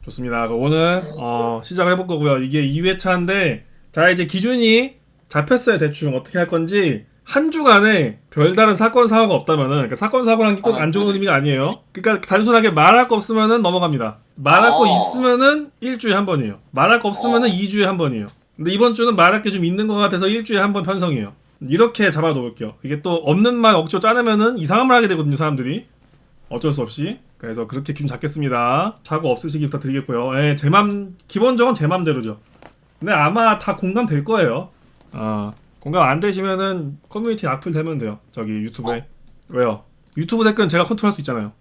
좋습니다. 그럼 오늘 시작을 해볼 거고요. 이게 2회차인데 자 이제 기준이 잡혔어요. 대충 어떻게 할 건지 한 주간에 별다른 사건 사고가 없다면은 그러니까 사건 사고라는 게 꼭 안 좋은 의미가 아니에요. 그러니까 단순하게 말할 거 없으면은 넘어갑니다. 말할 거 있으면은 일주일에 한 번이에요. 말할 거 없으면은 2주에 한 번이에요. 근데 이번 주는 말할 게 좀 있는 것 같아서 일주일에 한 번 편성이에요. 이렇게 잡아놓을게요. 이게 또 없는 말 억지로 짜내면은 이상한 말 하게 되거든요, 사람들이. 어쩔 수 없이. 그래서 그렇게 기준 잡겠습니다. 사고 없으시기 부탁드리겠고요. 예, 기본적으로 제 맘대로죠. 근데 아마 다 공감될 거예요. 공감 안 되시면은 커뮤니티 악플 대면 돼요. 저기 유튜브에. 왜요? 유튜브 댓글은 제가 컨트롤할 수 있잖아요.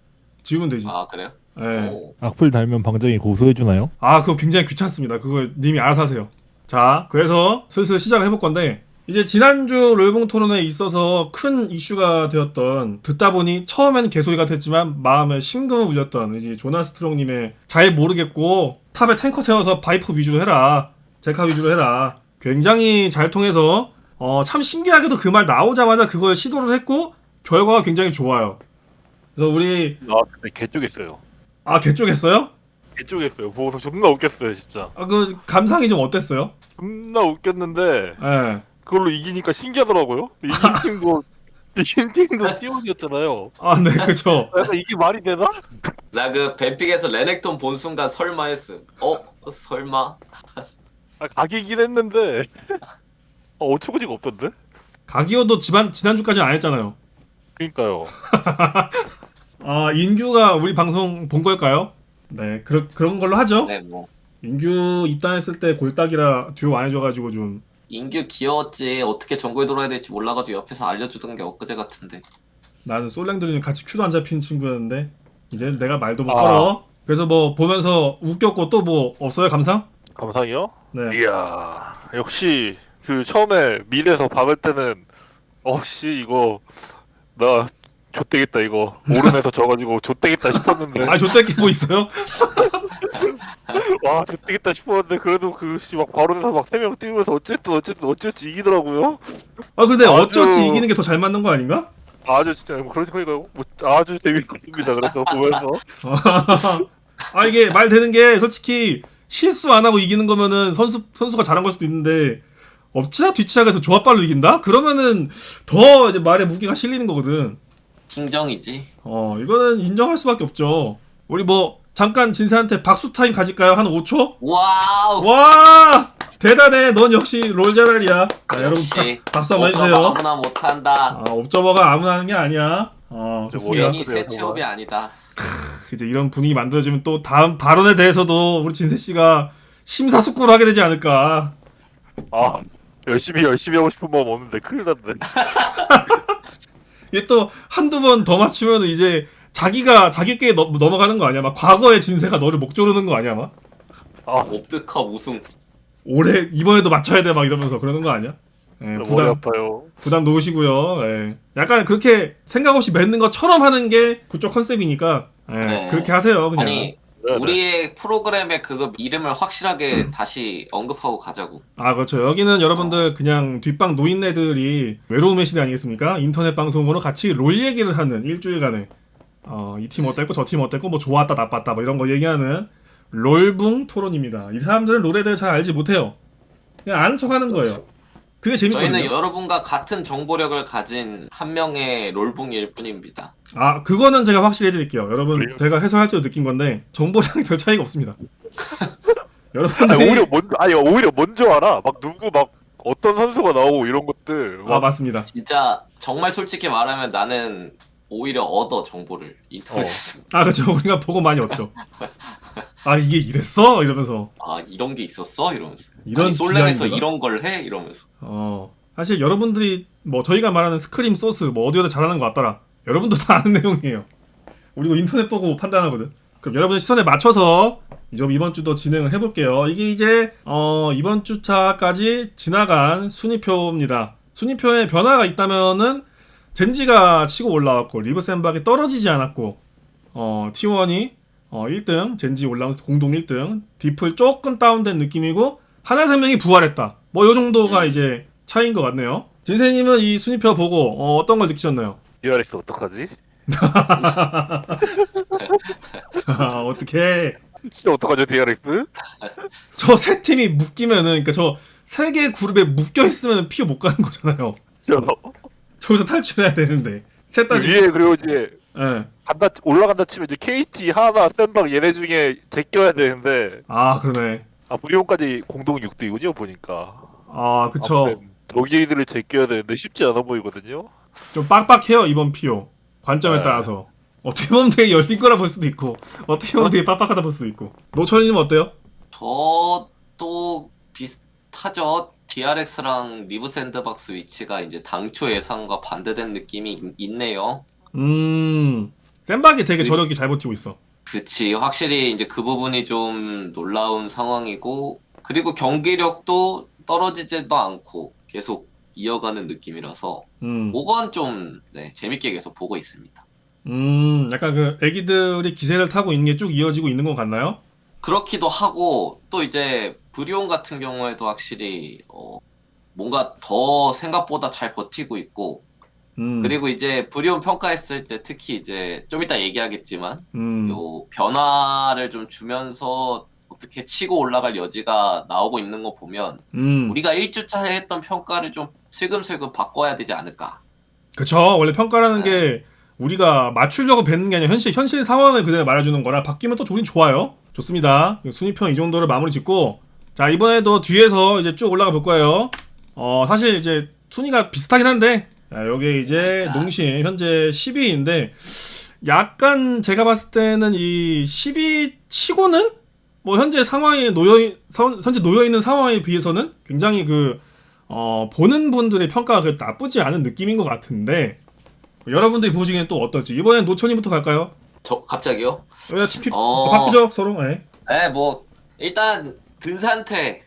지우면 되지. 아 그래요? 예. 악플 달면 방정이 고소해주나요? 그거 굉장히 귀찮습니다. 그거 님이 알아서 하세요. 자, 그래서 슬슬 시작을 해볼 건데 이제 지난주 롤봉 토론에 있어서 큰 이슈가 되었던 듣다 보니 처음에는 개소리 같았지만 마음에 심금을 울렸던 이제 조나스트롱님의 잘 모르겠고 탑에 탱커 세워서 바이퍼 위주로 해라 제카 위주로 해라 굉장히 잘 통해서 참 신기하게도 그 말 나오자마자 그걸 시도를 했고 결과가 굉장히 좋아요. 그래서 우리 근데 개쪽했어요. 개쪽했어요? 개쪽했어요. 보고서 존나 웃겼어요, 진짜. 그 감상이 좀 어땠어요? 존나 웃겼는데 예. 그걸로 이기니까 신기하더라고요. 이긴 팀도 T1이었잖아요. 네, 그쵸. 그래서 이게 말이 되나? 나 그 뱀픽에서 레넥톤 본 순간 설마 했음. 설마? 각이긴 했는데 어처구니가 없던데? 가기호도 지난주까지는 안 했잖아요. 그니까요. 인규가 우리 방송 본 걸까요? 네, 그런 걸로 하죠. 네 뭐. 인규 입단했을 때 골딱이라 듀오 안 해줘가지고 좀. 인규 귀여웠지. 어떻게 정글 돌아야 될지 몰라가지고 옆에서 알려주던 게 엊그제 같은데. 나는 솔랭들이랑 같이 큐도 안 잡히는 친구였는데 이제 내가 말도 못 걸어. 그래서 뭐 보면서 웃겼고 또 뭐 없어요 감상? 감상이요? 네. 이야, 역시 그 처음에 밀에서 박을 때는 이거 나 좆되겠다 이거 오름에서 져가지고 좆되겠다 싶었는데 좆대끼 뭐 있어요? 와 좆되겠다 싶었는데 그래도 막 바론에서 막 3명 뛰면서 어쨌든 이기더라고요. 근데 아주- 어쩌지 이기는 게 더 잘 맞는 거 아닌가? 아주 진짜 그러니까요. 아주 재밌었습니다. 그래서 보면서 이게 말 되는 게 솔직히 실수 안 하고 이기는 거면은 선수가 잘한 걸 수도 있는데 엎치락 뒤치락 해서 조합발로 이긴다? 그러면은 더 이제 말에 무게가 실리는 거거든. 킹정이지. 이거는 인정할 수밖에 없죠. 우리 뭐 잠깐 진세한테 박수 타임 가질까요? 한 5초? 와우. 와! 대단해. 넌 역시 롤 잘알이야. 여러분 역시. 박수 한번 오빠가 해주세요. 아무나 못한다. 옵저버가 아무나 하는 게 아니야. 좋습니다. 괜히 새 취업이 아니다. 이제 이런 분위기 만들어지면 또 다음 발언에 대해서도 우리 진세 씨가 심사숙고를 하게 되지 않을까. 열심히 하고 싶은 마음 없는데 큰일 났네. 이게 또 한두 번 더 맞추면 이제 자기께 넘어가는 거 아니야? 막 과거의 진세가 너를 목 조르는 거 아니야? 막 옵드컵 우승. 올해 이번에도 맞춰야 돼 막 이러면서 그러는 거 아니야? 머리 아파요. 부담 놓으시고요. 약간 그렇게 생각 없이 맺는 것처럼 하는 게 그쪽 컨셉이니까 그래. 그렇게 하세요. 그냥. 아니 우리의 프로그램에 그거 이름을 확실하게 다시 언급하고 가자고. 그렇죠. 여기는 여러분들 그냥 뒷방 노인네들이 외로움의 시대 아니겠습니까? 인터넷 방송으로 같이 롤 얘기를 하는 일주일간에 이 팀 어땠고 저 팀 어땠고 뭐 좋았다 나빴다 뭐 이런 거 얘기하는 롤붕 토론입니다. 이 사람들은 롤에 대해 잘 알지 못해요. 그냥 아는 척하는 거예요. 그게 재밌거든요. 저희는 여러분과 같은 정보력을 가진 한 명의 롤붕일 뿐입니다. 그거는 제가 확실히 해드릴게요. 여러분 제가 해설할 때 느낀 건데 정보량이 별 차이가 없습니다. 여러분들이 오히려 먼저 알아. 막 누구 막 어떤 선수가 나오고 이런 것들. 맞습니다. 진짜 정말 솔직히 말하면 나는 오히려 얻어 정보를 인터넷에서. 그렇죠. 우리가 보고 많이 얻죠. 이게 이랬어? 이러면서. 이런 게 있었어? 이러면서. 이런 솔랭에서 비하인드가? 이런 걸 해? 이러면서. 사실 여러분들이 뭐 저희가 말하는 스크림 소스 뭐 어디에도 잘하는 거 같더라. 여러분도 다 아는 내용이에요. 우리도 인터넷 보고 판단하거든. 그럼 여러분의 시선에 맞춰서 이번 주도 진행을 해볼게요. 이게 이제 이번 주차까지 지나간 순위표입니다. 순위표에 변화가 있다면은 젠지가 치고 올라왔고 리브센박이 떨어지지 않았고 T1이 1등 젠지 올라오면서 공동 1등 디플 조금 다운된 느낌이고 하나생명이 부활했다. 뭐 요 정도가 이제 차이인 것 같네요. 진세님은 이 순위표 보고 어떤 걸 느끼셨나요? DRX 어떡하지? 어떻게 진짜 어떡하죠 DRX? 저 세 팀이 묶이면은 그러니까 저 세 개의 그룹에 묶여 있으면 피오 못 가는 거잖아요. 저 저기서 탈출해야 되는데 셋 다 지금. 위에 그리고 이제 예. 올라간다 치면 이제 KT, 하나, 센박 얘네 중에 제껴야 되는데 아 그러네. 브리온까지 공동 6등이군요 보니까. 아 그쵸. 아무튼 저기들을 제껴야 되는데 쉽지 않아 보이거든요. 좀 빡빡해요 이번 피오. 관점에 네. 따라서. 어떻게 보면 되게 열린 거라 볼 수도 있고 어떻게 보면 되게 빡빡하다 볼 수도 있고. 노철님 어때요? 저도 비슷하죠. DRX랑 리브 샌드박스 위치가 이제 당초 예상과 반대된 느낌이 있네요. 센박이 되게 저력이 잘 버티고 있어. 그치. 확실히 이제 그 부분이 좀 놀라운 상황이고, 그리고 경기력도 떨어지지도 않고 계속 이어가는 느낌이라서, 음. 그건 좀, 네, 재밌게 계속 보고 있습니다. 약간 그 애기들이 기세를 타고 있는 게 쭉 이어지고 있는 것 같나요? 그렇기도 하고, 또 이제 브리온 같은 경우에도 확실히, 뭔가 더 생각보다 잘 버티고 있고, 그리고 이제 브리온 평가했을 때 특히 이제 좀 이따 얘기하겠지만, 요 변화를 좀 주면서 어떻게 치고 올라갈 여지가 나오고 있는 거 보면 우리가 1주차에 했던 평가를 좀 슬금슬금 바꿔야 되지 않을까. 그쵸. 원래 평가라는 게 우리가 맞추려고 뱉는 게 아니라 현실 상황을 그대로 말해주는 거라 바뀌면 또 좋긴 좋아요. 좋습니다. 순위편 이 정도로 마무리 짓고, 자 이번에도 뒤에서 이제 쭉 올라가 볼 거예요. 사실 이제 순위가 비슷하긴 한데, 자, 여기 이제 농심 현재 10위인데 약간 제가 봤을 때는 이 10위 치고는 뭐 현재 상황에 현재 놓여 있는 상황에 비해서는 굉장히 보는 분들의 평가가 나쁘지 않은 느낌인 것 같은데, 여러분들이 보시기엔 또 어떨지. 이번엔 노천이부터 갈까요? 저 갑자기요? 바꾸죠 서로. 네. 네, 뭐 일단 든 상태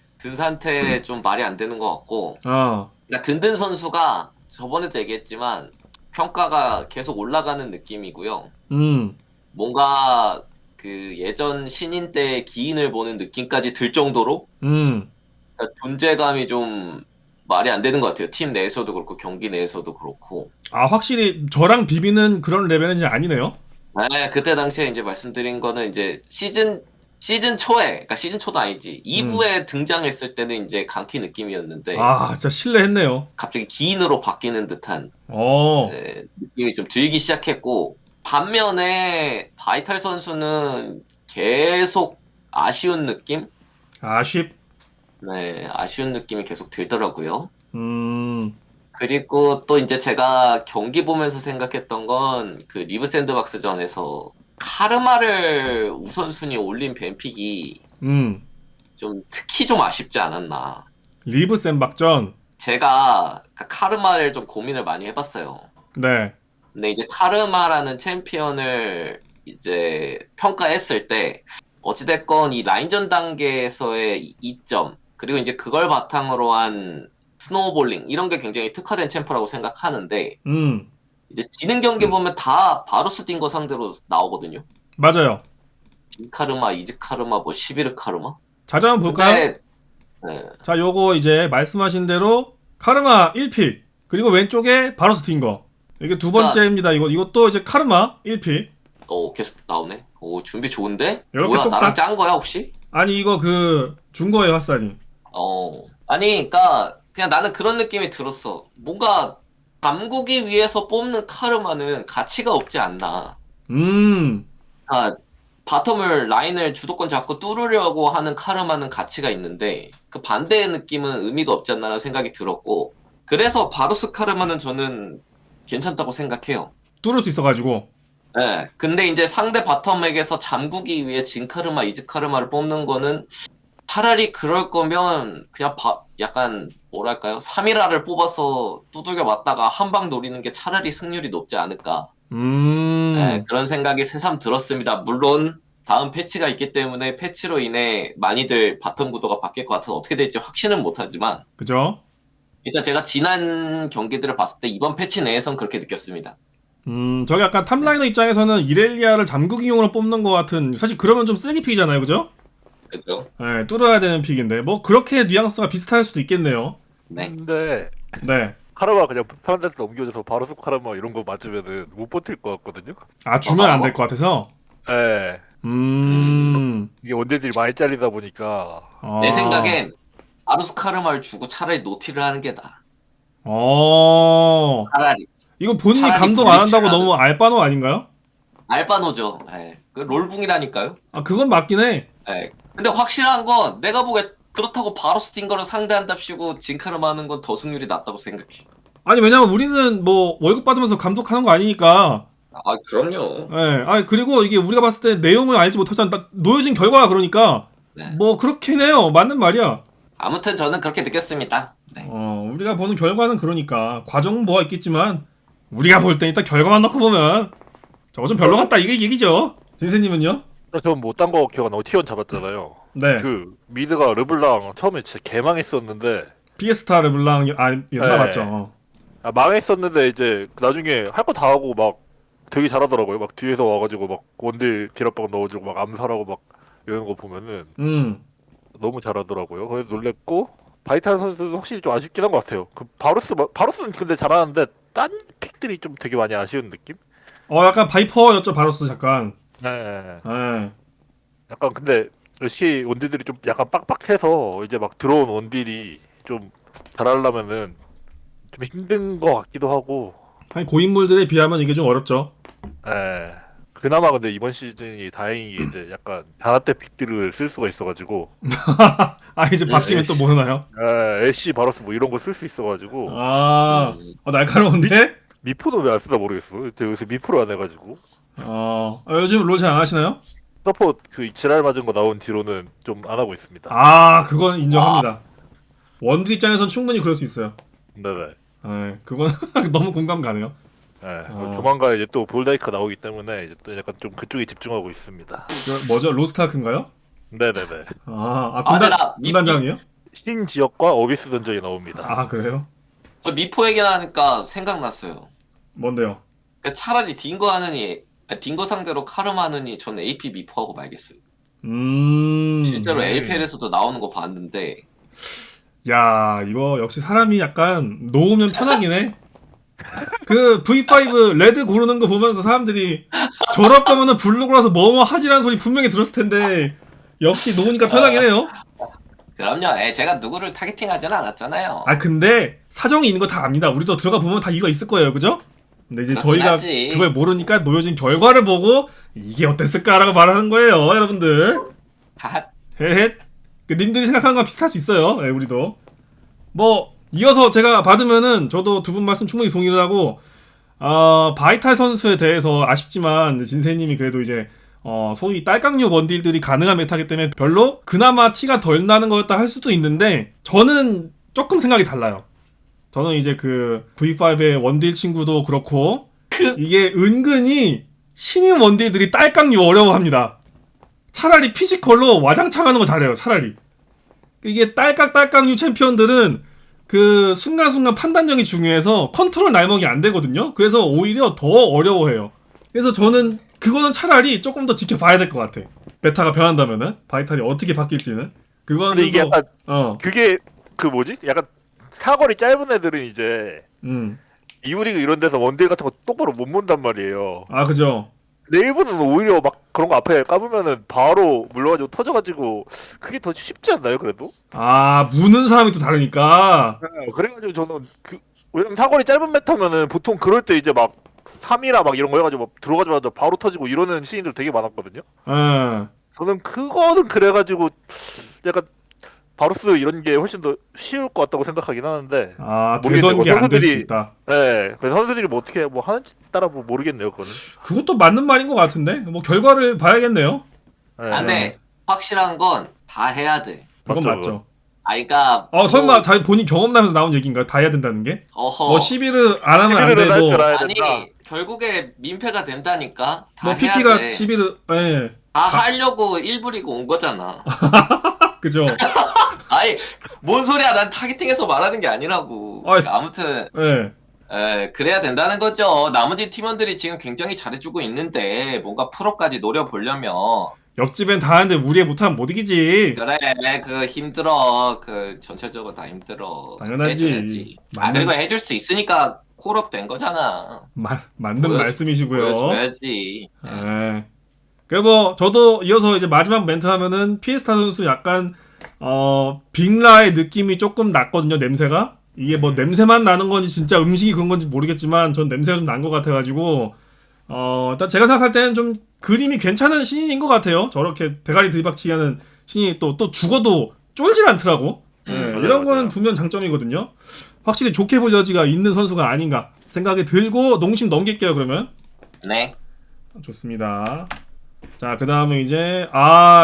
좀 말이 안 되는 것 같고, 그러니까 든든 선수가 저번에도 얘기했지만 평가가 계속 올라가는 느낌이고요. 뭔가 그 예전 신인 때 기인을 보는 느낌까지 들 정도로 그러니까 존재감이 좀 말이 안 되는 것 같아요. 팀 내에서도 그렇고 경기 내에서도 그렇고. 아 확실히 저랑 비비는 그런 레벨은 이제 아니네요. 네, 그때 당시에 이제 말씀드린 거는 이제 시즌 초에, 그러니까 시즌 초도 아니지, 2부에 등장했을 때는 이제 강키 느낌이었는데, 아 진짜 실례했네요. 갑자기 기인으로 바뀌는 듯한 느낌이 좀 들기 시작했고, 반면에 바이탈 선수는 계속 아쉬운 느낌? 네, 아쉬운 느낌이 계속 들더라고요. 그리고 또 이제 제가 경기 보면서 생각했던 건 그 리브 샌드박스전에서 카르마를 우선순위에 올린 벤픽이 좀 특히 좀 아쉽지 않았나. 리브 샌박전. 제가 카르마를 좀 고민을 많이 해봤어요. 네. 근데 이제 카르마라는 챔피언을 이제 평가했을 때 어찌됐건 이 라인전 단계에서의 이점, 그리고 이제 그걸 바탕으로 한 스노우볼링 이런 게 굉장히 특화된 챔프라고 생각하는데, 이제 지는 경기 보면 다 바루스 딘거 상대로 나오거든요. 맞아요. 딘카르마, 이즈카르마, 뭐 시비르 카르마. 자료 한번 볼까요? 네. 자 요거 이제 말씀하신 대로 카르마 1픽, 그리고 왼쪽에 바로스 튄거, 이게 두 번째입니다. 이것도 이제 카르마 1픽. 계속 나오네. 준비 좋은데? 이렇게 뭐야, 똑딱. 나랑 짠 거야 혹시? 아니 이거 준 거예요 핫산이. 아니 그러니까 그냥 나는 그런 느낌이 들었어. 뭔가 담그기 위해서 뽑는 카르마는 가치가 없지 않나. 바텀을 라인을 주도권 잡고 뚫으려고 하는 카르마는 가치가 있는데, 그 반대의 느낌은 의미가 없지 않나라는 생각이 들었고, 그래서 바루스 카르마는 저는 괜찮다고 생각해요. 뚫을 수 있어가지고. 네, 근데 이제 상대 바텀에게서 잠그기 위해 진카르마, 이즈카르마를 뽑는 거는 차라리 그럴 거면 그냥 약간 뭐랄까요? 3일화를 뽑아서 두들겨 맞다가 한 방 노리는 게 차라리 승률이 높지 않을까. 네, 그런 생각이 새삼 들었습니다. 물론 다음 패치가 있기 때문에 패치로 인해 많이들 바텀 구도가 바뀔 것 같아서 어떻게 될지 확신은 못하지만, 그죠? 일단 제가 지난 경기들을 봤을 때 이번 패치 내에선 그렇게 느꼈습니다. 저게 약간 탑라이너 입장에서는 이렐리아를 잠그기용으로 뽑는 것 같은, 사실 그러면 좀 쓰레기 픽이잖아요, 그죠? 그죠? 네, 뚫어야 되는 픽인데 뭐 그렇게 뉘앙스가 비슷할 수도 있겠네요. 네. 근데 네. 카르마 그냥 사람들한테 넘겨줘서 바로스 카르마 이런 거 맞으면은 못 버틸 것 같거든요. 아 주면 안 될 것 같아서. 네. 이게 원딜들이 많이 잘리다 보니까 내 아. 생각엔 아루스 카르마를 주고 차라리 노티를 하는 게 나아. 어. 차라리. 이거 본인이 차라리 감독 안 한다고 블리츠라는- 너무 알바노 아닌가요? 알바노죠. 예. 그 롤붕이라니까요. 아 그건 맞긴 해. 예. 근데 확실한 건 내가 보기에 그렇다고 바로 스팅거를 상대한답시고 진카르마 하는 건 더 승률이 낮다고 생각해. 아니 왜냐면 우리는 뭐 월급 받으면서 감독하는 거 아니니까. 아 그럼요. 예. 아 그리고 이게 우리가 봤을 때 내용을 알지 못하잖아. 딱 놓여진 결과가 그러니까 네. 뭐 그렇긴 해요. 맞는 말이야. 아무튼 저는 그렇게 느꼈습니다. 네. 우리가 보는 결과는 그러니까 과정은 뭐가 있겠지만 우리가 볼 때 일단 결과만 놓고 보면 저거 좀 별로 같다 이게 얘기죠. 진세님은요? 전 못한 거 기억 안 나고 T1 잡았잖아요. 네. 그 미드가 르블랑 처음에 진짜 개망했었는데 피에스타 르블랑 였나 네. 맞죠? 망했었는데 이제 나중에 할 거 다 하고 막 되게 잘하더라고요. 막 뒤에서 와가지고 막 원딜 딜업박 넣어주고 막 암살하고 막 이런 거 보면은 너무 잘하더라고요. 그래서 놀랬고 바이탈 선수는 확실히 좀 아쉽긴 한 것 같아요. 그 바루스는 근데 잘하는데 딴 픽들이 좀 되게 많이 아쉬운 느낌? 약간 바이퍼였죠 바로스 잠깐. 네. 예. 약간 근데 역시 원딜들이 좀 약간 빡빡해서 이제 막 들어온 원딜이 좀 잘하려면은 좀 힘든 것 같기도 하고. 아니 고인물들에 비하면 이게 좀 어렵죠. 예. 그나마 근데 이번 시즌이 다행히 이제 약간 단아대 픽들을 쓸 수가 있어가지고 아 이제 바뀌면 또 뭐 하나요? 애쉬 바로스 뭐 이런 거 쓸 수 있어가지고 날카로운데? 미포도 왜 안 쓰나 모르겠어. 제가 요새 미포를 안 해가지고 요즘 롤 잘 안 하시나요? 서포 그 지랄 맞은 거 나온 뒤로는 좀 안 하고 있습니다. 그건 인정합니다. 원딜 입장에선 충분히 그럴 수 있어요. 네네. 그건 너무 공감 가네요. 네. 조만간 이제 또 볼다이크 나오기 때문에 이제 또 약간 좀 그쪽에 집중하고 있습니다. 뭐죠? 로스트아크인가요? 네네네. 군단, 내가 군단장이요? 신 지역과 어비스 던전이 나옵니다. 그래요? 저 미포 얘기하니까 생각났어요. 뭔데요? 그러니까 차라리 딩거 하느니 딩거 상대로 카르마 하느니 저는 AP 미포하고 말겠어요. 실제로 LPL에서도 나오는 거 봤는데 야 이거 역시 사람이 약간 놓으면 편하긴 해. 그 V5 레드 고르는 거 보면서 사람들이 저럴 거면은 블루 골라서 뭐뭐 하지라는 소리 분명히 들었을 텐데 역시 놓으니까 편하긴 해요. 그럼요. 제가 누구를 타겟팅하지는 않았잖아요. 근데 사정이 있는 거 다 압니다. 우리도 들어가 보면 다 이유가 있을 거예요, 그죠? 근데 이제 그렇긴 저희가 하지. 그걸 모르니까 놓여진 결과를 보고 이게 어땠을까라고 말하는 거예요, 여러분들. 하하. 헤헷. 님들이 생각하는 건 비슷할 수 있어요. 네, 우리도. 뭐 이어서 제가 받으면은 저도 두 분 말씀 충분히 동의를 하고 바이탈 선수에 대해서 아쉽지만 진세님이 그래도 이제 소위 딸깍류 원딜들이 가능한 메타기 때문에 별로 그나마 티가 덜 나는 거였다 할 수도 있는데 저는 조금 생각이 달라요. 저는 이제 그 V5의 원딜 친구도 그렇고 이게 은근히 신인 원딜들이 딸깍류 어려워합니다. 차라리 피지컬로 와장창 하는 거 잘해요. 차라리 이게 딸깍딸깍류 챔피언들은 그 순간순간 판단력이 중요해서 컨트롤 날먹이 안 되거든요. 그래서 오히려 더 어려워해요. 그래서 저는 그거는 차라리 조금 더 지켜봐야 될 것 같아. 메타가 변한다면은 바이탈이 어떻게 바뀔지는 그거는 근데 이게 좀 더- 약간 그게 그 뭐지? 약간 사거리 짧은 애들은 이제 음. 이브리그 이런 데서 원딜 같은 거 똑바로 못 본단 말이에요. 그죠. 근데 일본은 오히려 막 그런 거 앞에 까부면은 바로 물러가지고 터져가지고 그게 더 쉽지 않나요? 그래도? 무는 사람이 또 다르니까. 그래가지고 저는 왜냐면 사거리 짧은 메타면은 보통 그럴 때 이제 막 3이라 막 이런 거 해가지고 막 들어가자마자 바로 터지고 이러는 시인들 되게 많았거든요. 예. 저는 그거는 그래가지고 약간 바루스 이런 게 훨씬 더 쉬울 것 같다고 생각하긴 하는데. 되던 게 안 될 수 선수들이- 있다. 네, 그래서 선수들이 뭐 어떻게 뭐 하는지 따라 뭐 모르겠네요, 그거는. 그것도 맞는 말인 것 같은데 뭐 결과를 봐야겠네요. 네. 근데 확실한 건 다 해야 돼. 그건 맞죠, 맞죠. 그러니까 설마 자기 본인 경험담에서 나온 얘기인가요? 다 해야 된다는 게? 어허. 11을 안 하면 안 11을 할 되고 줄 알아야 아니 된다. 결국에 민폐가 된다니까. 다 뭐 해야 PT가 돼. 11을 다 하려고 일부리고 온 거잖아. 그죠. 아니 뭔 소리야? 난 타겟팅해서 말하는 게 아니라고. 아이. 아무튼 그래야 된다는 거죠. 나머지 팀원들이 지금 굉장히 잘해주고 있는데 뭔가 프로까지 노려보려면 옆집엔 다 하는데 우리 못하면 못 이기지. 그래 그 힘들어. 그 전체적으로 다 힘들어. 당연하지. 해줘야지. 맞는- 그리고 해줄 수 있으니까 콜업 된 거잖아. 맞는 보여- 말씀이시고요. 보여줘야지. 예. 그리고 뭐 저도 이어서 이제 마지막 멘트 하면은 피에스타 선수 약간 빅라의 느낌이 조금 났거든요. 냄새가. 이게 뭐 냄새만 나는 건지 진짜 음식이 그런 건지 모르겠지만 전 냄새가 좀 난 것 같아가지고 일단 제가 생각할 때는 좀 그림이 괜찮은 신인인 것 같아요. 저렇게 대가리 들이박치기 하는 신인이 또 죽어도 쫄질 않더라고. 네, 맞아요, 이런 거는 맞아요. 분명 장점이거든요. 확실히 좋게 볼 여지가 있는 선수가 아닌가 생각이 들고 농심 넘길게요. 그러면 네. 좋습니다. 자, 그 다음에 이제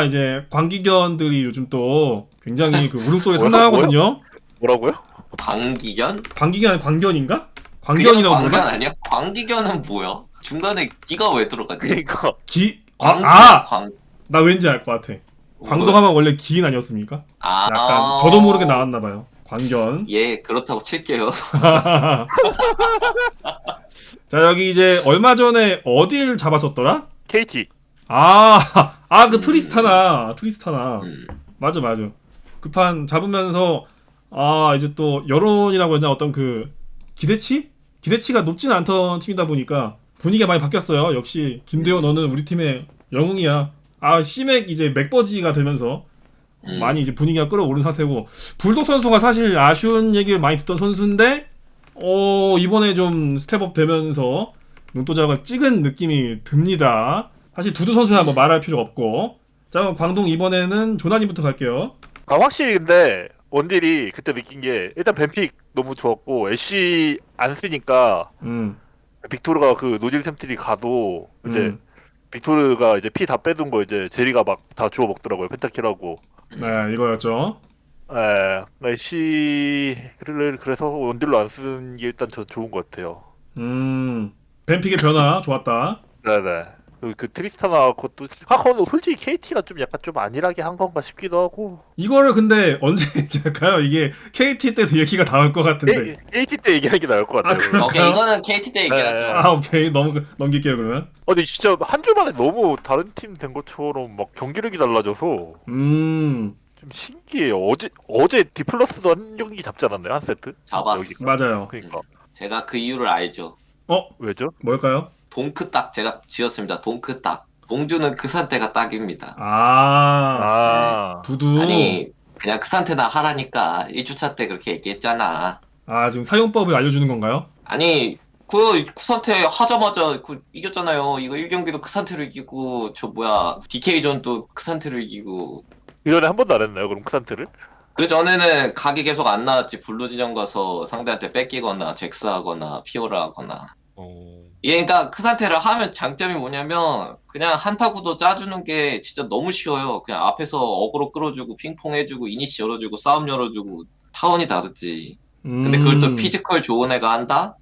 이제 광기견들이 요즘 또 굉장히 그 울음소리 뭐야? 상당하거든요. 뭐라고요? 광기견? 광기견 아니 광견인가? 그게 광견이라고 광견 부르나? 아니야? 광기견은 뭐야? 중간에 기가 왜 들어갔지? 그러니까 광. 나 왠지 알 것 같아. 광동하면 원래 기인 아니었습니까? 아. 약간 저도 모르게 나왔나 봐요. 광견. 예, 그렇다고 칠게요. 자, 여기 이제 얼마 전에 어딜 잡았었더라? KT. 그 트리스타나. 음. 맞아. 그 판 잡으면서 이제 또 여론이라고 했나 어떤 그 기대치가 높지는 않던 팀이다 보니까 분위기가 많이 바뀌었어요. 역시 김대호 너는 우리 팀의 영웅이야. C맥 이제 맥버지가 되면서 많이 이제 분위기가 끌어오른 상태고 불독 선수가 사실 아쉬운 얘기를 많이 듣던 선수인데 이번에 좀 스텝업 되면서 용도자가 찍은 느낌이 듭니다. 사실 두두 선수는 뭐 말할 필요 없고 자 그럼 광동 이번에는 조나님부터 갈게요. 확실히 근데 원딜이 그때 느낀 게 일단 뱀픽 너무 좋았고 애쉬 안 쓰니까 빅토르가 그 노질 템트리 가도 이제 빅토르가 이제 피 다 빼둔 거 이제 제리가 막 다 주워 먹더라고요. 펜타킬하고. 네 이거였죠. 애쉬를 그래서 원딜로 안 쓰는 게 일단 저 좋은 것 같아요. 뱀픽의 변화 좋았다. 네네. 그 트리스타나 그것도 하커는 솔직히 KT가 좀 약간 좀 안일하게 한 건가 싶기도 하고. 이거를 근데 언제 얘기할까요? 이게 KT 때도 얘기가 나올 것 같은데. KT 때 얘기하는 게 나을 것 같아요. 그럴까요? 오케이, 이거는 KT 때 얘기하죠. 오케이 넘길게요 그러면. 근데 진짜 한 주 만에 너무 다른 팀 된 것처럼 막 경기력이 달라져서 좀 신기해요. 어제 디플러스도 한 경기 잡지 않았나요? 한 세트? 잡았어. 여기가. 맞아요. 그러니까 제가 그 이유를 알죠. 왜죠? 뭘까요? 동크딱 제가 지었습니다. 동크딱. 동주는 그 상태가 딱입니다. 두두. 아니 그냥 그 상태나 하라니까 1주차 때 그렇게 얘기했잖아. 지금 사용법을 알려주는 건가요? 아니 그 상태 하자마자 이겼잖아요. 이거 1경기도 그 상태로 이기고 저 뭐야 DK전도 그 상태로 이기고. 이전에 한 번도 안 했나요? 그럼 크산트를? 그 전에는 각이 계속 안 나왔지. 블루지점 가서 상대한테 뺏기거나 잭스하거나 피오라 하거나. 얘가 그 상태를 하면 장점이 뭐냐면 그냥 한타구도 짜주는 게 진짜 너무 쉬워요. 그냥 앞에서 어그로 끌어주고 핑퐁 해주고 이니시 열어주고 싸움 열어주고 차원이 다르지. 근데 그걸 또 피지컬 좋은 애가 한다?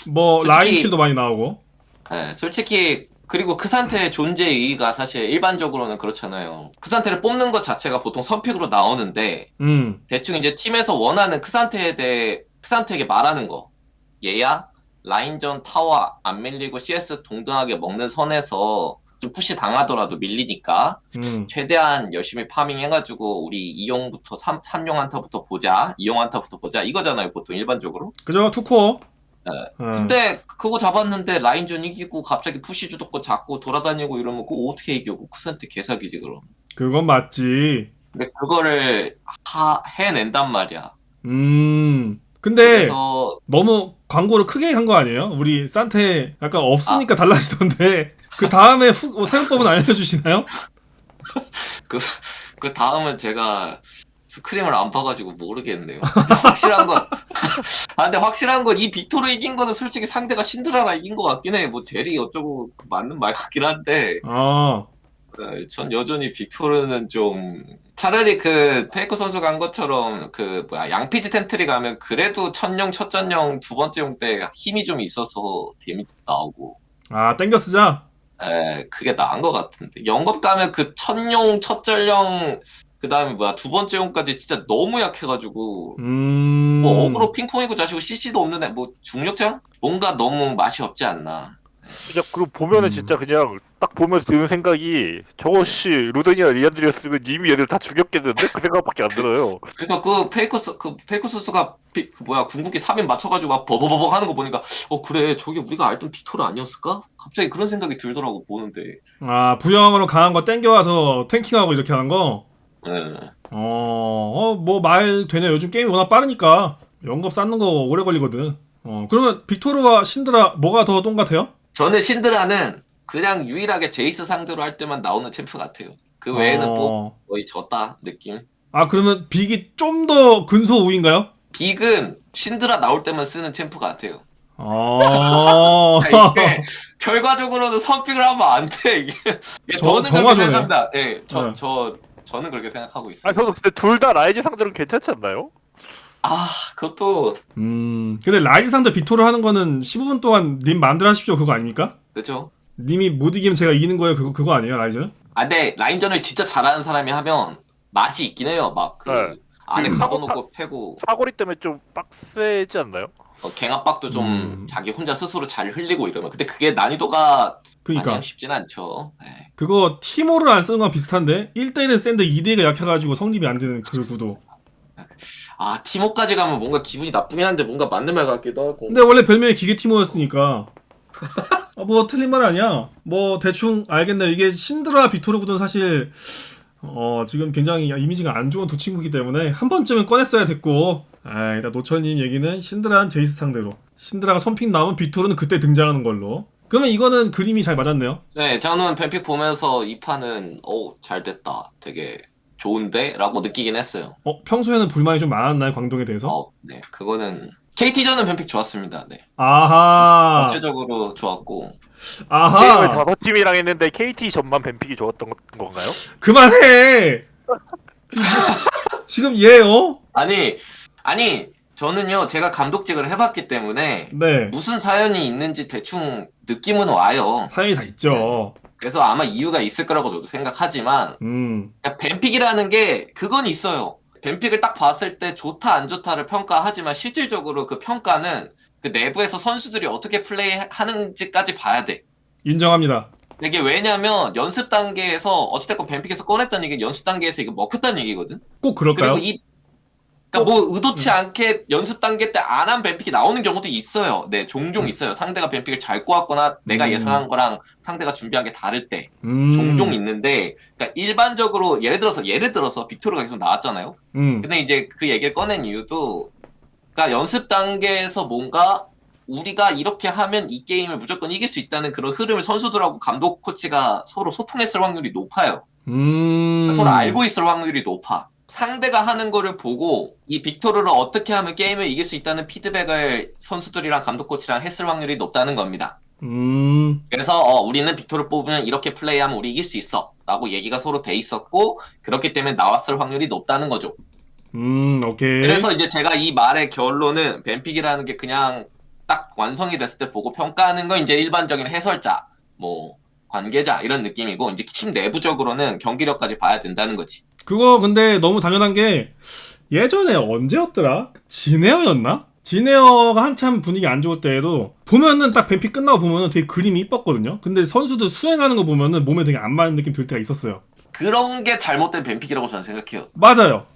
뭐 솔직히- 라인킬도 많이 나오고. 네, 솔직히 그리고 그 상태의 존재 의의가 사실 일반적으로는 그렇잖아요. 그 상태를 뽑는 것 자체가 보통 선픽으로 나오는데 대충 이제 팀에서 원하는 그 상태에 대해 그 상태에게 말하는 거. 얘야 라인전 타워 안 밀리고 CS 동등하게 먹는 선에서 좀 푸시 당하더라도 밀리니까 최대한 열심히 파밍 해가지고 우리 2용부터 3용 한타부터 보자. 2용 한타부터 보자. 이거잖아요 보통 일반적으로. 그죠? 투코어. 네. 근데 그거 잡았는데 라인전 이기고 갑자기 푸시 주도권 잡고 돌아다니고 이러면 그거 어떻게 이겨? 쿠센트 개사기지 그럼. 그건 맞지. 근데 그거를 해낸단 말이야. 근데 그래서 너무 광고를 크게 한 거 아니에요? 우리 산테 약간 없으니까 달라지던데 그 다음에 사용법은 알려주시나요? 그 다음은 제가 스크림을 안 봐가지고 모르겠네요. 근데 확실한 건 근데 확실한 건 이 빅토르 이긴 거는 솔직히 상대가 신드라라 이긴 것 같긴 해. 뭐 제리 어쩌고 맞는 말 같긴 한데 전 여전히 빅토르는 좀 차라리 그 페이커 선수가 한 것처럼 그 뭐야 양피지 템트리 가면 그래도 첫용 첫전용 두 번째 용 때 힘이 좀 있어서 데미지도 나오고 땡겨 쓰자. 그게 나은 것 같은데 영겁 가면 그 첫용 첫전용 그 다음에 뭐야 두 번째 용까지 진짜 너무 약해가지고 뭐 어그로 핑퐁이고 자시고 CC도 없는 애 뭐 중력장 뭔가 너무 맛이 없지 않나. 진짜 그거 보면은 음. 진짜 그냥 딱 보면서 드는 생각이 저것이 루덴이나 리안드리였으면 이미 얘들 다 죽였겠는데 그 생각밖에 안 들어요. 그러니까 그 페이커스가 그 뭐야 궁극기 3인 맞춰가지고 막 버버버벅 하는 거 보니까 그래 저게 우리가 알던 빅토르 아니었을까? 갑자기 그런 생각이 들더라고 보는데. 아 부영으로 강한 거 땡겨와서 탱킹하고 이렇게 하는 거. 예. 뭐 말 되네. 요즘 게임이 워낙 빠르니까 연겁 쌓는 거 오래 걸리거든. 그러면 빅토르와 신드라 뭐가 더 똥같아요? 저는 신드라는 그냥 유일하게 제이스 상대로 할 때만 나오는 챔프 같아요. 그 외에는 뭐 거의 졌다 느낌. 아 그러면 빅이 좀 더 근소 우위인가요? 빅은 신드라 나올 때만 쓰는 챔프 같아요. 어. 이게 결과적으로는 선픽을 하면 안 돼 이게. 저는 그렇게 정화조네. 생각합니다. 예, 네. 저는 그렇게 생각하고 아 있어요. 저도 근데 둘 다 라이즈 상대로는 괜찮지 않나요? 그것도 근데 라이즈 상대 빅토르 하는 거는 15분 동안 님 마음대로 하십시오 그거 아닙니까? 그렇죠. 님이 못 이기면 제가 이기는 거예요. 그거 아니에요, 라이즈는? 근데 라인전을 진짜 잘하는 사람이 하면 맛이 있긴 해요. 막 그 네. 안에 그 가둬놓고 패고 사거리 때문에 좀 빡세지 않나요? 갱압박도 좀 자기 혼자 스스로 잘 흘리고 이러면. 근데 그게 난이도가 그니까 마냥 쉽진 않죠. 네. 그거 티모를 안 쓰는 건 비슷한데 1대1은 센데 2대1가 약해가지고 성립이 안 되는 그 구도. 티모까지 가면 뭔가 기분이 나쁘긴 한데 뭔가 맞는 말 같기도 하고. 근데 원래 별명이 기계 티모였으니까 뭐 틀린 말 아니야. 뭐 대충 알겠네. 이게 신드라 빅토르보다는 사실 지금 굉장히 이미지가 안 좋은 두 친구이기 때문에 한 번쯤은 꺼냈어야 됐고. 일단 노철님 얘기는 신드라는 제이스 상대로, 신드라가 선픽 나오면 빅토르는 그때 등장하는 걸로. 그러면 이거는 그림이 잘 맞았네요. 네, 저는 뱀픽 보면서 이 판은 잘 됐다. 되게 좋은데? 라고 느끼긴 했어요. 평소에는 불만이 좀 많았나요, 광동에 대해서? 네, 그거는 KT전은 뱀픽 좋았습니다. 네. 아하. 전체적으로 좋았고. 게임을 아하. 5팀이랑 했는데 KT 전만 뱀픽이 좋았던 건가요? 그만해. 지금 얘요? 아니 저는요 제가 감독직을 해봤기 때문에 네. 무슨 사연이 있는지 대충 느낌은 와요. 사연이 다 있죠. 그래서 아마 이유가 있을 거라고 저도 생각하지만 그러니까 뱀픽이라는 게 그건 있어요. 뱀픽을 딱 봤을 때 좋다 안 좋다를 평가하지만 실질적으로 그 평가는 그 내부에서 선수들이 어떻게 플레이하는지까지 봐야 돼. 인정합니다. 이게 왜냐면 연습 단계에서 어찌됐건 뱀픽에서 꺼냈다는 얘기는 연습 단계에서 이거 먹혔다는 얘기거든. 꼭 그럴까요? 그리고 그러니까 뭐 의도치 않게 연습 단계 때 안 한 뱀픽이 나오는 경우도 있어요. 네, 종종 있어요. 상대가 뱀픽을 잘 꼬았거나 내가 예상한 거랑 상대가 준비한 게 다를 때 종종 있는데, 그러니까 일반적으로 예를 들어서 빅토르가 계속 나왔잖아요. 근데 이제 그 얘기를 꺼낸 이유도, 그러니까 연습 단계에서 뭔가 우리가 이렇게 하면 이 게임을 무조건 이길 수 있다는 그런 흐름을 선수들하고 감독 코치가 서로 소통했을 확률이 높아요. 서로 알고 있을 확률이 높아. 상대가 하는 거를 보고 이 빅토르를 어떻게 하면 게임을 이길 수 있다는 피드백을 선수들이랑 감독 코치랑 했을 확률이 높다는 겁니다. 그래서 우리는 빅토르 뽑으면 이렇게 플레이하면 우리 이길 수 있어 라고 얘기가 서로 돼 있었고, 그렇기 때문에 나왔을 확률이 높다는 거죠. 오케이. 그래서 이제 제가 이 말의 결론은 뱀픽이라는 게 그냥 딱 완성이 됐을 때 보고 평가하는 건 이제 일반적인 해설자, 뭐 관계자 이런 느낌이고, 이제 팀 내부적으로는 경기력까지 봐야 된다는 거지. 그거 근데 너무 당연한 게 예전에 언제였더라? 지네어였나? 지네어가 한참 분위기 안 좋을 때에도 보면은 딱 뱀픽 끝나고 보면은 되게 그림이 이뻤거든요. 근데 선수들 수행하는 거 보면은 몸에 되게 안 맞는 느낌 들 때가 있었어요. 그런 게 잘못된 뱀픽이라고 저는 생각해요. 맞아요.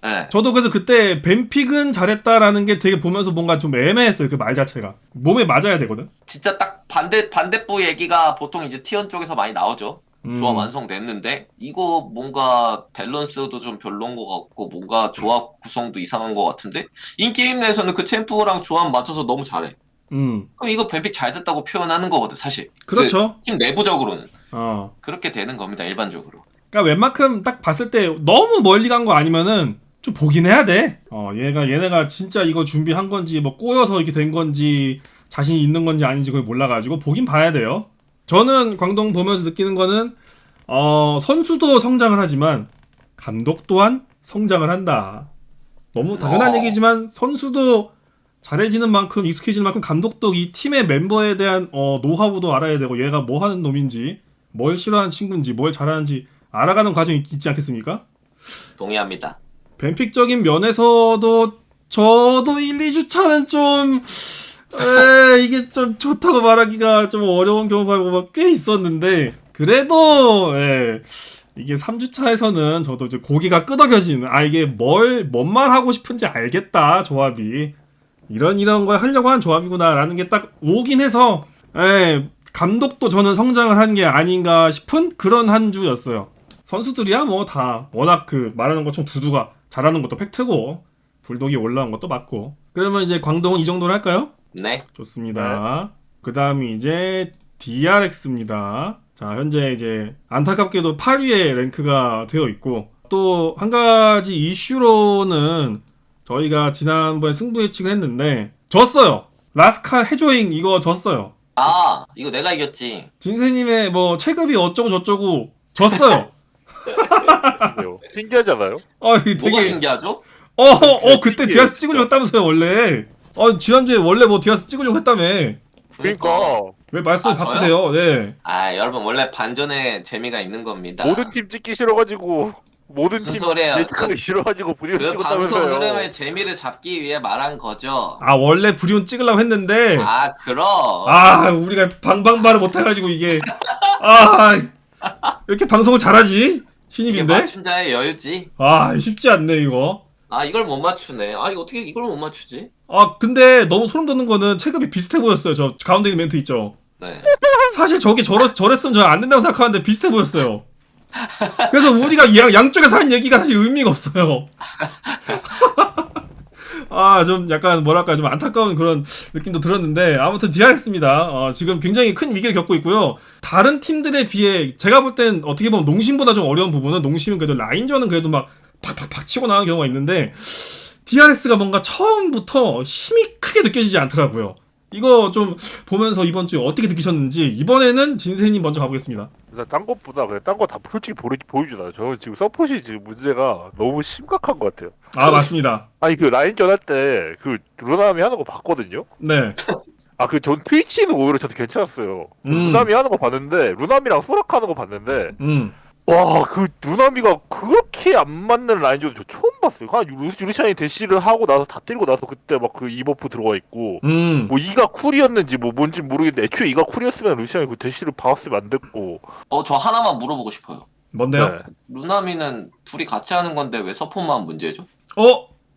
네. 저도 그래서 그때 뱀픽은 잘했다라는 게 되게 보면서 뭔가 좀 애매했어요. 그 말 자체가 몸에 맞아야 되거든. 진짜 딱 반대부 얘기가 보통 이제 T1 쪽에서 많이 나오죠. 조합 완성됐는데 이거 뭔가 밸런스도 좀 별론 것 같고 뭔가 조합 구성도 이상한 것 같은데 인게임 내에서는 그 챔프랑 조합 맞춰서 너무 잘해. 그럼 이거 뱀픽 잘 됐다고 표현하는 거거든 사실. 그렇죠. 팀 내부적으로는 어. 그렇게 되는 겁니다 일반적으로. 그러니까 웬만큼 딱 봤을 때 너무 멀리 간 거 아니면은 좀 보긴 해야 돼. 얘네가 진짜 이거 준비한 건지 뭐 꼬여서 이렇게 된 건지 자신이 있는 건지 아닌지 그걸 몰라가지고 보긴 봐야 돼요. 저는 광동 보면서 느끼는 거는 선수도 성장을 하지만 감독 또한 성장을 한다. 너무 당연한 얘기지만 선수도 잘해지는 만큼 익숙해지는 만큼 감독도 이 팀의 멤버에 대한 노하우도 알아야 되고 얘가 뭐 하는 놈인지 뭘 싫어하는 친구인지 뭘 잘하는지 알아가는 과정이 있지 않겠습니까? 동의합니다. 뱀픽적인 면에서도 저도 1, 2주차는 좀 이게 좀 좋다고 말하기가 좀 어려운 경우가 꽤 있었는데 그래도 이게 3주차에서는 저도 이제 고기가 끄덕여지는 이게 뭔만 하고 싶은지 알겠다 조합이 이런 걸 하려고 하는 조합이구나라는 게 딱 오긴 해서 감독도 저는 성장을 한 게 아닌가 싶은 그런 한 주였어요. 선수들이야 뭐 다 워낙 그 말하는 것처럼 두두가 잘하는 것도 팩트고 불독이 올라온 것도 맞고. 그러면 이제 광동은 이 정도로 할까요? 네. 좋습니다. 그 다음이 이제 DRX입니다. 자, 현재 이제 안타깝게도 8위에 랭크가 되어 있고, 또 한 가지 이슈로는 저희가 지난번에 승부 예측을 했는데, 졌어요! 라스칼 해조잉 이거 졌어요. 아, 이거 내가 이겼지. 진세님의 뭐 체급이 어쩌고 저쩌고 졌어요. 그래요. 신기하잖아요. 이게 뭐가 되게 신기하죠? 그때 디아스 찍으려고 했다면서요 원래. 지난주에 원래 뭐 디아스 찍으려고 했다며. 그러니까 왜 말씀 아, 바꾸세요? 네. 여러분 원래 반전에 재미가 있는 겁니다. 모든 팀 찍기 싫어가지고 모든 무슨 팀 소리예요? 예측하기 싫어가지고 브리온 그 방송 찍었다면서요. 흐름의 재미를 잡기 위해 말한 거죠. 원래 브리온 찍으려고 했는데 그럼. 우리가 방방바를 못해가지고 이게 이렇게 방송을 잘하지? 이게 신입인데? 맞춘 자의 여유지. 쉽지 않네 이거. 이걸 못 맞추네. 이거 어떻게 이걸 못 맞추지? 근데 너무 소름 돋는 거는 체급이 비슷해 보였어요. 저 가운데 있는 멘트 있죠? 네. 사실 저게 저랬으면 저 안 된다고 생각하는데 비슷해 보였어요. 그래서 우리가 양쪽에서 한 얘기가 사실 의미가 없어요. 좀 약간 뭐랄까 좀 안타까운 그런 느낌도 들었는데 아무튼 DRX입니다. 지금 굉장히 큰 위기를 겪고 있고요. 다른 팀들에 비해 제가 볼 땐 어떻게 보면 농심보다 좀 어려운 부분은 농심은 그래도 라인전은 그래도 막 팍팍팍 치고 나가는 경우가 있는데 DRX가 뭔가 처음부터 힘이 크게 느껴지지 않더라고요. 이거 좀 보면서 이번 주에 어떻게 느끼셨는지 이번에는 진세님 먼저 가보겠습니다. 일단 딴 것보다 그냥 딴 거 다 솔직히 보여주잖아요. 저는 지금 서폿이 지금 문제가 너무 심각한 것 같아요. 맞습니다. 그 라인전 할 때 그 루나미 하는 거 봤거든요. 네. 전 트위치는 오히려 저도 괜찮았어요. 루나미 하는 거 봤는데 루나미랑 소라카 하는 거 봤는데 와, 그 누나미가 그렇게 안 맞는 라인전도 저 처음 봤어요. 유리샤이 대시를 하고 나서 다 때리고 나서 그때 막 그 이버프 들어가 있고 뭐 이가 쿨이었는지 뭐 뭔지 모르겠는데 애초에 이가 쿨이었으면 루시안이 그 대시를 박았으면 안 됐고. 저 하나만 물어보고 싶어요. 뭔데요? 네. 루나미는 둘이 같이 하는 건데 왜 서폿만 문제죠?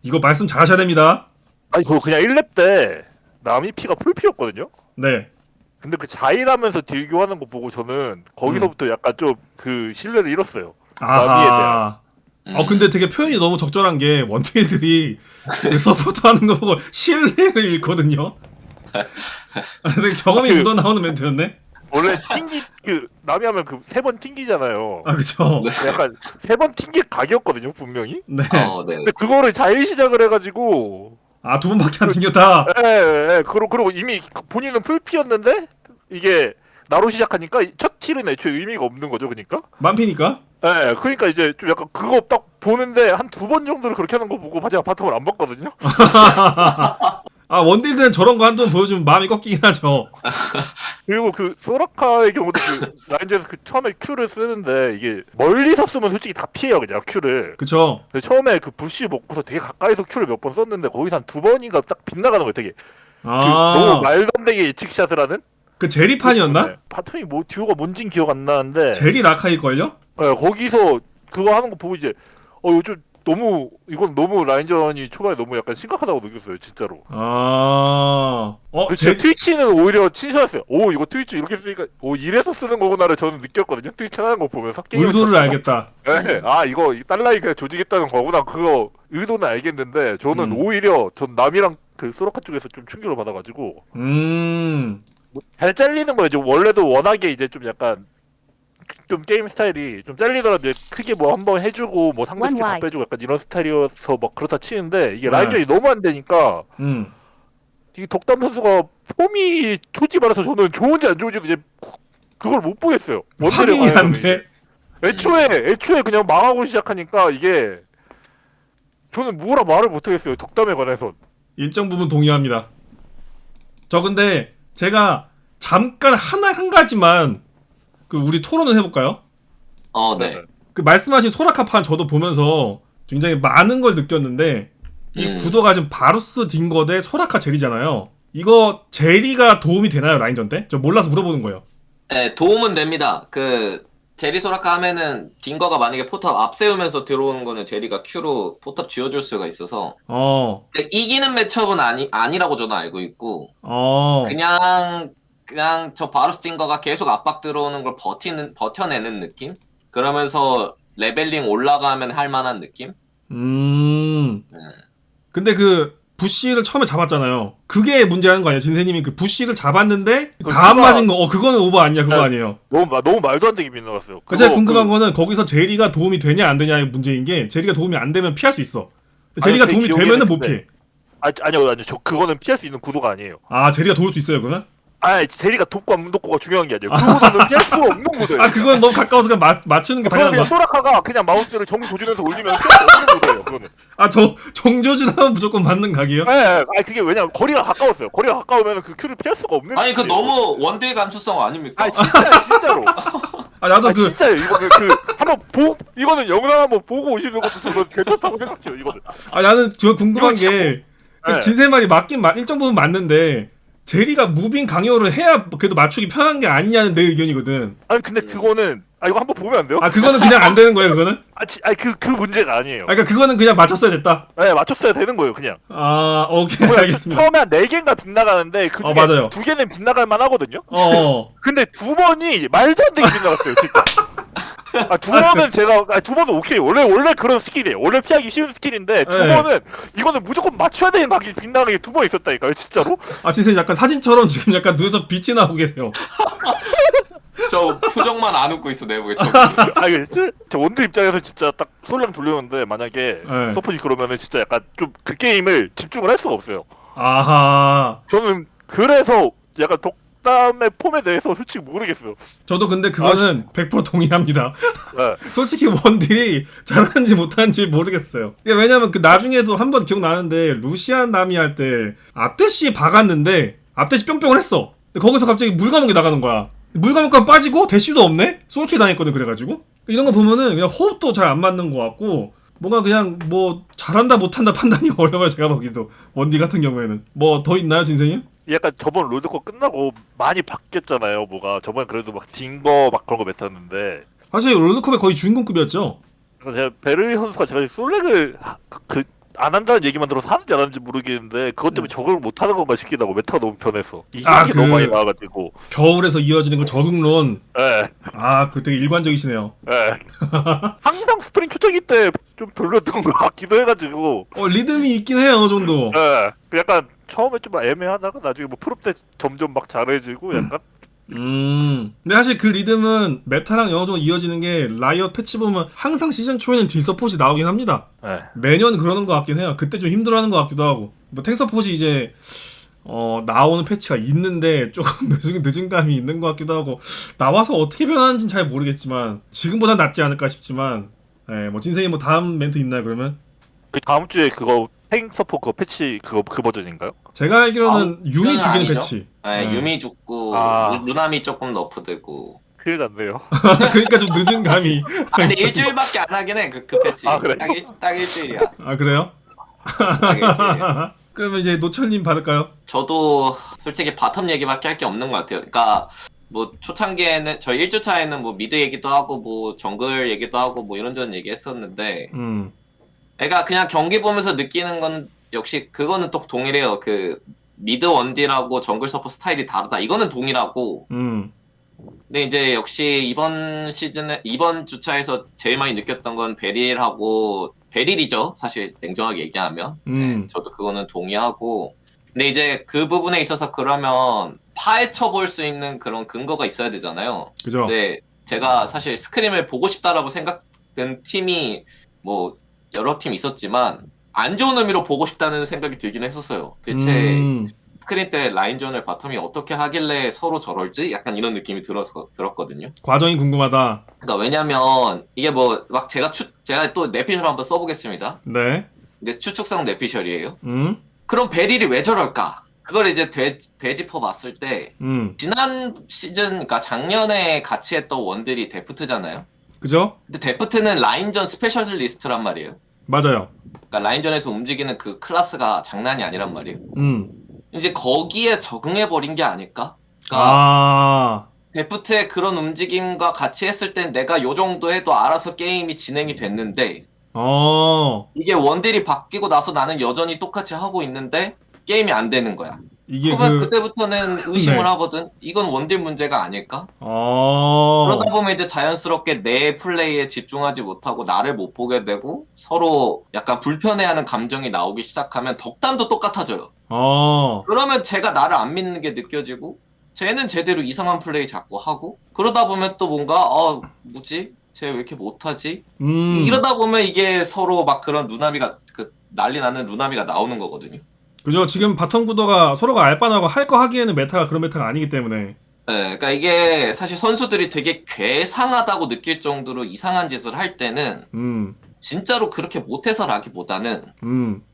이거 말씀 잘하셔야 됩니다. 저 그냥 1렙 때 남이 피가 풀피였거든요. 네. 근데 그 자일하면서 딜교하는 거 보고 저는 거기서부터 약간 좀 그 신뢰를 잃었어요. 남이에 대한. 근데 되게 표현이 너무 적절한 게 원딜들이 그 서포트 하는 거 보고 신뢰를 잃거든요. 근데 경험이 묻어 나오는 멘트였네. 원래 튕기 남이 하면 그 3번 튕기잖아요. 그쵸. 약간 3번 튕길 각이었거든요 분명히. 네. 네. 근데 그거를 자일 시작을 해가지고 2번밖에 안 튕겼다. 그리고 이미 본인은 풀피였는데 이게 나로 시작하니까 첫 킬은 애초에 의미가 없는 거죠, 그러니까. 만피니까. 그러니까 이제 좀 약간 그거 딱 보는데 한 2번 정도를 그렇게 하는 거 보고 제가 바텀을 안 봤거든요. 원딜들은 저런 거 한번 보여주면 마음이 꺾이긴 하죠. 그리고 그 소라카의 경우도 그 라인전에서 그 처음에 Q를 쓰는데 이게 멀리서 쓰면 솔직히 다 피해요, 그냥 Q를. 그쵸. 처음에 그 부시 먹고서 되게 가까이서 Q를 몇 번 썼는데 거기서 한 2번인가 딱 빗나가는 거예요, 되게. 너무 말도 안 되게 예측샷을 하는. 그 제리판이었나? 바텀이 뭐 듀오가 뭔진 기억 안 나는데. 제리 라카일걸요? 거기서 그거 하는 거 보고 이제 요즘 이건 너무 라인전이 초반에 너무 약간 심각하다고 느꼈어요, 진짜로. 트위치는 오히려 친절했어요. 이거 트위치 이렇게 쓰니까 이래서 쓰는 거구나를 저는 느꼈거든요. 트위치 하는 거 보면서. 의도를 알겠다. 네. 이거 달라이 그냥 조지겠다는 거구나. 그거 의도는 알겠는데 저는 오히려 전 남이랑 그 소라카 쪽에서 좀 충격을 받아가지고. 잘 잘리는 거예요. 원래도 워낙에 이제 좀 약간 좀 게임 스타일이 좀 잘리더라도 크게 뭐 한번 해주고 뭐 상대 스킬 다 빼주고 약간 이런 스타일이어서 막 그렇다 치는데 이게 라인전이 너무 안 되니까 이게 덕담 선수가 폼이 솔직히 말해서 저는 좋은지 안 좋은지도 이제 그걸 못 보겠어요. 확인이 안 돼. 애초에 그냥 망하고 시작하니까 이게 저는 뭐라 말을 못 하겠어요. 덕담에 관해서. 일정 부분 동의합니다. 저 근데 제가 잠깐 한 가지만 그 우리 토론을 해볼까요? 네. 그 말씀하신 소라카판 저도 보면서 굉장히 많은 걸 느꼈는데 이 구도가 지금 바루스 딩거 대 소라카 젤이잖아요. 이거 제리가 도움이 되나요 라인전 때? 저 몰라서 물어보는 거예요. 네, 도움은 됩니다. 그 제리 소라카 하면은 딩거가 만약에 포탑 앞세우면서 들어오는 거는 제리가 Q로 포탑 쥐어줄 수가 있어서 그러니까 이기는 매첩은 아니라고 저는 알고 있고 그냥 저 바루스 딩거가 계속 압박 들어오는 걸 버텨내는 느낌? 그러면서 레벨링 올라가면 할 만한 느낌? 근데 그 부시를 처음에 잡았잖아요. 그게 문제라는 거 아니야? 진세님이 그 부시를 잡았는데 다 안 맞은 거. 그거는 오버 아니야? 그거 아니에요? 너무 말도 안 되게 빗나갔어요. 제가 궁금한 거는 거기서 제리가 도움이 되냐 안 되냐의 문제인 게 제리가 도움이 안 되면 피할 수 있어. 제리가 도움이 되면은 못 피해. 아니요. 저 그거는 피할 수 있는 구도가 아니에요. 아 제리가 도울 수 있어요 그러면? 제리가 돕고 안 돕고가 중요한 게 아니에요. 그 구도는 피할 수가 없는 구도예요. 그건 너무 가까워서 그냥 맞추는 게 당연한 그냥 거야. 소라카가 그냥 마우스를 정 조준해서 올리면 피할 수 없는 구도예요. 그거는. 정조준하면 무조건 맞는 각이에요? 네, 그게 왜냐면 거리가 가까웠어요. 거리가 가까우면 그 큐를 피할 수가 없는. 아니 그 구도예요. 너무 원딜 감수성 아닙니까? 진짜로. 나도 진짜요. 이거는 한번 이거는 영상 한번 보고 오시는 것도 저는 괜찮다고 생각해요. 이거는. 나는 저 궁금한 게 네. 진세 말이 맞긴 일정 부분 맞는데 제리가 무빙 강요를 해야 그래도 맞추기 편한 게 아니냐는 내 의견이거든. 근데 그거는 이거 한번 보면 안 돼요? 그거는 그냥 안 되는 거예요 그거는? 그 문제가 아니에요. 그러니까 그거는 그냥 맞췄어야 됐다. 네, 맞췄어야 되는 거예요, 그냥. 오케이 알겠습니다. 처음에 한 4개인가 빗나가는데 그 중에 맞아요. 2개는 빗나갈 만 하거든요. 근데 2번이 말도 안 되게 빗나갔어요, 진짜. 2번은 제가 2번은 오케이. 원래 그런 스킬이에요. 원래 피하기 쉬운 스킬인데 2번은 이거는 무조건 맞춰야 되는 각이 빗나가게 2번 있었다니까요, 진짜로. 진짜 약간 사진처럼 지금 약간 눈에서 빛이 나오고 계세요. 저 표정만 안 웃고 있어 내보게. 저 원딜 입장에서 진짜 딱 솔랑 돌렸는데 만약에 서포지 그러면은 진짜 약간 좀 그 게임을 집중을 할 수가 없어요. 아하. 저는 그래서 약간 독담의 폼에 대해서 솔직히 모르겠어요. 저도 근데 그거는 100% 동의합니다. 네. 솔직히 원딜이 잘하는지 못하는지 모르겠어요. 왜냐면 그 나중에도 한 번 기억나는데 루시안 남이 할 때 앞대시 박았는데 앞대시 뿅뿅을 했어. 근데 거기서 갑자기 물감옥이 나가는 거야. 물감옥감 빠지고 대시도 없네? 솔킬 당했거든 그래가지고. 이런 거 보면은 그냥 호흡도 잘 안 맞는 것 같고 뭔가 그냥 뭐 잘한다 못한다 판단이 어려워요 제가 보기도. 원딜 같은 경우에는. 뭐 더 있나요 진생님? 약간 저번 롤드컵 끝나고 많이 바뀌었잖아요. 뭐가 저번에 그래도 막 딩거 막 그런 거 뱉었는데 사실 롤드컵의 거의 주인공급이었죠. 그래서 제가 베르리 선수가 제가 솔렉을 안 한다는 얘기만 들어서 하는지 안 하는지 모르겠는데 그것 때문에 저걸 못 하는 건가 싶기도 하고 메타가 너무 변했어. 이게 너무 많이 나와가지고 겨울에서 이어지는 그 적응론. 네. 그 되게 일관적이시네요. 네. 항상 스프링 초창기 때 좀 별로였던 것 같기도 해가지고 리듬이 있긴 해요 어느 정도. 네. 약간 처음에 좀 애매하다가 나중에 뭐 프로 때 점점 막 잘해지고 약간 근데 사실 그 리듬은 메타랑 어느 정도 이어지는 게 라이엇 패치 보면 항상 시즌 초에는 딜 서폿이 나오긴 합니다. 네. 매년 그러는 것 같긴 해요. 그때 좀 힘들어하는 것 같기도 하고. 뭐 탱 서폿이 이제 나오는 패치가 있는데 조금 늦은 감이 있는 것 같기도 하고 나와서 어떻게 변하는지는 잘 모르겠지만 지금보다 낫지 않을까 싶지만 뭐 진생이 뭐 다음 멘트 있나요 그러면? 다음 주에 그거 탱 서포 그거 패치 그 버전인가요? 제가 알기로는 유미 죽이는 아니죠. 패치. 유미 죽고 루나미 조금 너프되고. 큰일 났네요. 그러니까 좀 늦은 감이. 근데 일주일밖에 안 하긴 해 그 패치. 그래? 딱 일주일이야. 그래요? 딱 일주일. 그러면 이제 노철님 받을까요? 저도 솔직히 바텀 얘기밖에 할 게 없는 것 같아요. 그러니까 뭐 초창기에는 저희 1주차에는 뭐 미드 얘기도 하고 뭐 정글 얘기도 하고 뭐 이런저런 얘기했었는데 애가 그냥 경기 보면서 느끼는 건 역시 그거는 또 동일해요. 그 미드 원딜하고 정글 서포 스타일이 다르다. 이거는 동일하고. 근데 이제 역시 이번 주차에서 제일 많이 느꼈던 건 베릴이죠. 사실 냉정하게 얘기하면. 저도 그거는 동의하고. 근데 이제 그 부분에 있어서 그러면 파헤쳐 볼 수 있는 그런 근거가 있어야 되잖아요. 그죠. 근데 제가 사실 스크림을 보고 싶다라고 생각된 팀이 뭐 여러 팀 있었지만 안 좋은 의미로 보고 싶다는 생각이 들긴 했었어요. 대체 스크린 때 라인전을 바텀이 어떻게 하길래 서로 저럴지? 약간 이런 느낌이 들었거든요. 과정이 궁금하다. 그러니까 왜냐면 이게 뭐 막 제가 또 내피셜 한번 써보겠습니다. 네. 근데 추측성 내피셜이에요. 그럼 베릴이 왜 저럴까? 그걸 이제 되짚어 봤을 때 지난 시즌, 그러니까 작년에 같이 했던 원들이 데프트잖아요. 그죠? 근데 데프트는 라인전 스페셜리스트란 말이에요. 맞아요. 그러니까 라인전에서 움직이는 그 클래스가 장난이 아니란 말이에요. 이제 거기에 적응해버린 게 아닐까? 그러니까 아, 데프트의 그런 움직임과 같이 했을 땐 내가 요 정도 해도 알아서 게임이 진행이 됐는데 이게 원딜이 바뀌고 나서 나는 여전히 똑같이 하고 있는데 게임이 안 되는 거야. 이게 그러면 그때부터는 의심을 네. 하거든. 이건 원딜 문제가 아닐까? 어, 그러다 보면 이제 자연스럽게 내 플레이에 집중하지 못하고 나를 못 보게 되고 서로 약간 불편해하는 감정이 나오기 시작하면 덕담도 똑같아져요. 그러면 제가 나를 안 믿는 게 느껴지고 쟤는 제대로 이상한 플레이 자꾸 하고 그러다 보면 또 뭔가 뭐지? 쟤 왜 이렇게 못하지? 이러다 보면 이게 서로 막 그런 루나미가 그 난리 나는 루나미가 나오는 거거든요. 그죠. 지금 바텀 구도가 서로가 알바나고 할 거 하기에는 메타가 그런 메타가 아니기 때문에. 네, 그러니까 이게 사실 선수들이 되게 괴상하다고 느낄 정도로 이상한 짓을 할 때는 진짜로 그렇게 못해서라기보다는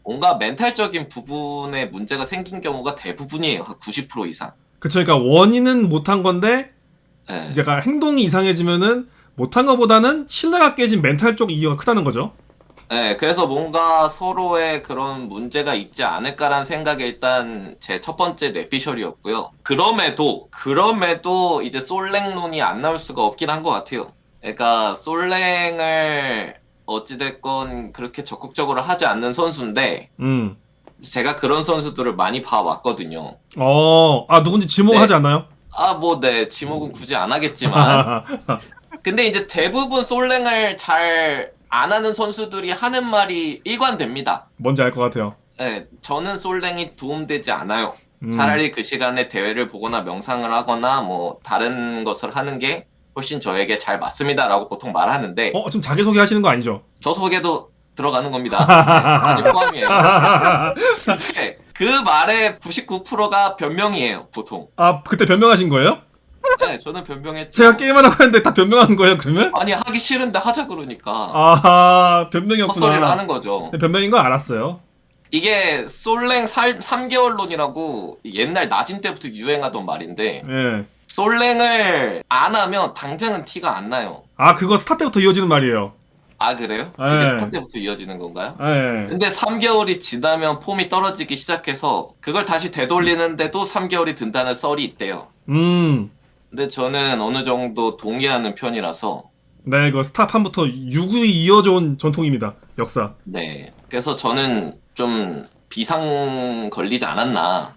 뭔가 멘탈적인 부분에 문제가 생긴 경우가 대부분이에요. 한 90% 이상. 그쵸. 그러니까 원인은 못한 건데 네. 약간 행동이 이상해지면은 못한 것보다는 신뢰가 깨진 멘탈 쪽 이유가 크다는 거죠. 네, 그래서 뭔가 서로의 그런 문제가 있지 않을까라는 생각이 일단 제 첫 번째 뇌피셜이었고요. 그럼에도 이제 솔랭론이 안 나올 수가 없긴 한 것 같아요. 그러니까 솔랭을 어찌됐건 그렇게 적극적으로 하지 않는 선수인데 제가 그런 선수들을 많이 봐왔거든요. 누군지 지목하지 않나요? 네, 지목은 굳이 안 하겠지만 근데 이제 대부분 솔랭을 잘 안 하는 선수들이 하는 말이 일관됩니다. 뭔지 알 것 같아요. 네, 저는 솔랭이 도움되지 않아요. 차라리 그 시간에 대회를 보거나 명상을 하거나 뭐 다른 것을 하는 게 훨씬 저에게 잘 맞습니다라고 보통 말하는데 지금 자기소개 하시는 거 아니죠? 저 소개도 들어가는 겁니다. 네, 아직 포함이에요. 근데 그 말의 99%가 변명이에요, 보통. 그때 변명하신 거예요? 네, 저는 변명했죠. 제가 게임하라고 했는데 다 변명한 거예요, 그러면? 아니, 하기 싫은데 하자 그러니까. 변명이었구나. 헛소리를 하는 거죠. 변명인 거 알았어요. 이게 솔랭 3개월론이라고 옛날 나진 때부터 유행하던 말인데 예. 솔랭을 안 하면 당장은 티가 안 나요. 그거 스타 때부터 이어지는 말이에요. 아, 그래요? 그게 스타 때부터 이어지는 건가요? 예. 근데 3개월이 지나면 폼이 떨어지기 시작해서 그걸 다시 되돌리는데도 3개월이 든다는 썰이 있대요. 근데 저는 어느 정도 동의하는 편이라서 네, 이거 스타판부터 유구히 이어져 온 전통입니다. 역사. 네. 그래서 저는 좀 비상 걸리지 않았나.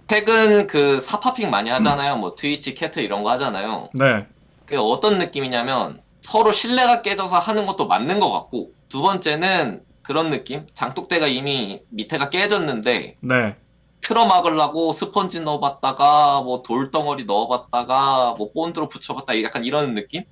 최근 그 사파핑 많이 하잖아요. 뭐 트위치, 캐트 이런 거 하잖아요. 네. 그게 어떤 느낌이냐면 서로 신뢰가 깨져서 하는 것도 맞는 것 같고 두 번째는 그런 느낌? 장독대가 이미 밑에가 깨졌는데 네. 틀어막으려고 스펀지 넣어봤다가 뭐 돌덩어리 넣어봤다가 뭐 본드로 붙여봤다 약간 이런 느낌?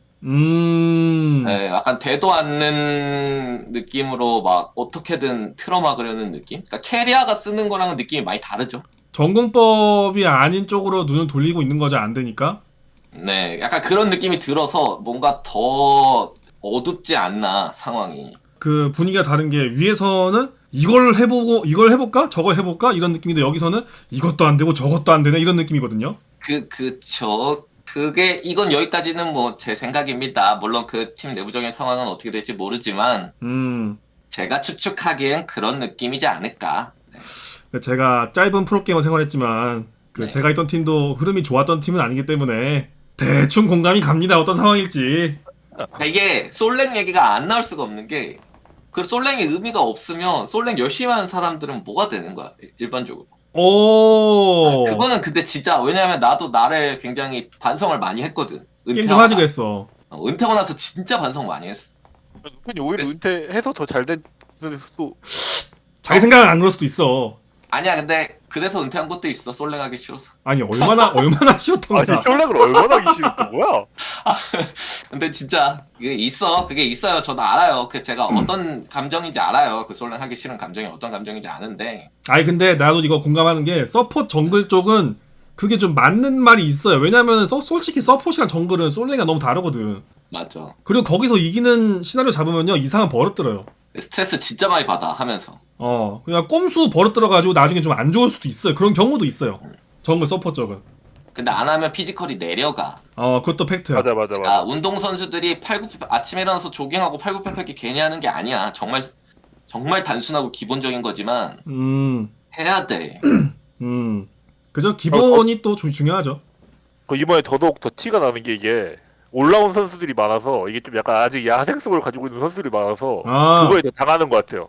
네, 약간 되도 않는 느낌으로 막 어떻게든 틀어막으려는 느낌? 그러니까 캐리아가 쓰는 거랑은 느낌이 많이 다르죠. 전공법이 아닌 쪽으로 눈을 돌리고 있는 거죠, 안 되니까. 네, 약간 그런 느낌이 들어서 뭔가 더 어둡지 않나 상황이. 그 분위기가 다른 게 위에서는 이걸 해볼까? 저걸 해볼까? 이런 느낌인데 여기서는 이것도 안 되고 저것도 안 되네 이런 느낌이거든요. 그쵸. 이건 여기까지는 뭐 제 생각입니다. 물론 그 팀 내부적인 상황은 어떻게 될지 모르지만 제가 추측하기엔 그런 느낌이지 않을까. 네. 제가 짧은 프로게이머 생활했지만 네. 제가 있던 팀도 흐름이 좋았던 팀은 아니기 때문에 대충 공감이 갑니다. 어떤 상황일지. 이게 솔랭 얘기가 안 나올 수가 없는 게 그 솔랭의 의미가 없으면 솔랭 열심히 하는 사람들은 뭐가 되는 거야 일반적으로. 그거는 근데 진짜 왜냐면 나도 나를 굉장히 반성을 많이 했거든. 게임 좀 하지고 했어. 은퇴하고 나서 진짜 반성 많이 했어. 누군이 오히려 은퇴해서 더 잘 된 수도. 자기 생각은 안 그럴 수도 있어. 아니야, 근데 그래서 은퇴한 것도 있어. 솔랭 하기 싫어서. 아니 얼마나 싫었던 거야. 솔랭을 얼마나 하기 싫었던 거야? 근데 진짜 그게 있어요. 저도 알아요. 제가 어떤 감정인지 알아요. 그 솔랭 하기 싫은 감정이 어떤 감정인지 아는데. 근데 나도 이거 공감하는 게 서포트 정글 쪽은 그게 좀 맞는 말이 있어요. 왜냐면 솔직히 서폿이랑 정글은 솔랭이가 너무 다르거든. 맞죠. 그리고 거기서 이기는 시나리오 잡으면요 이상한 버릇 들어요. 스트레스 진짜 많이 받아 하면서. 그냥 꼼수 버릇 들어가지고 나중에 좀 안 좋을 수도 있어요. 그런 경우도 있어요. 정글 서포트 쪽은. 근데 안 하면 피지컬이 내려가. 그것도 팩트야. 맞아. 운동 선수들이 아침에 일어나서 조깅하고 팔굽혀펴기 괜히 하는 게 아니야. 정말 단순하고 기본적인 거지만 해야 돼. 그죠? 기본이 또 좀 중요하죠. 그 이번에 더더욱 더 티가 나는 게 이게 올라온 선수들이 많아서 이게 좀 약간 아직 야생성을 가지고 있는 선수들이 많아서 그거에 더 당하는 것 같아요.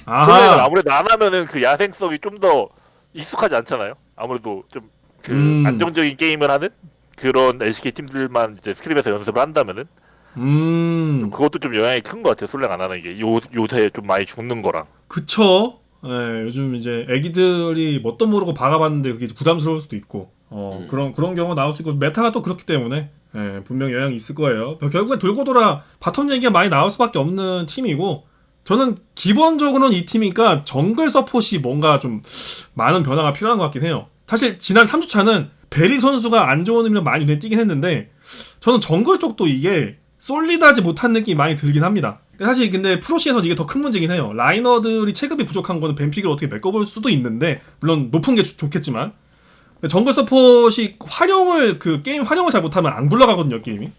플레이를 아하. 아무래도 안 하면은 그 야생성이 좀 더 익숙하지 않잖아요. 아무래도 좀 그 안정적인 게임을 하는 그런 LCK 팀들만 이제 스크림에서 연습을 한다면은 그것도 좀 영향이 큰 것 같아요. 솔랭 안 하는 게 요새 좀 많이 죽는 거랑. 그쵸. 예, 요즘 이제 애기들이 뭣도 모르고 박아봤는데 그게 부담스러울 수도 있고, 그런 경우가 나올 수 있고, 메타가 또 그렇기 때문에, 예, 분명 영향이 있을 거예요. 결국엔 돌고 돌아 바텀 얘기가 많이 나올 수밖에 없는 팀이고, 저는 기본적으로는 이 팀이니까 정글 서폿이 뭔가 좀 많은 변화가 필요한 것 같긴 해요. 사실 지난 3주차는 베리 선수가 안 좋은 의미로 많이 눈에 띄긴 했는데, 저는 정글 쪽도 이게 솔리드하지 못한 느낌이 많이 들긴 합니다. 사실 근데 프로시에서 이게 더 큰 문제긴 해요. 라이너들이 체급이 부족한 거는 뱀픽을 어떻게 메꿔볼 수도 있는데, 물론 높은 게 좋겠지만, 정글 서폿이 그 게임 활용을 잘 못하면 안 굴러가거든요, 게임이.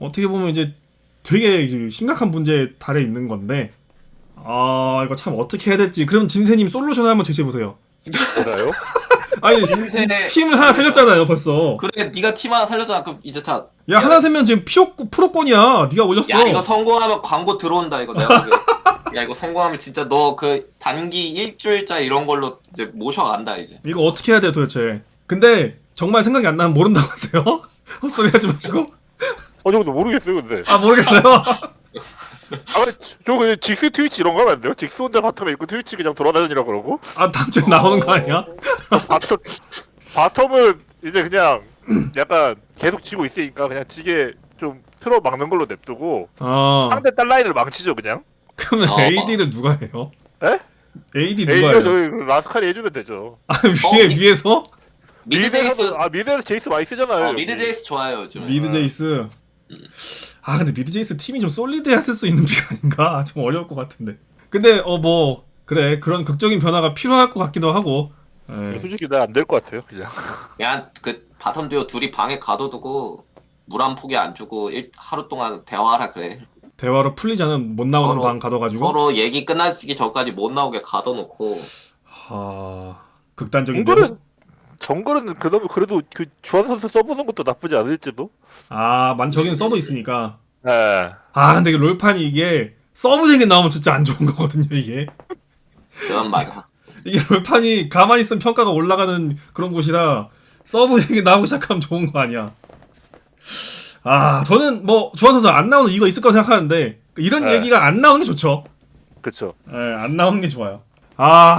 어떻게 보면 이제 되게 이제 심각한 문제에 달해 있는 건데, 이거 참 어떻게 해야 될지. 그럼 진세님 솔루션을 한번 제시해보세요. 뭐라요? 아니, 진세의 팀을 하나 살렸잖아요, 벌써. 그래, 네가 팀 하나 살렸잖아. 그럼 이제 자. 야, 하나 세면 지금 프로권이야. 네가 올렸어. 야, 이거 성공하면 광고 들어온다, 이거 내가 보기엔. 야, 이거 성공하면 진짜 너 그 단기 일주일짜 이런 걸로 이제 모셔간다, 이제. 이거 어떻게 해야 돼요, 도대체? 근데 정말 생각이 안 나면 모른다고 하세요? 헛소리 하지 마시고. 저 근데 모르겠어요, 근데. 아, 모르겠어요. 근데 저 그냥 직스 트위치 이런 거 하면 안 돼요? 직스 혼자 바텀에 있고 트위치 그냥 돌아다니라 그러고? 아, 다음 주에 나오는 거 아니야? 바텀은 이제 그냥 약간 계속 지고 있으니까 그냥 지게 좀 틀어 막는 걸로 냅두고 상대 딸 라인을 망치죠 그냥. 그러면 AD를 누가 해요? 에? AD 누가 에이저 해요? 저희 라스칼이 해주면 되죠. 아, 위에서? 미드 제이스. 미드에서 제이스 많이 쓰잖아요. 미드 제이스 좋아요, 요즘. 미드 제이스. 아, 근데 미드 제이스 팀이 좀 솔리드해야 쓸 수 있는 픽 아닌가? 좀 어려울 것 같은데. 근데 그래, 그런 극적인 변화가 필요할 것 같기도 하고. 예. 솔직히 나 안 될 것 같아요 그냥. 그냥 그 바텀 듀오 둘이 방에 가둬두고 물 한 포기 안 주고 하루 동안 대화하라 그래. 대화로 풀리지 않으면 못 나오는 서로- 방 가둬가지고. 서로 얘기 끝나기 전까지 못 나오게 가둬놓고. 극단적인데요? 정글은 그래도 그 주한 선수 써보는 것도 나쁘지 않을지도. 저기는 서브 있으니까. 네. 근데 이게 롤판이 이게 서브쟁이 나오면 진짜 안 좋은 거거든요, 이게. 그건 맞아. 이게 롤판이 가만히 있으면 평가가 올라가는 그런 곳이라 서브쟁이 나오기 시작하면 좋은 거 아니야. 저는 주한 선수 안 나오는 이유가 있을 거라 생각하는데, 이런 네. 얘기가 안 나오는 게 좋죠. 그쵸. 안 나오는 게 좋아요.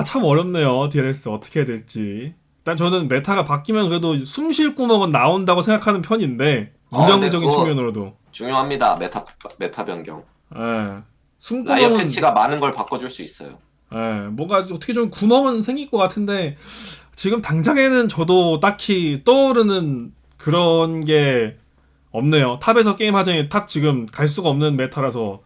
참 어렵네요, DLS 어떻게 해야 될지. 일단 저는 메타가 바뀌면 그래도 숨 쉴 구멍은 나온다고 생각하는 편인데, 운영적인 그거- 측면으로도. 중요합니다. 메타 변경. 라이어 라이어 패치가 많은 걸 바꿔줄 수 있어요. 뭔가 어떻게 좀 구멍은 생길 것 같은데, 지금 당장에는 저도 딱히 떠오르는 그런 게 없네요. 탑에서 게임 하자니 탑 지금 갈 수가 없는 메타라서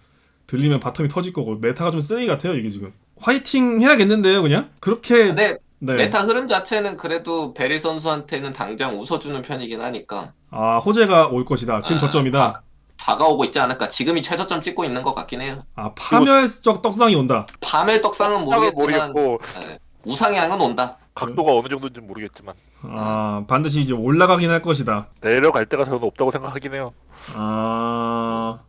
들리면 바텀이 터질 거고, 메타가 좀 쓰레기 같아요, 이게 지금. 화이팅 해야겠는데요, 그냥? 그렇게. 근데 네. 메타 흐름 자체는 그래도 베리 선수한테는 당장 웃어주는 편이긴 하니까. 호재가 올 것이다. 지금 저점이다. 다가오고 있지 않을까. 지금이 최저점 찍고 있는 것 같긴 해요. 파멸적 떡상이 온다. 파멸 떡상은 모르겠지만 모르겠고 우상향은 온다. 각도가 어느 정도인지 모르겠지만 반드시 이제 올라가긴 할 것이다. 내려갈 때가 저는 없다고 생각하긴 해요.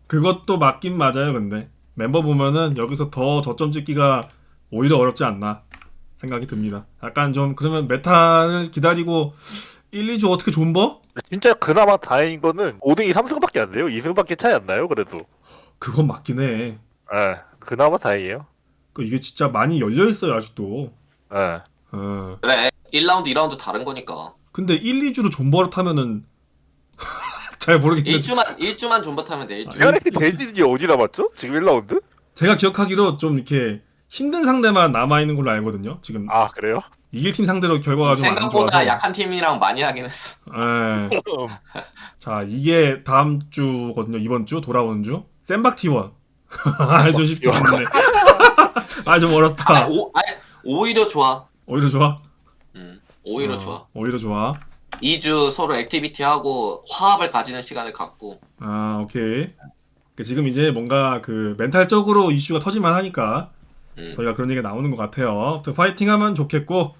그것도 맞긴 맞아요. 근데 멤버 보면은 여기서 더 저점 찍기가 오히려 어렵지 않나 생각이 듭니다. 약간 좀 그러면 메타를 기다리고 1, 2주 어떻게 존버? 진짜 그나마 다행인 거는 5등이 3승밖에 안 돼요. 2승밖에 차이 안 나요. 그래도. 그건 맞긴 해. 예. 그나마 다행이에요. 이게 진짜 많이 열려 있어요 아직도. 예. 그래 1라운드 2라운드 다른 거니까. 근데 1, 2주로 존버를 타면은 잘 모르겠는데 1주만 존버 타면 돼. 1주. 페어렉스 대진이 어디 남았죠? 지금 1라운드? 제가 기억하기로 좀 이렇게 힘든 상대만 남아있는 걸로 알거든요 지금. 그래요? 이길 팀 상대로 결과가 좀 안 생각보다 좋아서. 약한 팀이랑 많이 하긴 했어. 자, 이게 다음 주거든요. 이번 주 돌아오는 주. 센박 T1. 좀 쉽지 않네. 좀 어렵다. 오히려 좋아. 오히려 좋아. 오히려 좋아. 오히려 좋아. 2주 서로 액티비티 하고 화합을 가지는 시간을 갖고. 오케이. 지금 이제 뭔가 멘탈적으로 이슈가 터질만 하니까 저희가 그런 얘기가 나오는 것 같아요. 파이팅하면 좋겠고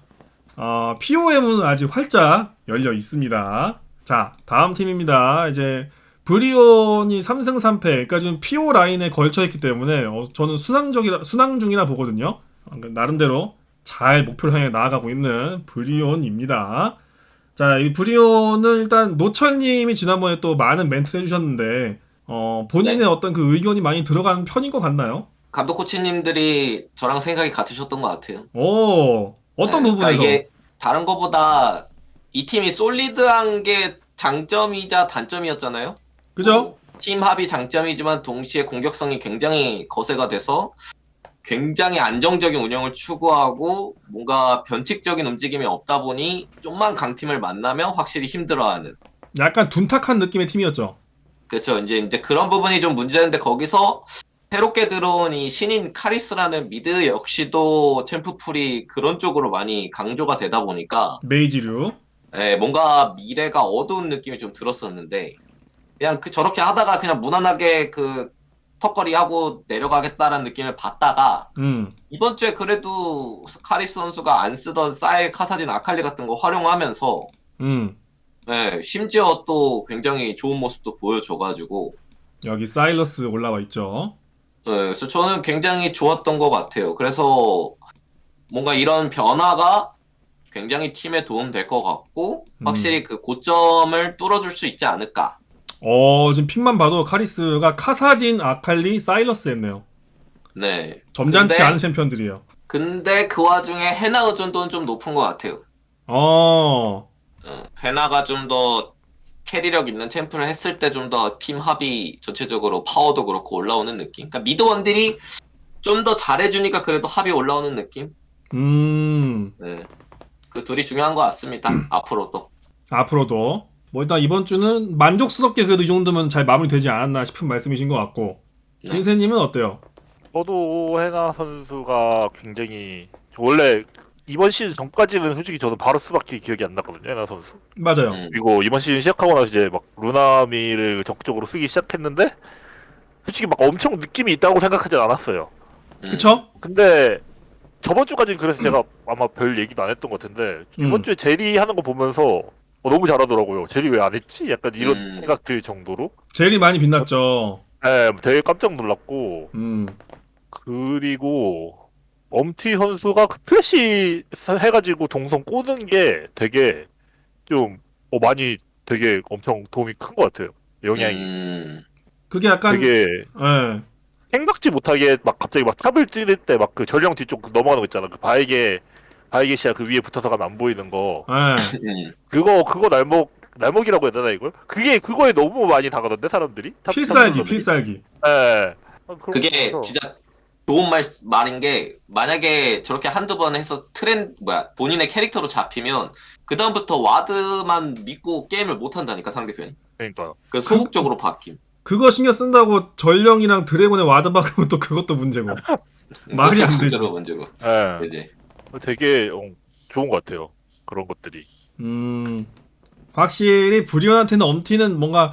POM은 아직 활짝 열려 있습니다. 자, 다음 팀입니다. 이제 브리온이 3승 3패, 그러니까 지금 PO 라인에 걸쳐 있기 때문에 저는 순항 중이라 보거든요. 나름대로 잘 목표를 향해 나아가고 있는 브리온입니다. 자, 이 브리온은 일단 노철님이 지난번에 또 많은 멘트를 해주셨는데 본인의 네. 어떤 그 의견이 많이 들어가는 편인 것 같나요? 감독 코치님들이 저랑 생각이 같으셨던 것 같아요. 오, 어떤 네, 부분에서? 그러니까 이게 다른 것보다 이 팀이 솔리드한 게 장점이자 단점이었잖아요. 그죠? 팀 합이 장점이지만 동시에 공격성이 굉장히 거세가 돼서 굉장히 안정적인 운영을 추구하고 뭔가 변칙적인 움직임이 없다 보니 좀만 강팀을 만나면 확실히 힘들어하는. 약간 둔탁한 느낌의 팀이었죠. 그렇죠. 이제 그런 부분이 좀 문제인데 거기서 새롭게 들어온 이 신인 카리스라는 미드 역시도 챔프풀이 그런 쪽으로 많이 강조가 되다 보니까 메이지류. 뭔가 미래가 어두운 느낌이 좀 들었었는데 그냥 저렇게 하다가 그냥 무난하게 턱걸이 하고 내려가겠다라는 느낌을 받다가 이번 주에 그래도 카리스 선수가 안 쓰던 쌀, 카사딘, 아칼리 같은 거 활용하면서 심지어 또 굉장히 좋은 모습도 보여줘가지고 여기 사일러스 올라와 있죠. 그래서 저는 굉장히 좋았던 것 같아요. 그래서 뭔가 이런 변화가 굉장히 팀에 도움 될 것 같고 확실히 그 고점을 뚫어줄 수 있지 않을까. 지금 픽만 봐도 카리스가 카사딘, 아칼리, 사일러스 했네요. 네. 점잖지 않은 챔피언들이에요. 근데 그 와중에 헤나 의존도는 좀 높은 것 같아요. 헤나가 좀 더 캐리력 있는 챔프를 했을 때 좀 더 팀 합이 전체적으로 파워도 그렇고 올라오는 느낌. 그러니까 미드원들이 좀 더 잘해주니까 그래도 합이 올라오는 느낌. 네. 그 둘이 중요한 것 같습니다. 앞으로도. 뭐 일단 이번 주는 만족스럽게 그래도 이 정도면 잘 마무리되지 않았나 싶은 말씀이신 것 같고 진세님은 어때요? 저도 헤나 선수가 굉장히 원래 이번 시즌 전까지는 솔직히 저도 바로 수밖에 기억이 안 났거든요, 헤나 선수. 맞아요. 그리고 이번 시즌 시작하고 나서 이제 막 루나미를 적극적으로 쓰기 시작했는데 솔직히 막 엄청 느낌이 있다고 생각하진 않았어요. 그쵸? 근데 저번 주까지는 그래서 제가 아마 별 얘기도 안 했던 것 같은데 이번 주에 제리 하는 거 보면서 너무 잘하더라고요. 제리 왜 안 했지? 약간 이런 생각 들 정도로. 제일이 많이 빛났죠. 네, 되게 깜짝 놀랐고. 그리고 엄티 선수가 그 플래시 해가지고 동선 꼬는 게 되게 좀 많이 되게 엄청 도움이 큰 것 같아요. 영향이. 그게 약간 되게 생각지 못하게 막 갑자기 막 탑을 찌를 때 막 그 전령 뒤쪽 넘어가는 거 있잖아. 그 바에게 시야 그 위에 붙어서 가면 안 보이는 거. 그거 날먹이라고 해야 되나 이걸? 그거에 너무 많이 당하던데 사람들이? 필살기. 네. 그게 진짜 좋은 말인 게 만약에 저렇게 한두 번 해서 본인의 캐릭터로 잡히면 그 다음부터 와드만 믿고 게임을 못 한다니까 상대편이. 그러니까요. 그 소극적으로 바뀜. 그거 신경 쓴다고 전령이랑 드래곤의 와드 박으면 또 그것도 문제고. 말이 안 되지. 문제고. 네. 그지. 되게 좋은 것 같아요. 그런 것들이. 확실히 브리온한테는 엄티는 뭔가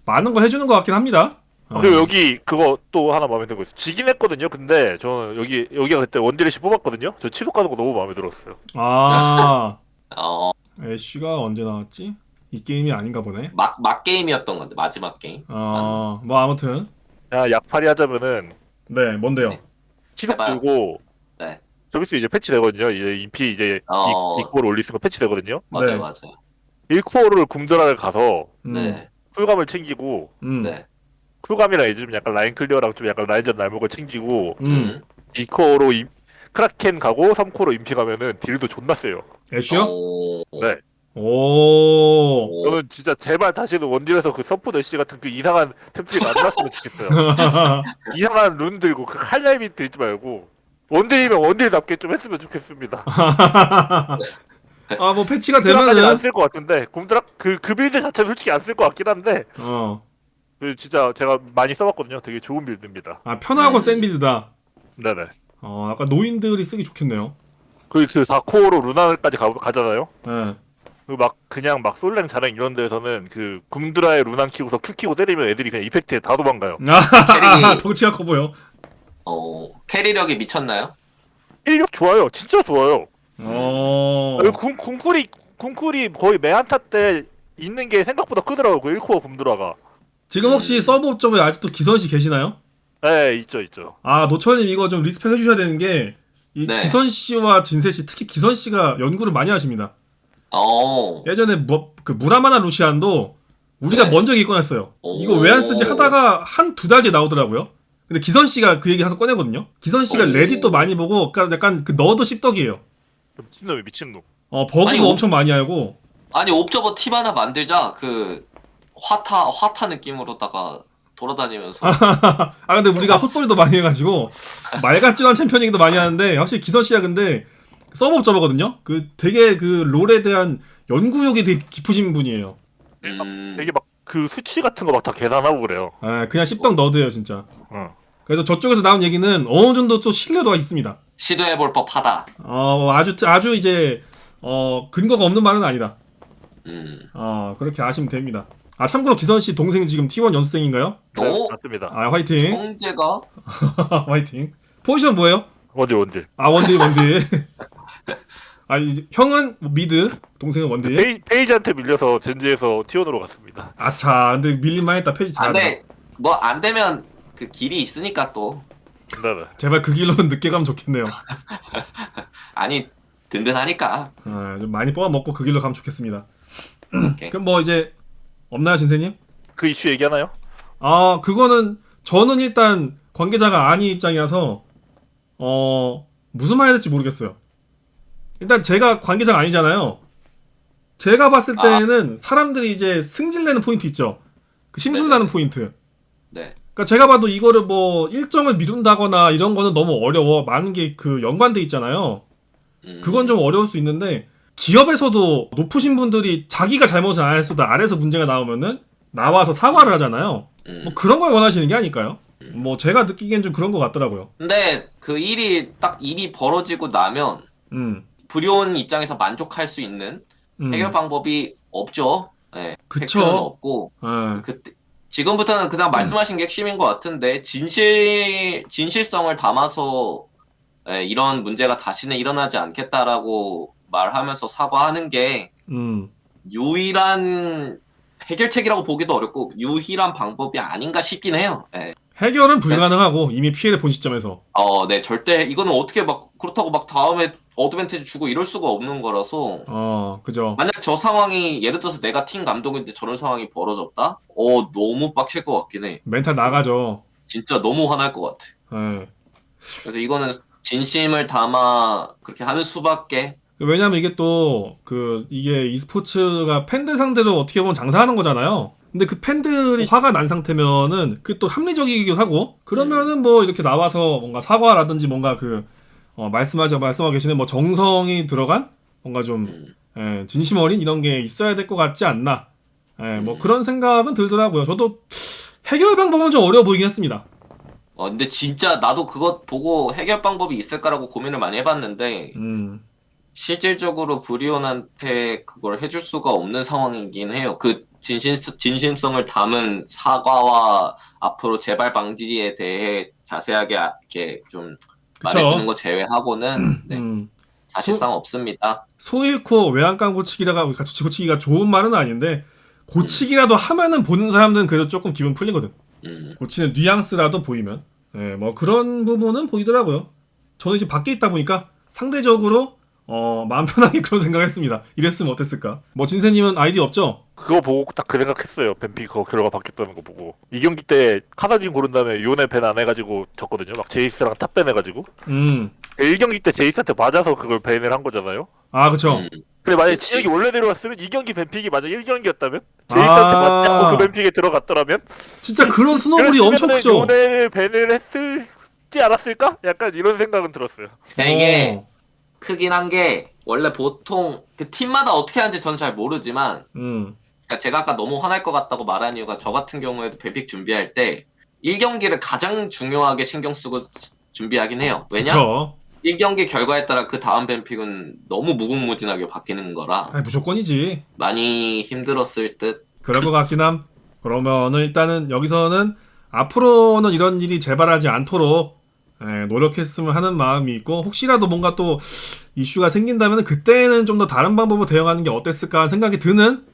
많은 걸 해주는 것 같긴 합니다. 그리고 여기 그거 또 하나 마음에 드는 거 있어요. 지긴 했거든요. 근데 저는 여기가 그때 원딜래시 뽑았거든요. 저 치속 가는 거 너무 마음에 들었어요. 애쉬가 언제 나왔지? 이 게임이 아닌가 보네. 막 게임이었던 건데 마지막 게임. 뭐 아무튼 야 약팔이 하자면은 네 뭔데요? 치속 들고 네. 저기서 이제 패치 되거든요. 이제 인피 이제 2코어를 올릴 수 있는 거 패치 되거든요. 맞아요. 1코어를 궁드라를 가서 네. 쿨감을 챙기고 네. 쿨감이랑 이제 좀 약간 라인 클리어랑 좀 약간 라인전 날목을 챙기고 2코어로 크라켄 가고 3코어로 인피 가면은 딜도 존나 세요. 애쉬요? 네. 오. 저는 진짜 제발 다시는 원딜에서 그 서포 애쉬 같은 그 이상한 템플이 안 나왔으면 좋겠어요. 이상한 룬 들고 그 칼날비 들지 말고 원딜이면 원딜답게 좀 했으면 좋겠습니다. 뭐 패치가 굼드라까지는 되면은 안 쓸 것 같은데 굼드라 그 빌드 자체는 솔직히 안 쓸 것 같긴 한데 그 진짜 제가 많이 써봤거든요. 되게 좋은 빌드입니다. 편하고 센 빌드다. 네네. 아까 노인들이 쓰기 좋겠네요. 그 4코어로 루나까지 가잖아요. 네. 그냥 솔랭 자랭 이런 데에서는 그 굼드라에 루난 키고서 큐 키고 때리면 애들이 그냥 이펙트에 다 도망가요. 덩치가 커 보여. 캐리력이 미쳤나요? 실력 좋아요. 진짜 좋아요. 궁쿨이 거의 매한타 때 있는 게 생각보다 크더라고요. 그 1코어 붐드라가. 지금 혹시 서브 옵점에 아직도 기선씨 계시나요? 네, 있죠. 아, 노철님 이거 좀 리스펙 해주셔야 되는 게, 이 네. 기선씨와 진세씨, 특히 기선씨가 연구를 많이 하십니다. 어. 예전에 그 무라마나 루시안도 우리가 네. 먼저 얘기 꺼냈어요. 오. 이거 왜 안 쓰지 하다가 한 두 달 뒤에 나오더라고요. 근데 기선씨가 그 얘기 항상 꺼내거든요. 기선씨가 오. 레딧도 많이 보고, 약간 그 너드 씹덕이에요. 미친놈. 버그도 아니, 엄청 많이 알고. 아니 옵저버 팁 하나 만들자. 그 화타 느낌으로다가 돌아다니면서. 아, 근데 우리가 헛소리도 많이 해가지고, 말 같지도 않은 챔피언 얘기도 많이 하는데, 확실히 기선씨가 근데, 서브 옵저버거든요? 되게 그 롤에 대한 연구욕이 되게 깊으신 분이에요. 되게 막 그 수치 같은 거 막 다 계산하고 그래요. 그냥 씹덕 너드예요, 진짜. 응. 그래서 저쪽에서 나온 얘기는 어느 정도 또 신뢰도가 있습니다. 시도해볼 법하다. 아주 이제, 근거가 없는 말은 아니다. 음. 그렇게 아시면 됩니다. 참고로 기선씨 동생 지금 T1 연수생인가요? 네, 오? 맞습니다. 화이팅. 형제가 화이팅. 포지션 뭐예요? 원딜. 원딜. 이제 형은 미드, 동생은 원딜. 페이지한테 밀려서 젠지에서 T1으로 갔습니다. 아차, 근데 밀림만 했다. 페이지 잘한다. 안돼. 뭐 안 되면 그 길이 있으니까 또. 네네. 제발 그 길로는 늦게 가면 좋겠네요. 아니 든든하니까. 좀 많이 뽑아먹고 그 길로 가면 좋겠습니다. 오케이. 그럼 뭐 이제 없나요, 진세님? 그 이슈 얘기하나요? 그거는 저는 일단 관계자가 아닌 입장이라서 무슨 말 해야 될지 모르겠어요. 일단 제가 관계자가 아니잖아요. 제가 봤을 때는 사람들이 이제 승질내는 포인트 있죠. 그 심술나는 포인트. 네. 그러니까 제가 봐도 이거를 뭐 일정을 미룬다거나 이런 거는 너무 어려워. 많은 게 그 연관돼 있잖아요. 그건 좀 어려울 수 있는데 기업에서도 높으신 분들이 자기가 잘못을 안 했어도 아래에서 문제가 나오면은 나와서 사과를 하잖아요. 뭐 그런 걸 원하시는 게 아닐까요? 뭐 제가 느끼기엔 좀 그런 것 같더라고요. 근데 그 일이 벌어지고 나면 불효원 입장에서 만족할 수 있는 해결 방법이 없죠. 네, 그쵸. 팩트는 없고 그때 지금부터는 그냥 말씀하신 게 핵심인 것 같은데 진실성을 담아서 이런 문제가 다시는 일어나지 않겠다라고 말하면서 사과하는 게 유일한 해결책이라고 보기도 어렵고 유일한 방법이 아닌가 싶긴 해요. 네. 해결은 불가능하고 이미 피해를 본 시점에서. 네, 절대 이거는 어떻게 막 그렇다고 막 다음에 어드밴티지 주고 이럴 수가 없는 거라서. 그죠. 만약 저 상황이 예를 들어서 내가 팀 감독인데 저런 상황이 벌어졌다? 너무 빡칠 것 같긴 해. 멘탈 나가죠. 진짜 너무 화날 것 같아. 예. 그래서 이거는 진심을 담아 그렇게 하는 수밖에. 왜냐면 이게 또 이게 e스포츠가 팬들 상대로 어떻게 보면 장사하는 거잖아요. 근데 그 팬들이 화가 난 상태면은 그게 또 합리적이기도 하고 그러면은 뭐 이렇게 나와서 뭔가 사과라든지 뭔가 말씀하고 계시는 뭐 정성이 들어간 뭔가 좀 진심 어린 이런 게 있어야 될 것 같지 않나. 뭐 그런 생각은 들더라고요. 저도 해결 방법은 좀 어려워 보이긴 했습니다. 근데 진짜 나도 그것 보고 해결 방법이 있을까라고 고민을 많이 해봤는데 실질적으로 브리온한테 그걸 해줄 수가 없는 상황이긴 해요. 그 진심성을 담은 사과와 앞으로 재발 방지에 대해 자세하게 이렇게 좀 말해주는 거 제외하고는 네, 사실상 없습니다. 소 잃고 외양간 고치기가 좋은 말은 아닌데 고치기라도 하면은 보는 사람들은 그래도 조금 기분 풀리거든. 고치는 뉘앙스라도 보이면 뭐 그런 부분은 보이더라고요. 저는 이제 밖에 있다 보니까 상대적으로 마음 편하게 그런 생각했습니다. 이랬으면 어땠을까? 뭐 진세님은 아이디 없죠? 그거 보고 딱 그 생각했어요. 뱀피 그거 결과가 바뀌었다는 거 보고. 이 경기 때 카나딘 고른 다음에 요네 밴 안 해가지고 졌거든요. 막 제이스랑 탑 밴 해가지고. 1경기 때 제이스한테 맞아서 그걸 밴을 한 거잖아요. 그쵸. 근데 만약에 진혁이 원래 내려왔으면 2경기 뱀픽이 만약 1경기였다면 제이스한테 맞지 않고 그 뱀픽에 들어갔더라면 진짜 그런 스노볼이 엄청 크죠. 요네 밴을 했을지 않았을까? 약간 이런 생각은 들었어요. 이게 크긴 한 게 원래 보통 그 팀마다 어떻게 하는지 저는 잘 모르지만 그러니까 제가 아까 너무 화날 것 같다고 말한 이유가 저 같은 경우에도 뱀픽 준비할 때 1경기를 가장 중요하게 신경 쓰고 준비하긴 해요. 왜냐? 그쵸. 1경기 결과에 따라 그 다음 뱀픽은 너무 무궁무진하게 바뀌는 거라 무조건이지. 많이 힘들었을 듯. 그럴 것 같긴 함. 그러면은 일단은 여기서는 앞으로는 이런 일이 재발하지 않도록 노력했으면 하는 마음이 있고 혹시라도 뭔가 또 이슈가 생긴다면 그때는 좀 더 다른 방법으로 대응하는 게 어땠을까 하는 생각이 드는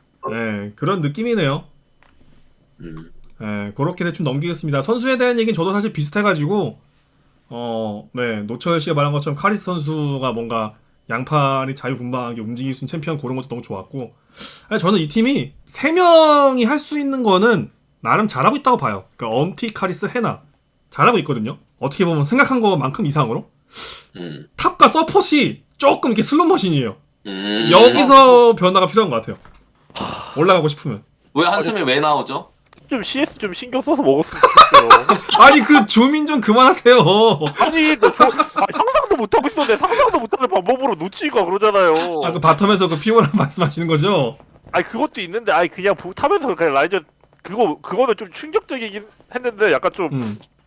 그런 느낌이네요. 그렇게 대충 넘기겠습니다. 선수에 대한 얘기는 저도 사실 비슷해가지고 노철 씨가 말한 것처럼 카리스 선수가 뭔가 양팔이 자유분방하게 움직일 수 있는 챔피언 고른 것도 너무 좋았고 저는 이 팀이 3명이 할 수 있는 거는 나름 잘하고 있다고 봐요. 그러니까 엄티, 카리스, 헤나 잘하고 있거든요. 어떻게 보면 생각한 것만큼 이상으로 탑과 서폿이 조금 이렇게 슬롯머신이에요. 여기서 변화가 필요한 것 같아요. 올라가고 싶으면. 왜 한숨이 왜 나오죠? 좀 CS 좀 신경 써서 먹었으면 좋겠어요. 아니 그 주민 좀 그만하세요. 아니 상상도 못하고 있었는데 상상도 못하는 방법으로 놓치기가 그러잖아요. 그 바텀에서 그 피오라 말씀하시는 거죠? 아니 그것도 있는데 그냥 탑에서 그냥 라인전 그거는 좀 충격적이긴 했는데 약간 좀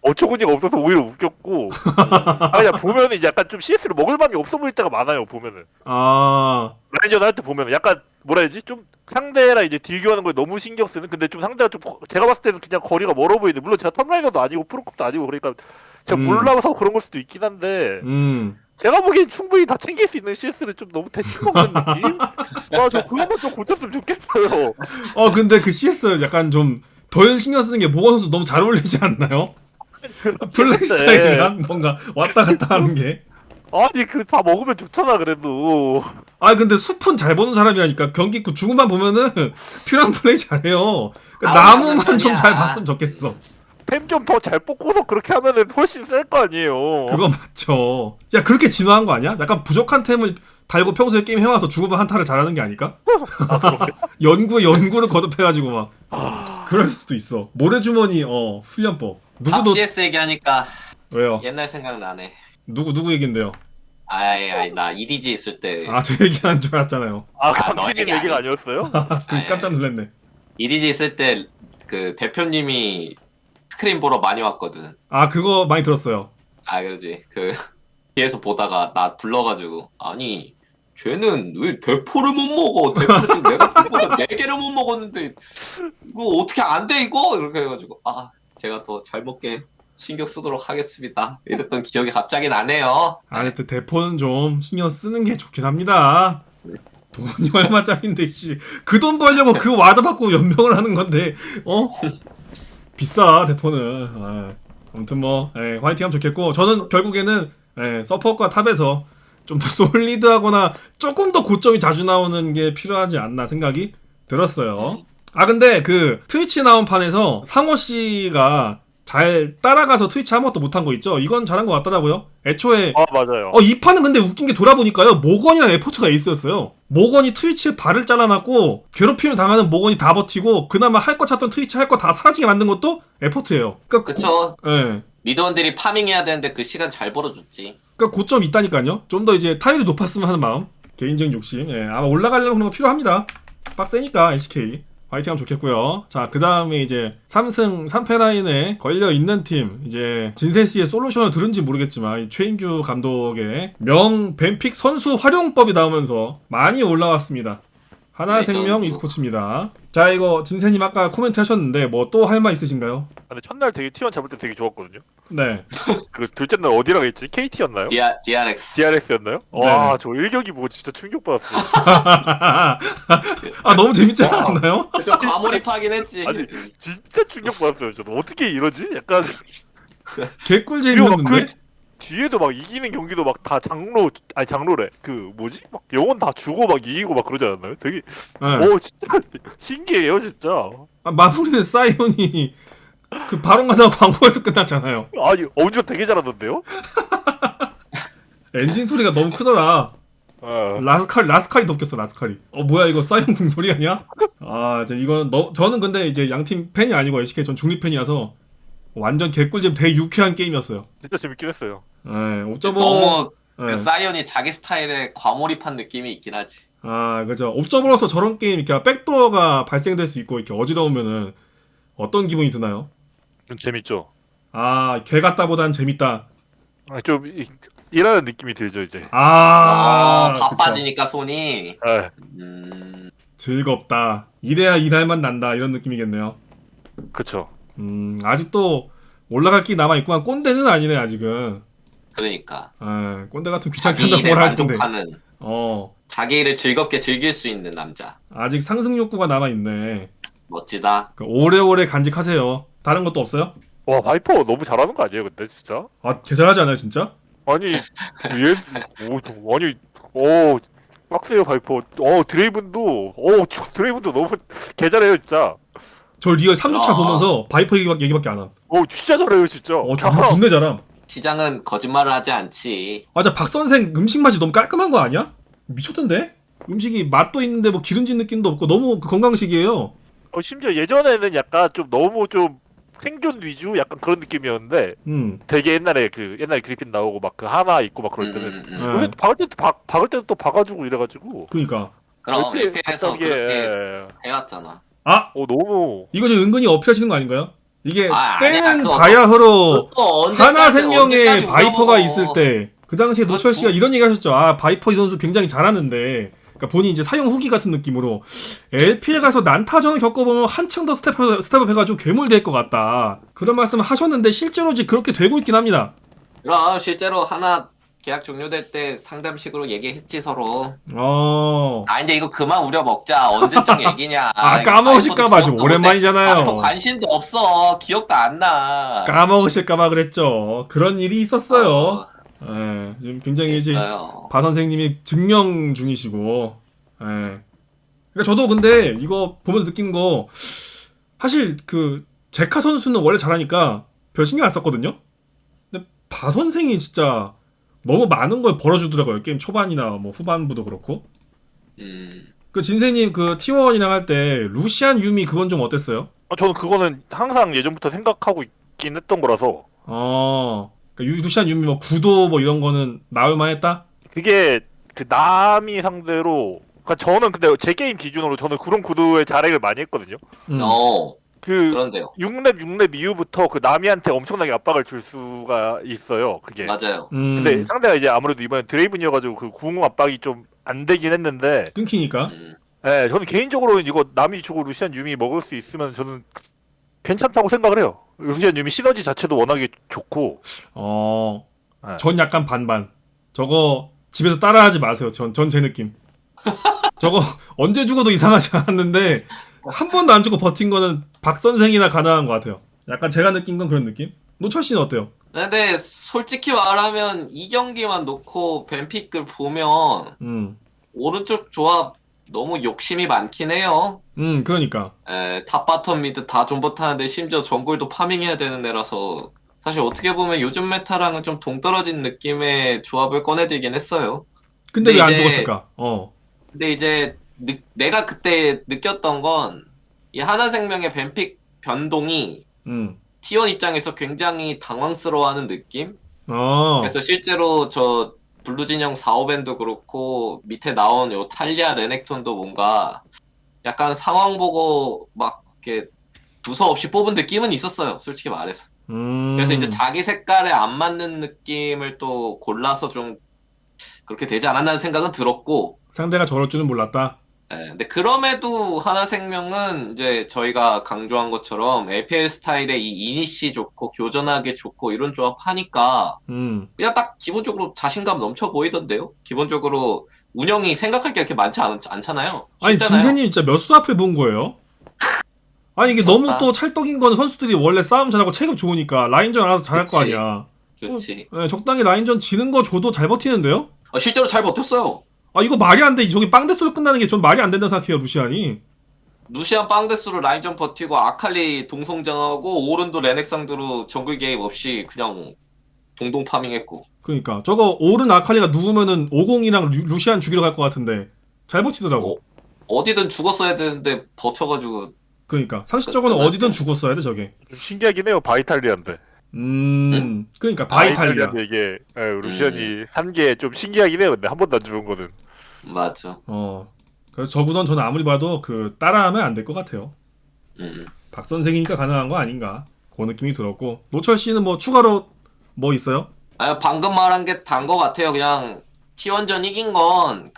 어처구니가 없어서 오히려 웃겼고 그냥 보면은 이제 약간 좀 CS를 먹을 맘이 없어 보일 때가 많아요. 보면은 라인전 할 때 보면은 약간 뭐라 해야지 좀 상대랑 이제 딜교하는 거에 너무 신경 쓰는 근데 좀 상대가 좀 제가 봤을 때는 그냥 거리가 멀어 보이는데 물론 제가 탑라이너도 아니고 프로컵도 아니고 그러니까 제가 몰라서 그런 걸 수도 있긴 한데 제가 보기엔 충분히 다 챙길 수 있는 CS를 좀 너무 대충 먹는 느낌? 저 그것만 좀 고쳤으면 좋겠어요. 근데 그 CS 약간 좀 덜 신경 쓰는 게 모건 선수 너무 잘 어울리지 않나요? 플레이 스타일이랑 뭔가 왔다 갔다 하는 게. 아니 다 먹으면 좋잖아 그래도. 근데 숲은 잘 보는 사람이라니까. 경기구 중후반 보면은 퓨랑 플레이 잘해요. 나무만 좀 잘 봤으면 좋겠어. 템 좀 더 잘 뽑고서 그렇게 하면은 훨씬 셀 거 아니에요. 그거 맞죠. 야 그렇게 진화한 거 아니야? 약간 부족한 템을 달고 평소에 게임 해와서 중후반 한타를 잘하는 게 아닐까? 연구를 거듭해가지고 막 그럴 수도 있어. 모래주머니 훈련법. 탑 CS 얘기하니까 왜요? 옛날 생각나네. 누구 얘긴데요? 나 EDG 있을 때. 저 얘기하는 줄 알았잖아요. 당신님 얘기가 아니었어요? 깜짝 놀랐네. EDG 있을 때 그 대표님이 스크린 보러 많이 왔거든. 그거 많이 들었어요. 그러지. 그 뒤에서 보다가 나 불러가지고 아니 쟤는 왜 대포를 못 먹어? 대포를 지금 내가 대포가 4개를 못 먹었는데 이거 어떻게 안 돼 이거? 이렇게 해가지고 제가 더 잘 먹게 신경 쓰도록 하겠습니다. 이랬던 기억이 갑자기 나네요. 하여튼 대포는 좀 신경 쓰는 게 좋긴 합니다. 돈이 얼마짜린데 그 돈 벌려고 그 와드 받고 연명을 하는 건데 비싸 대포는. 아무튼 화이팅 하면 좋겠고 저는 결국에는 서폿과 탑에서 좀 더 솔리드하거나 조금 더 고점이 자주 나오는 게 필요하지 않나 생각이 들었어요. 근데 그 트위치 나온 판에서 상호씨가 잘 따라가서 트위치 아무것도 못한 거 있죠? 이건 잘한 것 같더라고요. 애초에 맞아요. 이 판은 근데 웃긴 게 돌아보니까요 모건이랑 에포트가 에이스였어요. 모건이 트위치에 발을 잘라놨고 괴롭힘을 당하는 모건이 다 버티고 그나마 할 거 찾던 트위치 할 거 다 사라지게 만든 것도 에포트예요. 그쵸. 미드원들이 파밍해야 되는데 그 시간 잘 벌어줬지. 그러니까 고점이 있다니까요. 좀 더 이제 타율이 높았으면 하는 마음, 개인적인 욕심. 아마 올라가려고 하는 거 필요합니다. 빡세니까 LCK 화이팅 하면 좋겠고요. 자, 그 다음에 이제 3승 3패 라인에 걸려있는 팀, 이제 진세씨의 솔루션을 들은지 모르겠지만 이 최인규 감독의 명 뱀픽 선수 활용법이 나오면서 많이 올라왔습니다. 하나생명 e스포츠입니다. 자, 이거 진세님 아까 코멘트 하셨는데 뭐 또 할 말 있으신가요? 근데 첫날 되게 T1 잡을 때 되게 좋았거든요. 네. 그 둘째 날 어디라고 했지? KT였나요? DRX. DRX였나요? 와, 저 1경기 보고 진짜 충격받았어요. 너무 재밌지 않았나요? 좀 과몰입하긴 했지. 아니, 진짜 충격받았어요. 저도 어떻게 이러지? 약간 개꿀잼이었는데? 뒤에도 막 이기는 경기도 막 다 장로래. 그 뭐지? 막 영혼 다 주고 막 이기고 막 그러지 않았나요? 되게 진짜 신기해요, 진짜. 마무리는 사이온이 그 바론 가다가 광고에서 끝났잖아요. 아니, 엄지가 되게 잘하던데요? 엔진 소리가 너무 크더라. 라스칼이 덮였어, 라스칼이. 뭐야 이거 사이온 궁 소리 아니야? 이건 저는 근데 이제 양팀 팬이 아니고 LCK 전 중립 팬이라서 완전 개꿀잼 되게 유쾌한 게임이었어요. 진짜 재밌긴 했어요. 5.5 너무 그 사이온이 자기 스타일에 과몰입한 느낌이 있긴 하지. 그죠. 5.5로서 저런 게임 이렇게 백도어가 발생될 수 있고 이렇게 어지러우면은 어떤 기분이 드나요? 좀 재밌죠. 개 같다보단 재밌다. 좀 일하는 느낌이 들죠 이제. 바빠지니까 손이. 즐겁다. 이래야 일할만 난다 이런 느낌이겠네요. 그쵸. 아직도 올라갈 길 남아있구만. 꼰대는 아니네 아직은. 그러니까 꼰대 같은 귀찮게 자기 한다고 일에 뭐라 할 텐데. 만족하는 자기 일을 즐겁게 즐길 수 있는 남자. 아직 상승 욕구가 남아있네. 멋지다. 오래오래 간직하세요. 다른 것도 없어요? 와 바이퍼 너무 잘하는 거 아니에요 근데 진짜? 개 잘하지 않아요 진짜? 아니 아니 빡세요 바이퍼. 드레이븐도 너무 개 잘해요 진짜. 저 리얼 3주차 야. 보면서 바이퍼 얘기밖에 안 함. 진짜 잘해요 진짜. 정말 존내 잘함. 시장은 거짓말을 하지 않지. 맞아, 박 선생 음식 맛이 너무 깔끔한 거 아니야? 미쳤던데? 음식이 맛도 있는데 뭐 기름진 느낌도 없고 너무 건강식이에요. 심지어 예전에는 약간 좀 너무 좀 생존 위주 약간 그런 느낌이었는데 되게 옛날에 그리핀 나오고 막 그 하나 있고 막 그럴 때는 네. 박을 때도 또 박아주고 이래가지고 그니까. 그럼 이렇게 LP에서 갑자기, 그렇게 해왔잖아. 너무 이거 지금 은근히 어필하시는 거 아닌가요? 이게 아니야, 때는 그거 바야흐로 그거 언제까지, 하나생명에 언제까지 바이퍼가 울어먹어. 있을 때 그 당시에 그거 노철 씨가 이런 얘기 하셨죠. 바이퍼 이 선수 굉장히 잘하는데, 그러니까 본인 이제 사용 후기 같은 느낌으로 LP에 가서 난타전을 겪어보면 한층 더 스텝업 해가지고 괴물 될 것 같다. 그런 말씀을 하셨는데 실제로 이제 그렇게 되고 있긴 합니다. 그럼 실제로 하나 계약 종료될 때 상담식으로 얘기했지 서로. 이제 이거 그만 우려 먹자. 언제적 얘기냐. 까먹으실까봐 좀 오랜만이잖아요. 관심도 없어. 기억도 안 나. 까먹으실까봐 그랬죠. 그런 일이 있었어요. 지금 굉장히 이제 됐어요. 바 선생님이 증명 중이시고, 그러니까 저도 근데 이거 보면서 느낀 거, 사실 그 제카 선수는 원래 잘하니까 별 신경 안 썼거든요. 근데 바 선생이 진짜 너무 많은 걸 벌어주더라고요. 게임 초반이나 뭐 후반부도 그렇고. 그 진세님 그 T1이랑 할 때 루시안 유미 그건 좀 어땠어요? 저는 그거는 항상 예전부터 생각하고 있긴 했던 거라서 그러니까 루시안 유미 뭐 구도 뭐 이런 거는 나올만 했다? 그게 그 남이 상대로 그러니까 저는 근데 제 게임 기준으로 저는 그런 구도에 자랭을 많이 했거든요. 그런데요. 6렙 이후부터 그 남이한테 엄청나게 압박을 줄 수가 있어요. 그게. 맞아요. 근데 상대가 이제 아무래도 이번에 드레이븐이어가지고 그 궁 압박이 좀 안 되긴 했는데. 끊기니까. 저는 개인적으로 이거 남이 주고 루시안 유미 먹을 수 있으면 저는 괜찮다고 생각을 해요. 루시안 유미 시너지 자체도 워낙에 좋고. 전 약간 반반. 저거 집에서 따라하지 마세요. 전 제 느낌. 저거 언제 죽어도 이상하지 않았는데 한 번도 안 죽고 버틴 거는 박 선생이나 가능한 것 같아요. 약간 제가 느낀 건 그런 느낌? 노철 씨는 어때요? 근데 솔직히 말하면 이 경기만 놓고 벤픽을 보면 오른쪽 조합 너무 욕심이 많긴 해요. 그러니까. 탑 바텀 미드 다 존버 타는데 심지어 정글도 파밍해야 되는 애라서 사실 어떻게 보면 요즘 메타랑은 좀 동떨어진 느낌의 조합을 꺼내들긴 했어요. 근데 왜 안 죽었을까? 근데 이제 내가 그때 느꼈던 건 이 하나생명의 벤픽 변동이 T1 입장에서 굉장히 당황스러워하는 느낌? 그래서 실제로 저 블루 진영 4호밴도 그렇고 밑에 나온 요 탈리아 레넥톤도 뭔가 약간 상황 보고 막 이렇게 두서없이 뽑은 느낌은 있었어요. 솔직히 말해서. 그래서 이제 자기 색깔에 안 맞는 느낌을 또 골라서 좀 그렇게 되지 않았나는 생각은 들었고 상대가 저럴 줄은 몰랐다. 근데 그럼에도 하나생명은 이제 저희가 강조한 것처럼 LPL 스타일의 이 이니시 좋고 교전하기 좋고 이런 조합 하니까 그냥 딱 기본적으로 자신감 넘쳐 보이던데요. 기본적으로 운영이 생각할 게 그렇게 많지 않잖아요. 아니 쉽잖아요. 진세님 진짜 몇 수 앞을 본 거예요? 아니 이게 미쳤다. 너무 또 찰떡인 거는 선수들이 원래 싸움 잘하고 체급 좋으니까 라인전 알아서 잘할 거 아니야. 그렇지. 적당히 라인전 지는 거 줘도 잘 버티는데요? 실제로 잘 버텼어요. 이거 말이 안 돼. 저기 빵데스로 끝나는 게 전 말이 안 된다 생각해요, 루시안이. 루시안 빵데스로 라인전 버티고 아칼리 동성장하고 오른도 레넥 상대로 정글 게임 없이 그냥 동동 파밍했고. 그러니까 저거 오른 아칼리가 누우면은 50이랑 루시안 죽이러 갈 것 같은데 잘 버티더라고. 어디든 죽었어야 되는데 버텨가지고. 그러니까 상식적으로는 어디든 죽었어야 돼 저게. 좀 신기하긴 해요 바이탈리아인데. 그러니까 바이탈리아. 이게 루시안이 산 게 좀 신기하긴 해요. 근데 한 번도 안 죽은 거는. 맞아. 그래서 저구던 저는 아무리 봐도 따라하면 안 될 것 같아요. 박 선생이니까 가능한 거 아닌가. 그 느낌이 들었고. 노철 씨는 뭐 추가로 뭐 있어요? 방금 말한 게 단 거 같아요. 그냥 T1전 이긴 건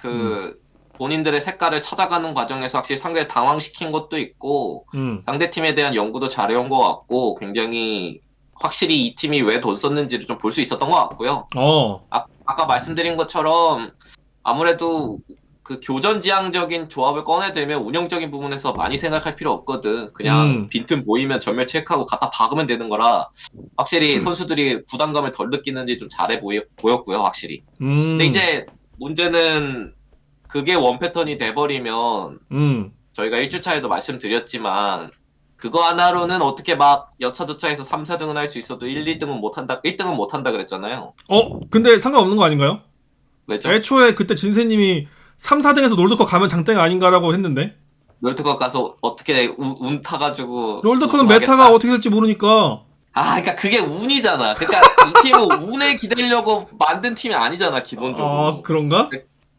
본인들의 색깔을 찾아가는 과정에서 확실히 상대를 당황시킨 것도 있고 상대 팀에 대한 연구도 잘해온 것 같고 굉장히 확실히 이 팀이 왜 돈 썼는지를 좀 볼 수 있었던 것 같고요. 어. 아까 말씀드린 것처럼 아무래도 그 교전지향적인 조합을 꺼내들면 운영적인 부분에서 많이 생각할 필요 없거든. 그냥 빈틈 보이면 전멸 체크하고 갖다 박으면 되는 거라 확실히 선수들이 부담감을 덜 느끼는지 좀 잘해 보였고요, 확실히. 근데 이제 문제는 그게 원 패턴이 돼버리면 저희가 1주차에도 말씀드렸지만 그거 하나로는 어떻게 막 여차저차해서 3, 4등은 할 수 있어도 1, 2등은 못한다, 1등은 못한다 그랬잖아요. 근데 상관없는 거 아닌가요? 왜죠? 애초에 그때 진세님이 3, 4등에서 롤드컵 가면 장땡 아닌가라고 했는데 롤드컵 가서 어떻게 운 타가지고 롤드컵은 우승하겠다. 메타가 어떻게 될지 모르니까. 그러니까 그게 운이잖아. 그러니까 이 팀은 운에 기대려고 만든 팀이 아니잖아, 기본적으로. 그런가?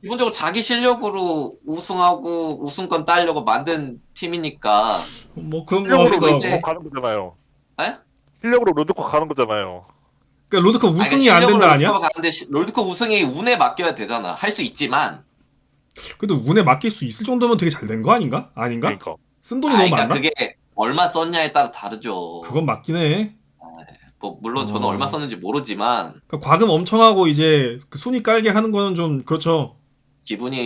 기본적으로 자기 실력으로 우승하고 우승권 따려고 만든 팀이니까. 뭐 그런 거 실력으로 같기도 하고. 롤드컵 가는 거잖아요. 에? 실력으로 롤드컵 가는 거잖아요. 그러니까 롤드컵 우승이 그러니까 안 된다 아니야? 롤드컵 가는데 롤드컵 우승이 운에 맡겨야 되잖아. 할 수 있지만. 그래도 운에 맡길 수 있을 정도면 되게 잘 된 거 아닌가? 아닌가? 그러니까. 쓴 돈이 너무 그러니까 많나? 그게 얼마 썼냐에 따라 다르죠. 그건 맞긴 해. 뭐 물론 저는 얼마 썼는지 모르지만 그러니까 과금 엄청 하고 이제 그 순위 깔게 하는 거는 좀 그렇죠.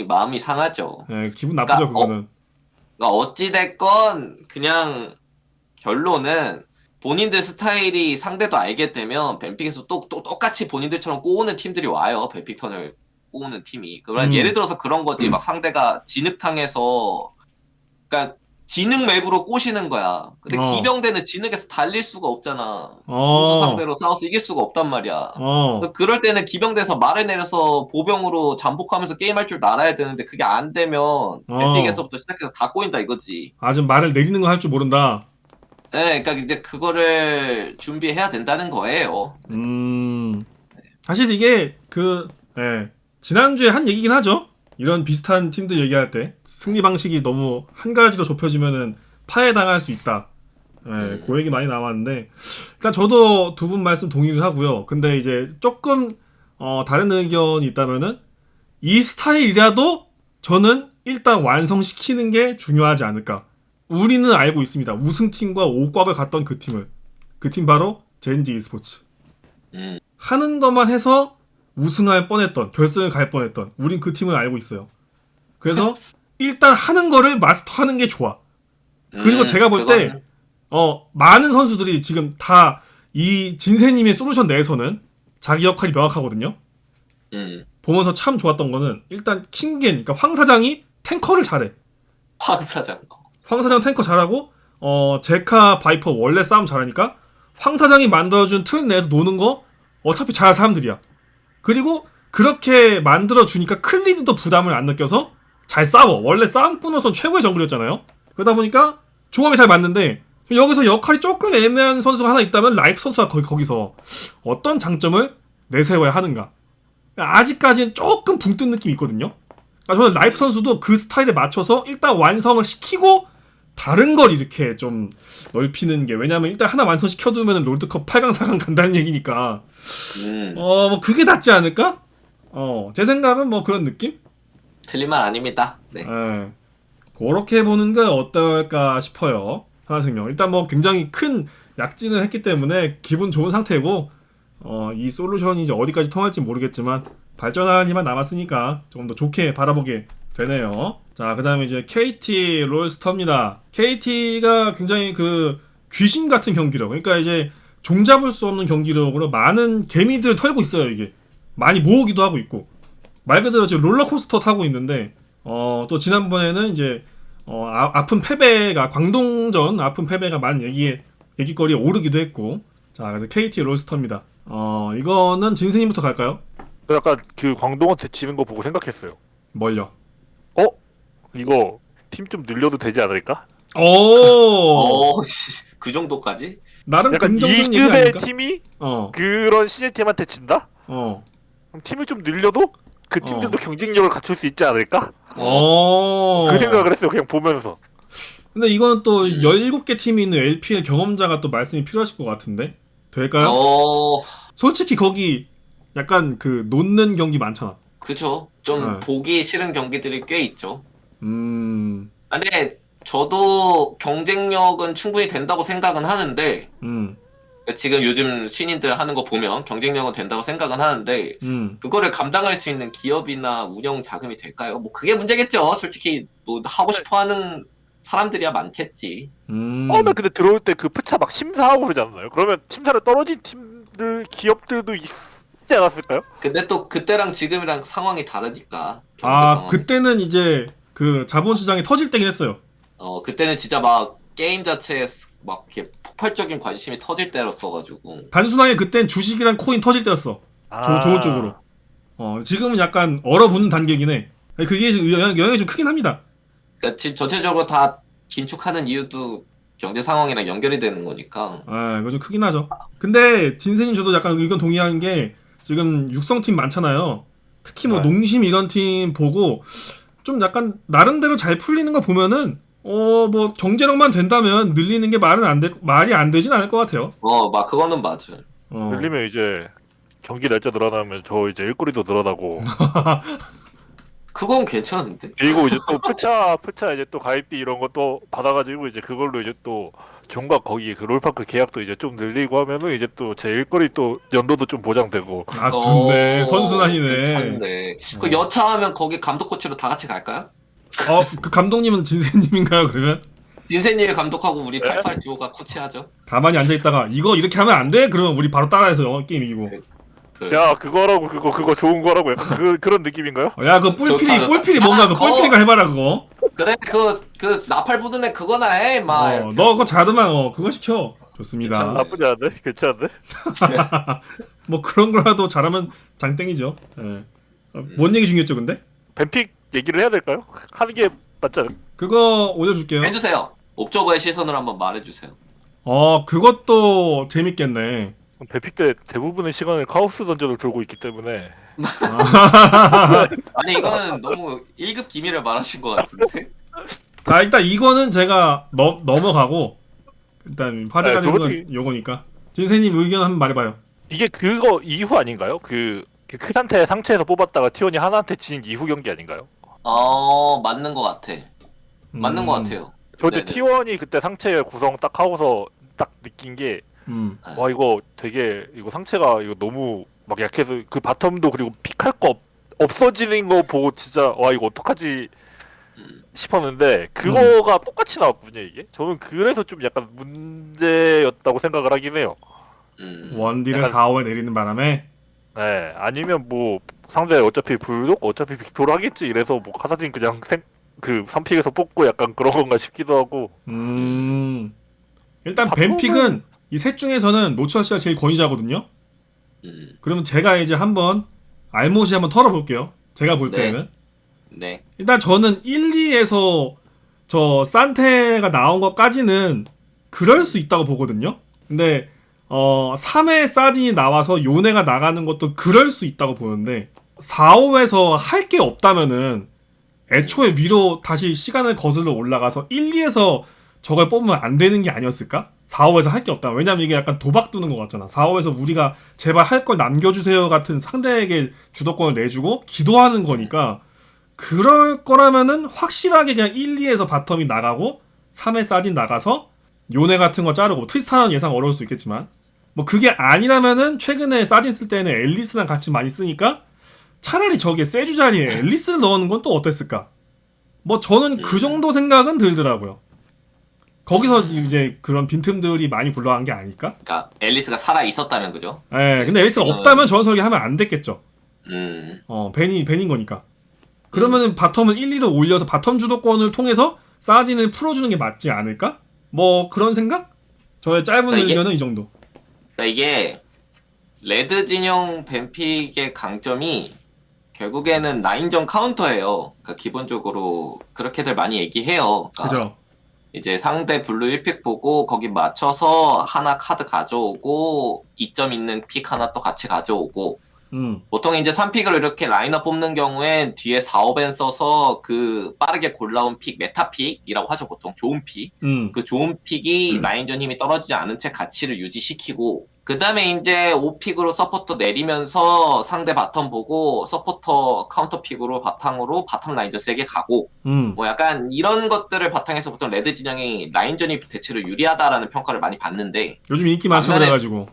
마음이 상하죠. 예, 기분 나쁘죠 그러니까 그거는. 그러니까 어찌됐건 그냥 결론은 본인들 스타일이 상대도 알게 되면 뱀픽에서 또 똑같이 본인들처럼 꼬우는 팀들이 와요. 뱀픽 턴을 꼬우는 팀이. 그러면 예를 들어서 그런 거지. 막 상대가 진흙탕에서 그러니까 진흙 맵으로 꼬시는 거야. 근데 기병대는 진흙에서 달릴 수가 없잖아. 준수 상대로 싸워서 이길 수가 없단 말이야. 그럴 때는 기병대에서 말을 내려서 보병으로 잠복하면서 게임할 줄 알아야 되는데 그게 안 되면 뱀픽에서부터 시작해서 다 꼬인다 이거지. 좀 말을 내리는 거 할 줄 모른다. 네, 그러니까 이제 그거를 준비해야 된다는 거예요. 사실 이게 지난주에 한 얘기긴 하죠. 이런 비슷한 팀들 얘기할 때 승리 방식이 너무 한 가지로 좁혀지면은 파해당할 수 있다. 그 얘기 많이 나왔는데 일단 저도 두 분 말씀 동의를 하고요. 근데 이제 조금 다른 의견이 있다면은 이 스타일이라도 저는 일단 완성시키는 게 중요하지 않을까. 우리는 알고 있습니다. 우승팀과 5곽을 갔던 그 팀을. 그 팀 바로 젠지 e스포츠. 하는 것만 해서 우승할 뻔했던, 결승을 갈 뻔했던 우린 그 팀을 알고 있어요. 그래서 일단 하는 거를 마스터하는 게 좋아. 그리고 제가 볼 때 많은 선수들이 지금 다 이 진세님의 솔루션 내에서는 자기 역할이 명확하거든요. 보면서 참 좋았던 거는 일단 킹겐, 그러니까 황 사장이 탱커를 잘해. 황 사장 탱커 잘하고 제카 바이퍼 원래 싸움 잘하니까 황 사장이 만들어준 틀 내에서 노는 거 어차피 잘할 사람들이야. 그리고 그렇게 만들어주니까 클리드도 부담을 안 느껴서 잘 싸워. 원래 싸움꾼으로선 최고의 정글이었잖아요. 그러다 보니까 조합이 잘 맞는데 여기서 역할이 조금 애매한 선수가 하나 있다면 라이프 선수가 거기서 어떤 장점을 내세워야 하는가. 아직까지는 조금 붕 뜬 느낌이 있거든요. 그러니까 저는 라이프 선수도 그 스타일에 맞춰서 일단 완성을 시키고 다른 걸 이렇게 좀 넓히는 게, 왜냐면 일단 하나 완성시켜두면 롤드컵 8강 4강 간다는 얘기니까 뭐 그게 낫지 않을까? 제 생각은 뭐 그런 느낌? 틀린 말 아닙니다. 네. 그렇게 보는 게 어떨까 싶어요. 하나생명 일단 뭐 굉장히 큰 약진을 했기 때문에 기분 좋은 상태고 이 솔루션이 이제 어디까지 통할지 모르겠지만 발전하는 힘만 남았으니까 조금 더 좋게 바라보게 되네요. 자, 그 다음에 이제 KT 롤스터입니다. KT가 굉장히 그 귀신 같은 경기력, 그러니까 이제 종잡을 수 없는 경기력으로 많은 개미들을 털고 있어요. 이게 많이 모으기도 하고 있고, 말 그대로 지금 롤러코스터 타고 있는데 또 지난번에는 이제 아픈 패배가, 광동전 아픈 패배가 많은 얘기거리에 오르기도 했고. 자, 그래서 KT 롤스터입니다. 이거는 진세님부터 갈까요? 약간 그 광동한테 지는 거 보고 생각했어요. 뭘요? 이거 팀 좀 늘려도 되지 않을까? 그 정도까지? 나름 약간 긍정적인 얘기 2급의 아닐까? 팀이 그런 신예 팀한테 진다? 그럼 팀을 좀 늘려도 그 팀들도 경쟁력을 갖출 수 있지 않을까? 그 생각을 했어요. 그냥 보면서. 근데 이건 또 17개 팀이 있는 LPL 경험자가 또 말씀이 필요하실 것 같은데 될까요? 솔직히 거기 약간 그 놓는 경기 많잖아. 그죠. 좀 보기 싫은 경기들이 꽤 있죠. 근데 저도 경쟁력은 충분히 된다고 생각은 하는데 지금 요즘 신인들 하는 거 보면 경쟁력은 된다고 생각은 하는데 그거를 감당할 수 있는 기업이나 운영 자금이 될까요? 뭐 그게 문제겠죠. 솔직히 뭐 하고 싶어 하는 사람들이야 많겠지. 처음에 근데 들어올 때 그 푸차 막 심사하고 그러지 않나요? 그러면 심사를 떨어진 팀들, 기업들도 있지 않았을까요? 근데 또 그때랑 지금이랑 상황이 다르니까. 경제 아 상황이. 그때는 이제 그 자본시장이 터질 때긴 했어요. 그때는 진짜 막 게임 자체에 막 이렇게 폭발적인 관심이 터질 때였어가지고. 단순하게 그땐 주식이랑 코인 터질 때였어. 좋은 쪽으로. 지금은 약간 얼어붙는 단계긴 해. 그게 지금 영향이 좀 크긴 합니다. 그러니까 지금 전체적으로 다 긴축하는 이유도 경제 상황이랑 연결이 되는 거니까. 그거 좀 크긴 하죠. 근데 진세님 저도 약간 의견 동의하는 게 지금 육성팀 많잖아요. 특히 뭐 네. 농심 이런 팀 보고 좀 약간 나름대로 잘 풀리는 거 보면은 뭐 경제력만 된다면 늘리는 게 말이 안 되진 않을 것 같아요. 막 그거는 맞아. 늘리면 이제 경기 날짜 늘어나면 저 이제 일거리도 늘어나고 그건 괜찮은데? 그리고 이제 또 푸차 이제 또 가입비 이런 것도 받아가지고 이제 그걸로 이제 또 종각 거기 그 롤파크 계약도 이제 좀 늘리고 하면은 이제 또 제 일거리 또 연도도 좀 보장되고. 아 좋네. 선순환이네. 괜찮네. 그 여차하면 거기 감독 코치로 다 같이 갈까요? 그 감독님은 진세님인가요 그러면? 진세님이 감독하고 우리 88 듀오가 코치하죠. 가만히 앉아있다가 이거 이렇게 하면 안 돼? 그러면 우리 바로 따라해서 영어 게임 이기고. 야 그거라고 그거 좋은 거라고 약간 그런 느낌인가요? 야 그 뿔필이 뭔가 그 뿔필이가 해봐라 그거. 그래 그 나팔 부는 애 그거나 해 막. 너 그거 잘하면 그거 시켜. 좋습니다. 괜찮네. 나쁘지 않네. 괜찮은데? 뭐 그런 거라도 잘하면 장땡이죠. 뭔 얘기 중요했죠 근데? 뱀픽 얘기를 해야 될까요? 하는 게 맞지 않을까? 그거 올려줄게요. 해주세요. 옵저버의 시선을 한번 말해주세요. 그것도 재밌겠네. 뱀픽 때 대부분의 시간을 카오스 던전을 돌고 있기 때문에 아니 이거는 너무 1급 기밀을 말하신 것 같은데. 자 일단 이거는 제가 넘어가고 일단 화제가 네, 되는 건 요거니까 진세님 의견 한번 말해봐요. 이게 그거 이후 아닌가요? 그 크산테 상체에서 뽑았다가 티원이 하나한테 진 이후 경기 아닌가요? 맞는 것 같아. 맞는 것 같아요. 저 근데 네네. T1이 그때 상체 구성 딱 하고서 딱 느낀 게 와 이거 되게 이거 상체가 이거 너무 막 약해서 그 바텀도 그리고 픽할 거 없어지는 거 보고 진짜 와 이거 어떡하지 싶었는데 그거가 똑같이 나왔거든요 이게. 저는 그래서 좀 약간 문제였다고 생각을 하긴 해요. 원딜을 약간- 4호에 내리는 바람에 네 아니면 뭐 상대 어차피 불독 어차피 빅토르 하겠지 이래서 뭐 카사딘 그냥 그 3픽에서 뽑고 약간 그런 건가 싶기도 하고. 일단 바텀은- 뱀픽은 이 셋 중에서는 노철 씨가 제일 권위자거든요. 그러면 제가 이제 한번 알못이 한번 털어볼게요. 제가 볼 네. 때는 네. 일단 저는 1, 2에서 저 산테가 나온 것까지는 그럴 수 있다고 보거든요. 근데 3회 사딘이 나와서 요네가 나가는 것도 그럴 수 있다고 보는데 4, 5에서 할 게 없다면은 애초에 위로 다시 시간을 거슬러 올라가서 1, 2에서 저걸 뽑으면 안 되는 게 아니었을까? 4, 5에서 할 게 없다. 왜냐면 이게 약간 도박 두는 것 같잖아. 4, 5에서 우리가 제발 할 걸 남겨주세요 같은 상대에게 주도권을 내주고 기도하는 거니까 그럴 거라면은 확실하게 그냥 1, 2에서 바텀이 나가고 3회 사딘 나가서 요네 같은 거 자르고 트리스타는 예상 어려울 수 있겠지만 뭐 그게 아니라면은 최근에 사딘 쓸 때는 앨리스랑 같이 많이 쓰니까 차라리 저게 세주 자리에 앨리스를 넣는 건 또 어땠을까? 뭐 저는 그 정도 생각은 들더라고요. 거기서 이제 그런 빈틈들이 많이 굴러간 게 아닐까? 그러니까 앨리스가 살아 있었다면 그죠? 근데 앨리스가 없다면 저런 설계 하면 안 됐겠죠. 벤인 거니까. 그러면은 바텀을 1, 2로 올려서 바텀 주도권을 통해서 사딘을 풀어주는 게 맞지 않을까? 뭐 그런 생각? 저의 짧은 그러니까 의견은 이 정도. 그러니까 이게 레드 진영 뱀픽의 강점이 결국에는 라인전 카운터예요. 그러니까 기본적으로 그렇게들 많이 얘기해요. 그러니까 그죠? 이제 상대 블루 1픽 보고 거기 맞춰서 하나 카드 가져오고 2점 있는 픽 하나 또 같이 가져오고 보통 이제 3픽을 이렇게 라인업 뽑는 경우엔 뒤에 4, 5벤 써서 그 빠르게 골라온 픽, 메타픽이라고 하죠. 보통 좋은 픽. 그 좋은 픽이 라인전 힘이 떨어지지 않은 채 가치를 유지시키고 그 다음에 이제 5픽으로 서포터 내리면서 상대 바텀 보고 서포터 카운터 픽으로 바탕으로 바텀 라인전 세게 가고 뭐 약간 이런 것들을 바탕에서 보통 레드 진영이 라인전이 대체로 유리하다라는 평가를 많이 받는데 요즘 인기 많죠. 반면에- 그래가지고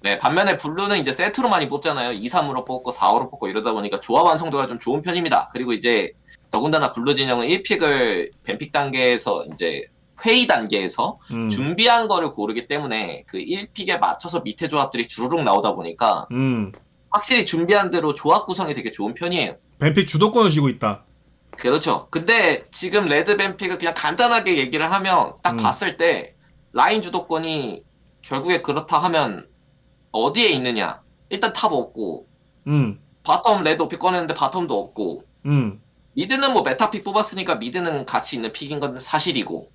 네, 반면에 블루는 이제 세트로 많이 뽑잖아요. 2, 3으로 뽑고 4, 5로 뽑고 이러다 보니까 조합 완성도가 좀 좋은 편입니다. 그리고 이제 더군다나 블루 진영은 1픽을 뱀픽 단계에서 이제 회의 단계에서 준비한 거를 고르기 때문에 그 1픽에 맞춰서 밑에 조합들이 주르륵 나오다 보니까 확실히 준비한 대로 조합 구성이 되게 좋은 편이에요. 뱀픽 주도권을 쥐고 있다. 그렇죠. 근데 지금 레드 뱀픽을 그냥 간단하게 얘기를 하면 딱 봤을 때 라인 주도권이 결국에 그렇다 하면 어디에 있느냐? 일단 탑 없고 바텀 레드 오픽 꺼냈는데 바텀도 없고 미드는 뭐 메타픽 뽑았으니까 미드는 가치 있는 픽인 건 사실이고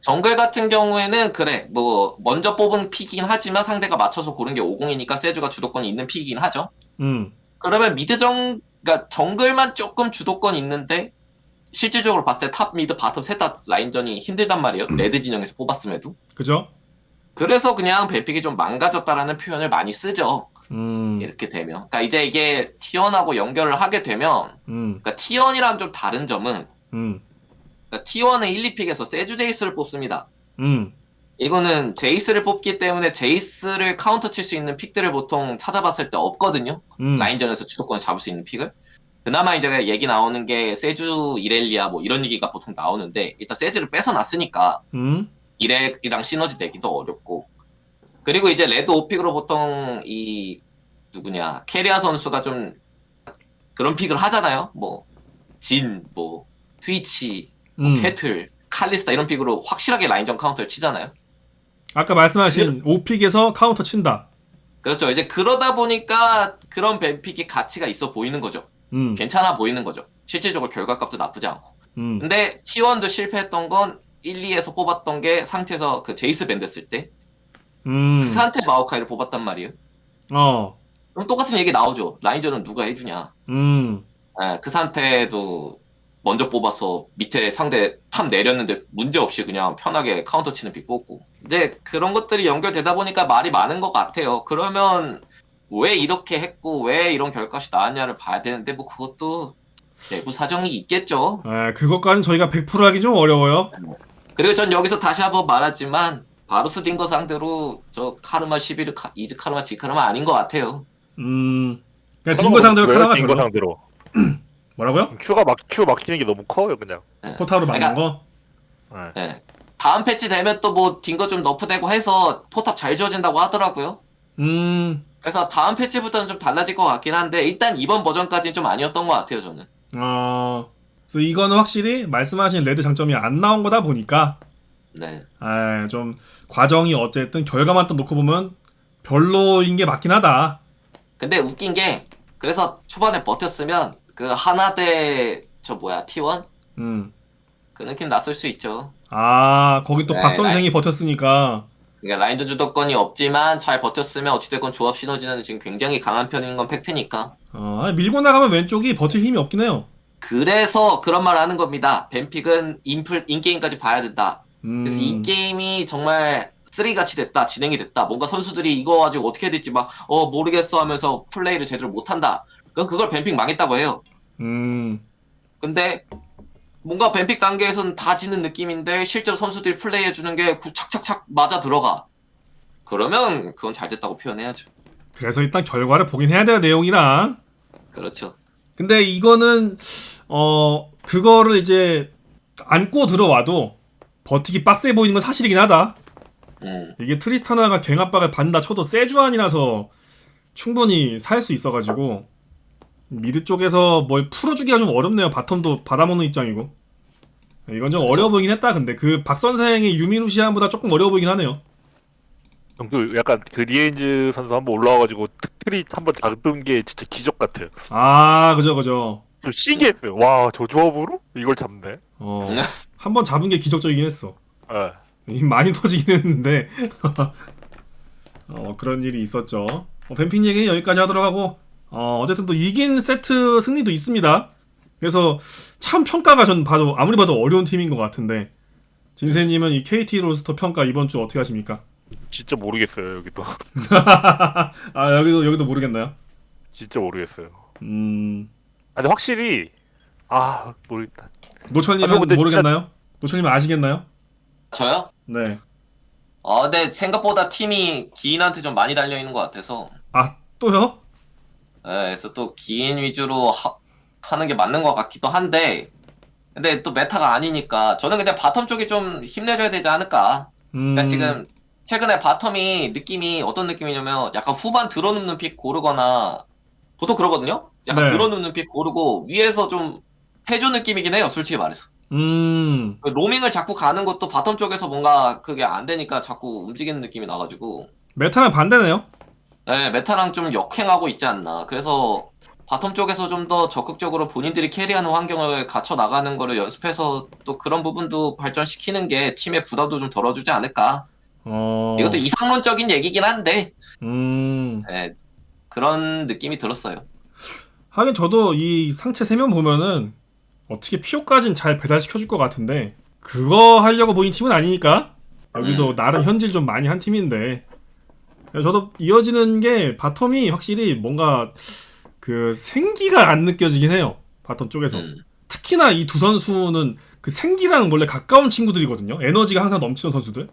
정글 같은 경우에는 그래 뭐 먼저 뽑은 픽이긴 하지만 상대가 맞춰서 고른 게 50이니까 세주가 주도권이 있는 픽이긴 하죠. 그러면 그러니까 정글만 조금 주도권 있는데 실질적으로 봤을 때 탑, 미드, 바텀 셋 다 라인전이 힘들단 말이에요. 레드 진영에서 뽑았음에도. 그죠? 그래서 그냥 뱀픽이 좀 망가졌다라는 표현을 많이 쓰죠. 이렇게 되면. 그러니까 이제 이게 T1하고 연결을 하게 되면 그러니까 T1이랑 좀 다른 점은 그러니까 T1은 1, 2픽에서 세주 제이스를 뽑습니다. 이거는 제이스를 뽑기 때문에 제이스를 카운터 칠 수 있는 픽들을 보통 찾아봤을 때 없거든요. 라인전에서 주도권을 잡을 수 있는 픽을. 그나마 이제 얘기 나오는 게 세주, 이렐리아 뭐 이런 얘기가 보통 나오는데 일단 세주를 뺏어놨으니까 이렐이랑 시너지 내기도 어렵고 그리고 이제 레드 오픽으로 보통 이 누구냐 캐리아 선수가 좀 그런 픽을 하잖아요. 뭐 진, 뭐 트위치, 뭐 캐틀, 칼리스타 이런 픽으로 확실하게 라인전 카운터를 치잖아요. 아까 말씀하신 5픽에서 카운터 친다. 그렇죠. 이제 그러다 보니까 그런 뱀픽이 가치가 있어 보이는 거죠. 괜찮아 보이는 거죠. 실질적으로 결과값도 나쁘지 않고. 근데 T1도 실패했던 건 1, 2에서 뽑았던 게 상태에서 그 제이스 밴드 쓸 때 그 상태 마오카이를 뽑았단 말이에요. 그럼 똑같은 얘기 나오죠. 라인전은 누가 해주냐. 그 상태도 먼저 뽑아서 밑에 상대 탑 내렸는데 문제없이 그냥 편하게 카운터 치는 픽 뽑고 이제 그런 것들이 연결되다 보니까 말이 많은 것 같아요. 그러면 왜 이렇게 했고 왜 이런 결과값이 나왔냐를 봐야 되는데 뭐 그것도 내부 사정이 있겠죠. 그것까지는 저희가 100% 하기 좀 어려워요. 그리고 전 여기서 다시 한번 말하지만 바루스 딩거 상대로 저 카르마 11, 이즈 카르마, 지 카르마 아닌 것 같아요. 그냥 딩거 상대로 카라가 딩거 별로. 상대로 뭐라고요? 큐 막히는 게 너무 커요 그냥. 포탑으로 막는 그러니까, 거? 네. 다음 패치 되면 또 뭐 딩거 좀 너프되고 해서 포탑 잘 지어진다고 하더라고요. 그래서 다음 패치부터는 좀 달라질 것 같긴 한데 일단 이번 버전까지는 좀 아니었던 것 같아요 저는. 그래서 이거는 확실히 말씀하신 레드 장점이 안 나온 거다 보니까 네. 좀 과정이 어쨌든 결과만 또 놓고 보면 별로인 게 맞긴 하다. 근데 웃긴 게 그래서 초반에 버텼으면 그 하나대 저 뭐야 T1? 그 느낌 났을 수 있죠. 거기 또 네, 박 선생이 버텼으니까. 그러니까 라인전 주도권이 없지만 잘 버텼으면 어찌됐건 조합 시너지는 지금 굉장히 강한 편인 건 팩트니까. 밀고 나가면 왼쪽이 버틸 힘이 없긴 해요. 그래서 그런 말 하는 겁니다. 뱀픽은 인게임까지 봐야 된다. 그래서 인게임이 정말 쓰레기같이 됐다, 진행이 됐다. 뭔가 선수들이 이거 가지고 어떻게 해야 될지 막 모르겠어 하면서 플레이를 제대로 못한다. 그럼 그걸 뱀픽 망했다고 해요. 근데 뭔가 뱀픽 단계에서는 다 지는 느낌인데 실제로 선수들이 플레이해주는 게 착착착 맞아 들어가. 그러면 그건 잘 됐다고 표현해야죠. 그래서 일단 결과를 보긴 해야 돼요, 내용이랑. 그렇죠. 근데 이거는 그거를 이제 안고 들어와도 버티기 빡세 보이는 건 사실이긴 하다. 이게 트리스타나가 갱압박을 받는다 쳐도 세주안이라서 충분히 살 수 있어가지고 미드 쪽에서 뭘 풀어주기가 좀 어렵네요. 바텀도 받아먹는 입장이고. 이건 좀 어려워 보이긴 했다. 근데 그 박 선생의 유미루시안보다 조금 어려워 보이긴 하네요. 그 약간 그 리엔즈 선수 한번 올라와가지고 트리 한번 잡은 게 진짜 기적 같아요. 그죠. 좀 신기했어요. 와, 저 조합으로 이걸 잡네. 한 번 잡은 게 기적적이긴 했어. 네. 많이 터지긴 했는데 그런 일이 있었죠. 뱀픽 얘기는 여기까지 하도록 하고 어쨌든 또 이긴 세트 승리도 있습니다. 그래서 참 평가가 전 봐도 아무리 봐도 어려운 팀인 것 같은데 진세님은 이 KT 로스터 평가 이번 주 어떻게 하십니까? 진짜 모르겠어요 여기도. 아 여기도 모르겠나요? 진짜 모르겠어요. 음 근데 확실히 모르겠다. 노철님은 근데 모르겠나요? 노철님은 아시겠나요? 저요? 네. 근데 생각보다 팀이 기인한테 좀 많이 달려 있는 것 같아서. 아 또요? 그래서 또 기인 위주로 하는 게 맞는 것 같기도 한데, 근데 또 메타가 아니니까 저는 그냥 바텀 쪽이 좀 힘내줘야 되지 않을까. 그러니까 지금 최근에 바텀이 느낌이 어떤 느낌이냐면 약간 후반 들어눕는 픽 고르거나 보통 그러거든요. 약간 네. 들어눕는 픽 고르고 위에서 좀 해줘 느낌이긴 해요. 솔직히 말해서. 로밍을 자꾸 가는 것도 바텀 쪽에서 뭔가 그게 안 되니까 자꾸 움직이는 느낌이 나가지고. 메타랑 반대네요. 네, 메타랑 좀 역행하고 있지 않나. 그래서 바텀 쪽에서 좀 더 적극적으로 본인들이 캐리하는 환경을 갖춰 나가는 거를 연습해서 또 그런 부분도 발전시키는 게 팀의 부담도 좀 덜어주지 않을까. 이것도 이상론적인 얘기긴 한데, 네, 그런 느낌이 들었어요. 하긴 저도 이 상체 3명 보면은 어떻게 피오까진 잘 배달시켜줄 것 같은데 그거 하려고 모인 팀은 아니니까 여기도 나름 현질 좀 많이 한 팀인데 저도 이어지는 게 바텀이 확실히 뭔가 그 생기가 안 느껴지긴 해요. 바텀 쪽에서. 특히나 이 두 선수는 그 생기랑 원래 가까운 친구들이거든요. 에너지가 항상 넘치는 선수들.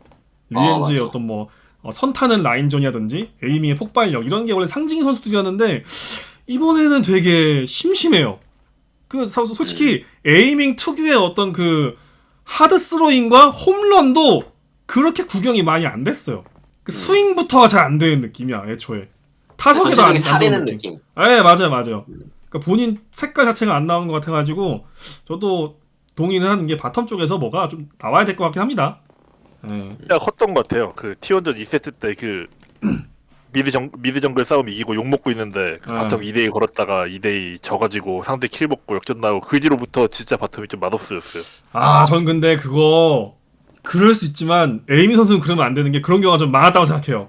리엔즈의 맞아. 어떤 뭐 선타는 라인전이라든지 에이밍의 폭발력 이런 게 원래 상징 선수들이었는데 이번에는 되게 심심해요. 그 솔직히 에이밍 특유의 어떤 그 하드 스로잉과 홈런도 그렇게 구경이 많이 안 됐어요. 그 스윙부터가 잘 안 되는 느낌이야 애초에. 타석에서 안 사리는 되는 느낌. 네 맞아요. 그러니까 본인 색깔 자체가 안 나오는 것 같아가지고 저도 동의를 하는 게 바텀 쪽에서 뭐가 좀 나와야 될 것 같긴 합니다. 네. 진짜 컸던 것 같아요. 그 T1전 2세트 때 그 미드 정글 싸움 이기고 욕 먹고 있는데 그 바텀 2대2 걸었다가 2대2 져가지고 상대 킬 먹고 역전 나고 그 뒤로부터 진짜 바텀이 좀 맛없어졌어요. 전 근데 그거 그럴 수 있지만 에이미 선수는 그러면 안 되는 게 그런 경우가 좀 많았다고 생각해요.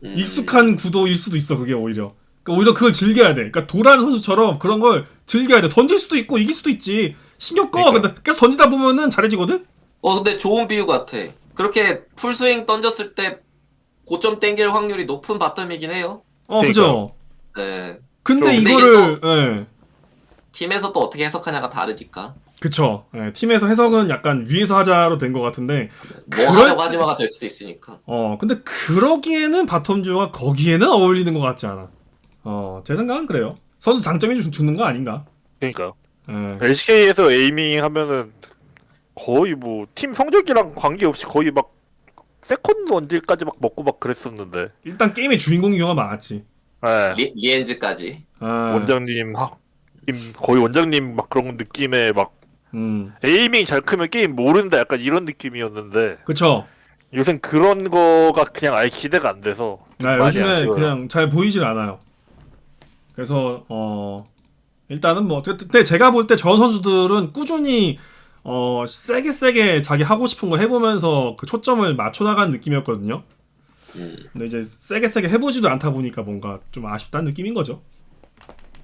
익숙한 구도일 수도 있어 그게 오히려. 그러니까 오히려 그걸 즐겨야 돼. 그러니까 도란 선수처럼 그런 걸 즐겨야 돼. 던질 수도 있고 이길 수도 있지. 신경 꺼. 그러니까. 근데 계속 던지다 보면은 잘해지거든. 근데 좋은 비유 같아. 그렇게 풀스윙 던졌을 때 고점 땡길 확률이 높은 바텀이긴 해요. 그죠. 네. 근데 이게 이거를 예. 팀에서 또 어떻게 해석하냐가 다르니까. 그쵸. 예, 팀에서 해석은 약간 위에서 하자로 된 것 같은데 뭐 하려고 하지마가 될 수도 있으니까. 근데 그러기에는 바텀 듀오가 거기에는 어울리는 것 같지 않아. 제 생각은 그래요. 선수 장점이 주는 거 아닌가. 그러니까요. 예. LCK에서 에이밍 하면은 거의 뭐 팀 성적이랑 관계없이 거의 막 세컨드 원딜까지 막 먹고 막 그랬었는데. 일단 게임의 주인공인 경우가 많았지. 네. 리엔즈까지. 원장님 거의 원장님 막 그런 느낌의 막 에이밍 잘 크면 게임 모른다 약간 이런 느낌이었는데 그쵸. 요샌 그런 거가 그냥 아예 기대가 안 돼서 많이 요즘에 아쉬워요. 그냥 잘 보이질 않아요. 그래서 일단은 뭐 근데 제가 볼 때 저 선수들은 꾸준히 세게 자기 하고 싶은 거 해보면서 그 초점을 맞춰나가는 느낌이었거든요. 근데 이제 세게 해보지도 않다 보니까 뭔가 좀 아쉽다는 느낌인 거죠.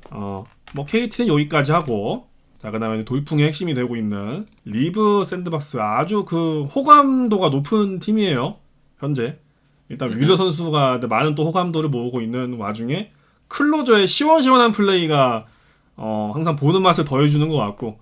뭐 KT는 여기까지 하고 자 그다음에 돌풍의 핵심이 되고 있는 리브 샌드박스 아주 그 호감도가 높은 팀이에요. 현재 일단 윌러 선수가 많은 또 호감도를 모으고 있는 와중에 클로저의 시원시원한 플레이가 항상 보는 맛을 더해주는 것 같고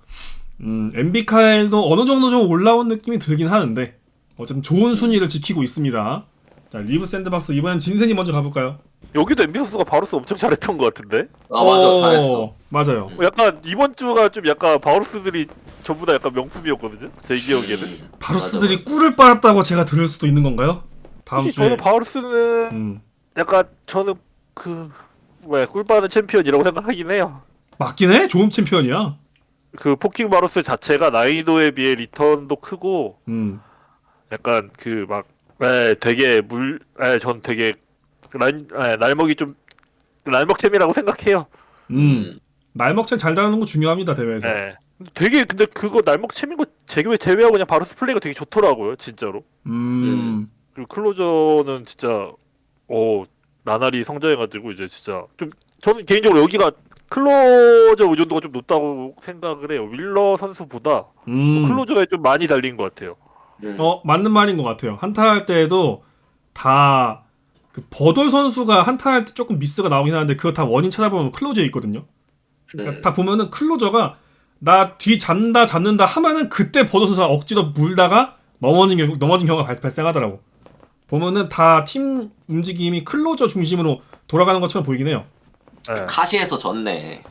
엠비카엘도 어느 정도 좀 올라온 느낌이 들긴 하는데 어쨌든 좋은 순위를 지키고 있습니다. 자 리브 샌드박스 이번엔 진센이 먼저 가볼까요? 여기도 엠비 선수가 바루스 엄청 잘했던 것 같은데. 맞아 잘했어. 맞아요. 약간 이번 주가 좀 약간 바루스들이 전부 다 약간 명품이었거든요. 제 기억에는. 바루스들이 맞아. 꿀을 빨았다고 제가 들을 수도 있는 건가요? 다음 혹시 주에 저는 바루스는 약간 저는 꿀빠는 챔피언이라고 생각하긴 해요. 맞긴 해? 좋은 챔피언이야. 그 포킹 바루스 자체가 난이도에 비해 리턴도 크고 약간 그 막 되게 전 되게 날먹이 좀 날먹챔이라고 생각해요. 날먹챔 잘 다루는 거 중요합니다 대회에서. 네. 되게 근데 그거 날먹챔인 거 제외하고 그냥 바루스 플레이가 되게 좋더라고요 진짜로. 그리고 클로저는 진짜 나날이 성장해가지고 이제 진짜 좀 저는 개인적으로 여기가 클로저 의존도가 좀 높다고 생각을 해요. 윌러 선수보다 클로저에 좀 많이 달린 것 같아요. 맞는 말인 것 같아요. 한타 할 때에도 다 그 버돌 선수가 한타 할 때 조금 미스가 나오긴 하는데 그거 다 원인 찾아보면 클로저에 있거든요. 그러니까 다 보면은 클로저가 나 뒤 잡는다 하면은 그때 버돌 선수가 억지로 물다가 넘어진 경우가 발생하더라고. 보면은 다 팀 움직임이 클로저 중심으로 돌아가는 것처럼 보이긴 해요. 네. 카시에서 졌네.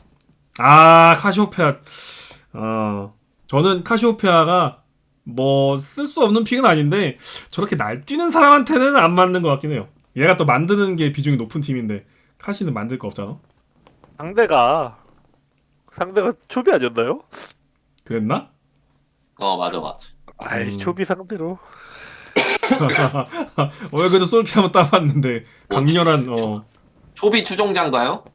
아, 카시오페아. 저는 카시오페아가 뭐 쓸 수 없는 픽은 아닌데 저렇게 날뛰는 사람한테는 안 맞는 것 같긴 해요. 얘가 또 만드는 게 비중이 높은 팀인데 카시는 만들 거 없잖아. 상대가 초비 아니었나요? 그랬나? 맞아. 아이 초비 상대로. 그래도 솔킬 한번 따봤는데 강렬한 초비 추종자인가요?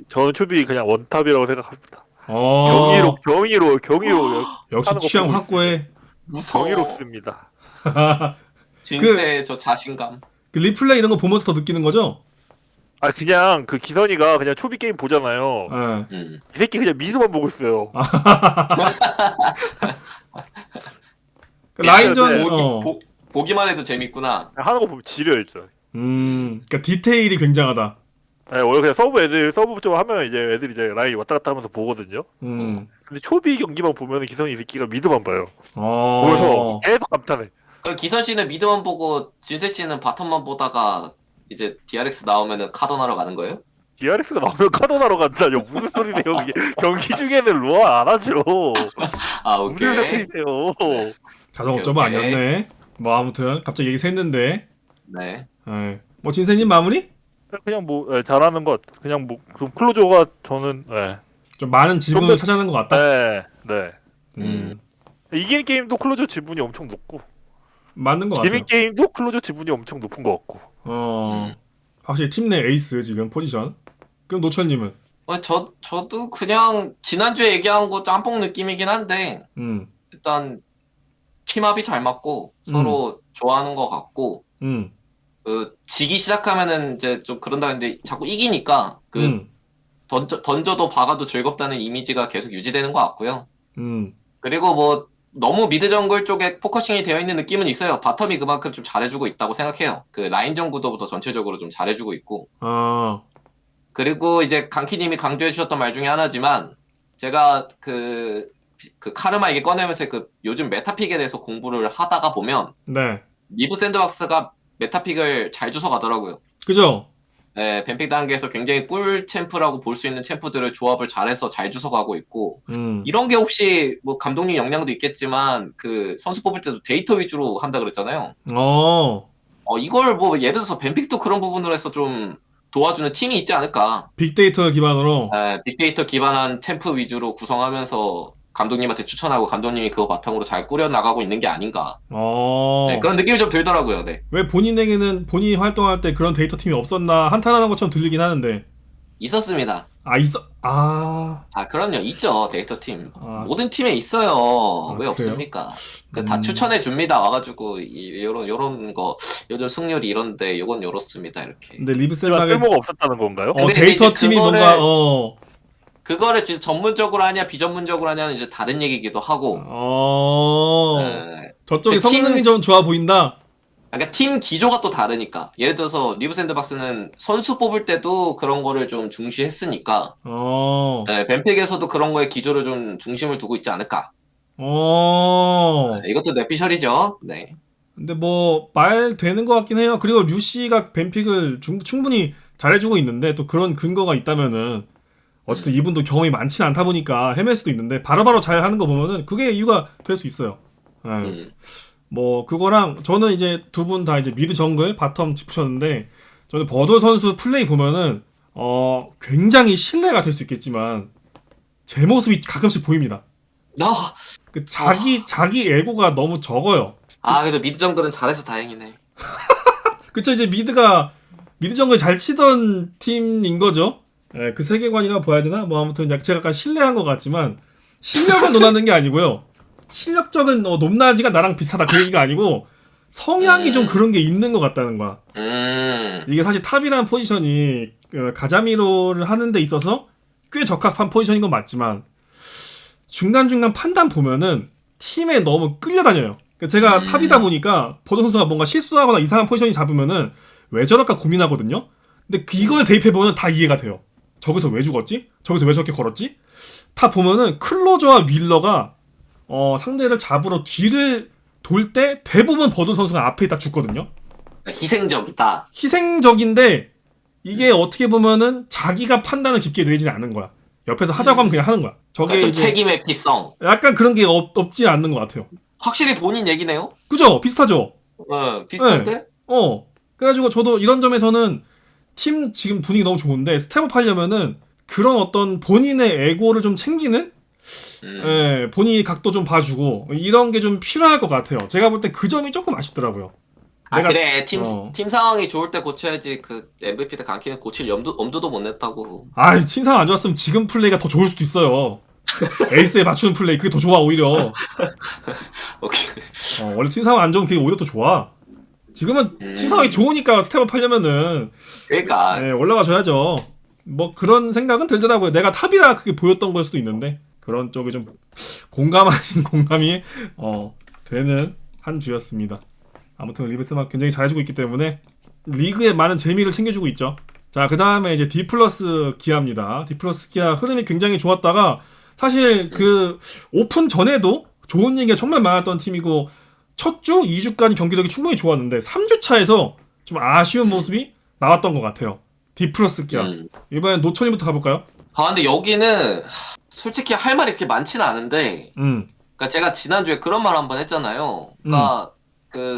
저는 초비 그냥 원탑이라고 생각합니다. 어, 경이로 역시 하는 거 취향 보고 확고해. 무서워. 경이롭습니다. 진세의 저 자신감. 그 리플레이 이런 거 보면서 더 느끼는 거죠? 아 그냥 그 기선이가 그냥 초비 게임 보잖아요. 예. 이 새끼 그냥 미드만 보고 있어요. 그 라인전 보기만 해도 재밌구나. 하는 거 보면 지려요 진짜. 그러니까 디테일이 굉장하다. 네, 원래 그냥 서브 좀 하면 이제 애들이 이제 라인 왔다 갔다 하면서 보거든요. 근데 초비 경기만 보면 기선이 이 새끼가 미드만 봐요. 보면서 계속 감탄해. 그럼 기선 씨는 미드만 보고 진세 씨는 바텀만 보다가 이제 DRX 나오면은 카던하러 가는 거예요? DRX가 나오면 카도나로 간다뇨. 무슨 소리세요? 이게 경기 중에는 로아 안 하죠. 아 무슨 오케이. 소리세요? 자동 업저버 오케이. 아니었네. 뭐 아무튼 갑자기 얘기 샜는데. 네. 뭐 진세님 마무리? 그냥 뭐 잘하는 것. 그냥 뭐 좀 클로저가 저는 좀 많은 지분을 차지하는 것 같다. 네. 이기는 게임도 클로저 지분이 엄청 높고 맞는 것 같아요. 지는 게임도 클로저 지분이 엄청 높은 것 같고. 확실히 팀 내 에이스 지금 포지션. 그럼 노철님은? 저도 그냥 지난주에 얘기한 거 짬뽕 느낌이긴 한데 일단 팀합이 잘 맞고 서로 좋아하는 것 같고 지기 시작하면은 이제 좀 그런다 근데 자꾸 이기니까 던져도 박아도 즐겁다는 이미지가 계속 유지되는 것 같고요. 그리고 뭐 너무 미드 정글 쪽에 포커싱이 되어 있는 느낌은 있어요. 바텀이 그만큼 좀 잘해주고 있다고 생각해요. 그 라인전 구도부터 전체적으로 좀 잘해주고 있고. 그리고 이제 강키님이 강조해주셨던 말 중에 하나지만 제가 그 카르마 얘기 꺼내면서 그 요즘 메타픽에 대해서 공부를 하다가 보면 네. 리브 샌드박스가 메타픽을 잘 주워 가더라고요. 그죠? 네, 뱀픽 단계에서 굉장히 꿀 챔프라고 볼 수 있는 챔프들을 조합을 잘해서 잘 주워 가고 있고 이런 게 혹시 뭐 감독님 역량도 있겠지만 그 선수 뽑을 때도 데이터 위주로 한다 그랬잖아요. 이걸 뭐 예를 들어서 뱀픽도 그런 부분으로 해서 좀 도와주는 팀이 있지 않을까. 빅데이터 기반으로. 네, 빅데이터 기반한 챔프 위주로 구성하면서 감독님한테 추천하고 감독님이 그거 바탕으로 잘 꾸려나가고 있는 게 아닌가. 네, 그런 느낌이 좀 들더라고요. 네. 왜 본인에게는 본인이 활동할 때 그런 데이터 팀이 없었나 한탄하는 것처럼 들리긴 하는데. 있었습니다. 그럼요. 있죠. 데이터 팀. 모든 팀에 있어요. 왜 그래요? 없습니까? 다 추천해 줍니다. 와가지고 요런 거 요즘 승률이 이런데 요건 요렇습니다. 이렇게. 근데 리브셀막에 쓸모가 없었다는 건가요? 근데 데이터 이제 팀이 그거를- 뭔가 그거를 진짜 전문적으로 하냐 비전문적으로 하냐는 이제 다른 얘기기도 하고. 네. 저쪽이 그 팀- 성능이 좀 좋아 보인다. 그러니까 팀 기조가 또 다르니까. 예를 들어서 리브 샌드박스는 선수 뽑을 때도 그런 거를 좀 중시했으니까. 네, 뱀픽에서도 그런 거에 기조를 좀 중심을 두고 있지 않을까. 네, 이것도 뇌피셜이죠. 네. 근데 뭐 말 되는 것 같긴 해요. 그리고 류씨가 뱀픽을 충분히 잘해주고 있는데 또 그런 근거가 있다면은 어쨌든 이분도 경험이 많지는 않다 보니까 헤맬 수도 있는데 바로바로 잘 하는 거 보면은 그게 이유가 될 수 있어요. 뭐 그거랑 저는 이제 두 분 다 이제 미드 정글 바텀 짚으셨는데 저는 버돌 선수 플레이 보면은 굉장히 신뢰가 될 수 있겠지만 제 모습이 가끔씩 보입니다. 그 자기 에고가 너무 적어요. 그래도 미드 정글은 잘해서 다행이네. 그쵸, 이제 미드 정글 잘 치던 팀인 거죠. 예, 그 세계관이라 봐야 되나? 뭐 아무튼 제가 약간 신뢰한 것 같지만 실력을 논하는 게 아니고요. 실력적은 높낮이가 나랑 비슷하다 그 얘기가 아니고 성향이 좀 그런 게 있는 것 같다는 거야. 음. 이게 사실 탑이라는 포지션이 가자미로를 하는 데 있어서 꽤 적합한 포지션인 건 맞지만 중간중간 판단 보면은 팀에 너무 끌려다녀요. 그러니까 제가 탑이다 보니까 버드 선수가 뭔가 실수하거나 이상한 포지션이 잡으면은 왜 저럴까 고민하거든요. 근데 이걸 대입해보면 다 이해가 돼요. 저기서 왜 죽었지? 저기서 왜 저렇게 걸었지? 다 보면은 클로저와 윌러가 상대를 잡으러 뒤를 돌 때 대부분 버드 선수가 앞에 있다 죽거든요. 희생적이다. 희생적인데 이게 어떻게 보면은 자기가 판단을 깊게 내리지는 않는 거야. 옆에서 하자고 하면 그냥 하는 거야. 저게 그러니까 좀 이제 책임의 피성. 약간 그런 게 없지 않는 것 같아요. 확실히 본인 얘기네요. 그죠? 비슷하죠? 비슷한데? 그래가지고 저도 이런 점에서는 팀 지금 분위기 너무 좋은데 스텝업 하려면은 그런 어떤 본인의 에고를 좀 챙기는 본인이 각도 좀 봐주고 이런 게 좀 필요할 것 같아요. 제가 볼 때 그 점이 조금 아쉽더라고요. 그래 팀 상황이 좋을 때 고쳐야지. 그 MVP 때 강키는 고칠 엄두도 못 냈다고. 팀 상황 안 좋았으면 지금 플레이가 더 좋을 수도 있어요. 에이스에 맞추는 플레이 그게 더 좋아 오히려. 오케이. 원래 팀 상황 안 좋으면 그게 오히려 더 좋아. 지금은 팀 상황이 좋으니까 스텝업 하려면은 그러니까 올라가줘야죠. 뭐 그런 생각은 들더라고요. 내가 탑이라 그게 보였던 걸 수도 있는데 그런 쪽에 좀 공감이 되는 한 주였습니다. 아무튼 리브스가 굉장히 잘해주고 있기 때문에 리그에 많은 재미를 챙겨주고 있죠. 자, 그 다음에 이제 D 플러스 기아입니다. D 플러스 기아 흐름이 굉장히 좋았다가 사실 그 오픈 전에도 좋은 얘기가 정말 많았던 팀이고 첫 주, 2주까지 경기력이 충분히 좋았는데 3주 차에서 좀 아쉬운 모습이 나왔던 것 같아요. D 플러스 기아. 이번엔 노천이부터 가볼까요? 근데 여기는 솔직히 할 말이 그렇게 많지는 않은데 그러니까 제가 지난주에 그런 말 한번 했잖아요. 그러니까 그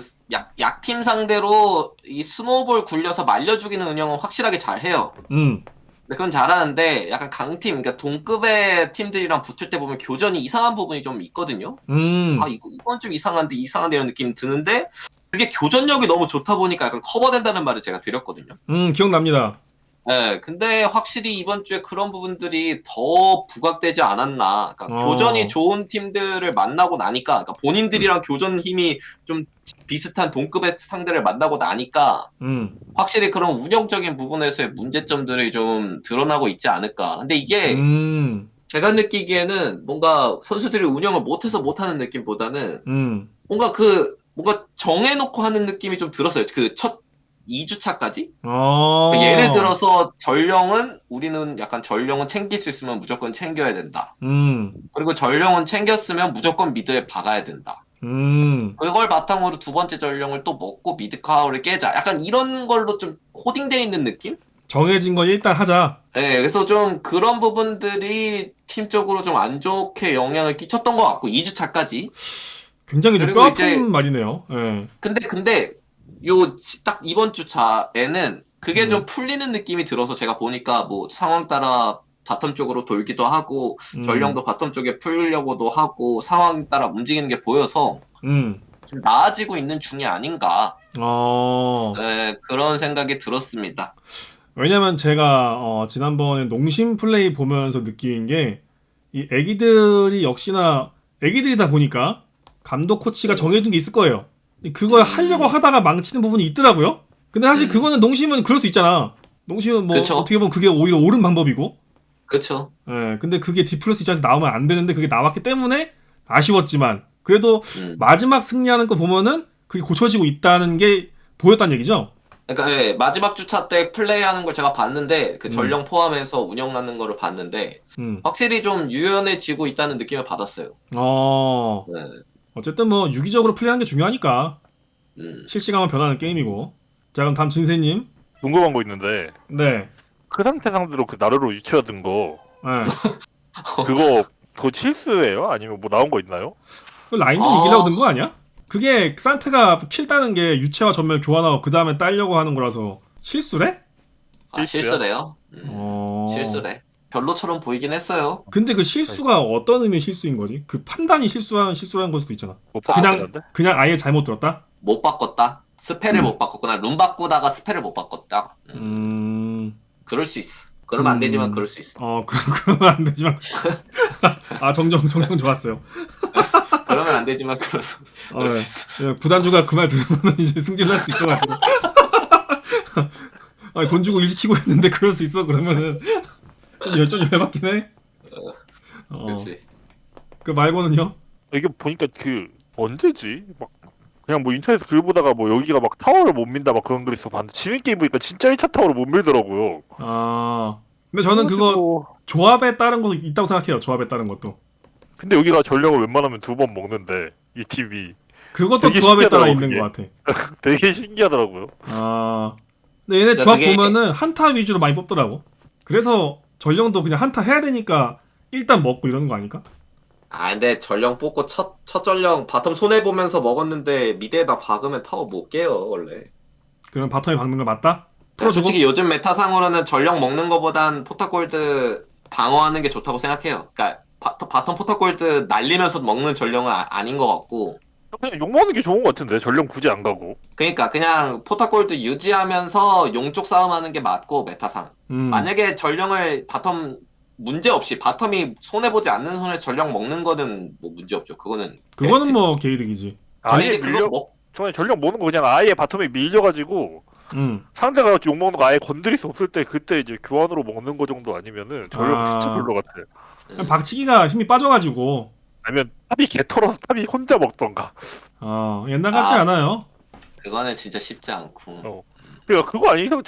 약팀 상대로 이 스노우볼 굴려서 말려 죽이는 운영은 확실하게 잘 해요. 근데 그건 잘하는데 약간 강팀, 그러니까 동급의 팀들이랑 붙을 때 보면 교전이 이상한 부분이 좀 있거든요. 이건 좀 이상한데 이런 느낌 드는데 그게 교전력이 너무 좋다 보니까 약간 커버된다는 말을 제가 드렸거든요. 기억납니다. 네, 근데 확실히 이번 주에 그런 부분들이 더 부각되지 않았나. 그러니까 교전이 좋은 팀들을 만나고 나니까, 그러니까 본인들이랑 교전 힘이 좀 비슷한 동급의 상대를 만나고 나니까, 확실히 그런 운영적인 부분에서의 문제점들이 좀 드러나고 있지 않을까. 근데 이게 제가 느끼기에는 뭔가 선수들이 운영을 못해서 못하는 느낌보다는 뭔가 정해놓고 하는 느낌이 좀 들었어요. 그 첫 2주차까지? 예를 들어서 우리는 약간 전령은 챙길 수 있으면 무조건 챙겨야 된다. 그리고 전령은 챙겼으면 무조건 미드에 박아야 된다. 그걸 바탕으로 두 번째 전령을 또 먹고 미드 카우를 깨자. 약간 이런 걸로 좀 코딩되어 있는 느낌? 정해진 건 일단 하자. 네, 그래서 좀 그런 부분들이 팀적으로 좀 안 좋게 영향을 끼쳤던 것 같고 2주차까지. 굉장히 좀 뼈아픈 말이네요. 네. 근데 딱 이번 주차에는 그게 좀 풀리는 느낌이 들어서 제가 보니까 뭐 상황 따라 바텀 쪽으로 돌기도 하고 전령도 바텀 쪽에 풀려고도 하고 상황 따라 움직이는 게 보여서 좀 나아지고 있는 중이 아닌가. 네, 그런 생각이 들었습니다. 왜냐면 제가 지난번에 농심 플레이 보면서 느낀 게 이 애기들이 역시나 애기들이다 보니까 감독 코치가 정해둔 게 있을 거예요. 그걸 하려고 하다가 망치는 부분이 있더라고요. 근데 사실 그거는 농심은 그럴 수 있잖아. 농심은 뭐 그쵸? 어떻게 보면 그게 오히려 옳은 방법이고. 그렇죠. 예, 근데 그게 D 플러스 입장에서 나오면 안 되는데 그게 나왔기 때문에 아쉬웠지만 그래도 마지막 승리하는 거 보면은 그게 고쳐지고 있다는 게 보였다는 얘기죠. 그러니까 마지막 주차 때 플레이하는 걸 제가 봤는데 그 전령 포함해서 운영하는 거를 봤는데 확실히 좀 유연해지고 있다는 느낌을 받았어요. 네. 어쨌든 뭐 유기적으로 플레이하는 게 중요하니까 실시간으로 변하는 게임이고. 자, 그럼 다음 진세님. 궁금한 거 있는데 네. 그 상태 상대로 그 나르로 유치하던 거 네. 그거 실수예요? 아니면 뭐 나온 거 있나요? 라인전 이기려고 든 거 아니야? 그게 산트가 킬 따는 게 유채화 전멸 교환하고 그 다음에 따려고 하는 거라서 실수래? 실수래요? 실수래. 별로처럼 보이긴 했어요. 근데 그 실수가 어떤 의미의 실수인 거지? 그 판단이 실수라는 걸 수도 있잖아. 그냥 아예 잘못 들었다? 못 바꿨다. 스펠을 못 바꿨구나. 룸 바꾸다가 스펠을 못 바꿨다. 그럴 수 있어. 그러면 안 되지만 그럴 수 있어. 그러면 안 되지만. 정정 좋았어요. 그러면 안 되지만 그럴 수 있어. 구단주가 그 말 들으면 이제 승진할 수 있어가지고. 아니, 돈 주고 일 시키고 했는데 그럴 수 있어 그러면은 좀 열받긴 해. 그렇지. 그 말고는요? 이게 보니까 그 언제지? 막 그냥 뭐 인터넷에서 글 보다가 뭐 여기가 막 타워를 못 민다 막 그런 글이 있어 봤는데 지는 게임 보니까 진짜 1차 타워를 못 밀더라고요. 근데 저는 그거 그래가지고- 조합에 따른 것도 있다고 생각해요. 조합에 따른 것도. 근데 여기가 전령을 웬만하면 2번 먹는데 이 팀이 그것도 되게 조합에 따라 신기하더라고, 있는 그게. 것 같아. 되게 신기하더라고요. 근데 얘네 야, 조합 그게- 보면은 한타 위주로 많이 뽑더라고. 그래서 전령도 그냥 한타 해야 되니까 일단 먹고 이러는 거 아닐까? 근데 전령 뽑고 첫 전령 바텀 손해 보면서 먹었는데 미드에다 박으면 타워 못 깨요 원래. 그럼 바텀에 박는 거 맞다? 풀어주고? 솔직히 요즘 메타상으로는 전령 먹는 거보단 포탑골드 방어하는 게 좋다고 생각해요. 그러니까 바텀 포탑골드 날리면서 먹는 전령은 아닌 것 같고. 그냥 욕 먹는 게 좋은 것 같은데 전령 굳이 안 가고. 그러니까 그냥 포탑골드 유지하면서 용쪽 싸움하는 게 맞고 메타상. 만약에 전령을 바텀 문제 없이 바텀이 손해 보지 않는 선에 전령 먹는 거는 뭐 문제 없죠. 그거는 베스트지. 뭐 개이득이지. 아예 근데 밀려. 저는 전령 먹는 거 그냥 아예 바텀에 밀려가지고 상대가 욕 먹는 거 아예 건드릴 수 없을 때 그때 이제 교환으로 먹는 거 정도 아니면은 전령 진짜 별로 같아. 그냥 박치기가 힘이 빠져가지고. 아니면 탑이 개털어서 탑이 혼자 먹던가. 옛날 같지 않아요. 그거는 진짜 쉽지 않고. 그러니까 그거 아닌 이상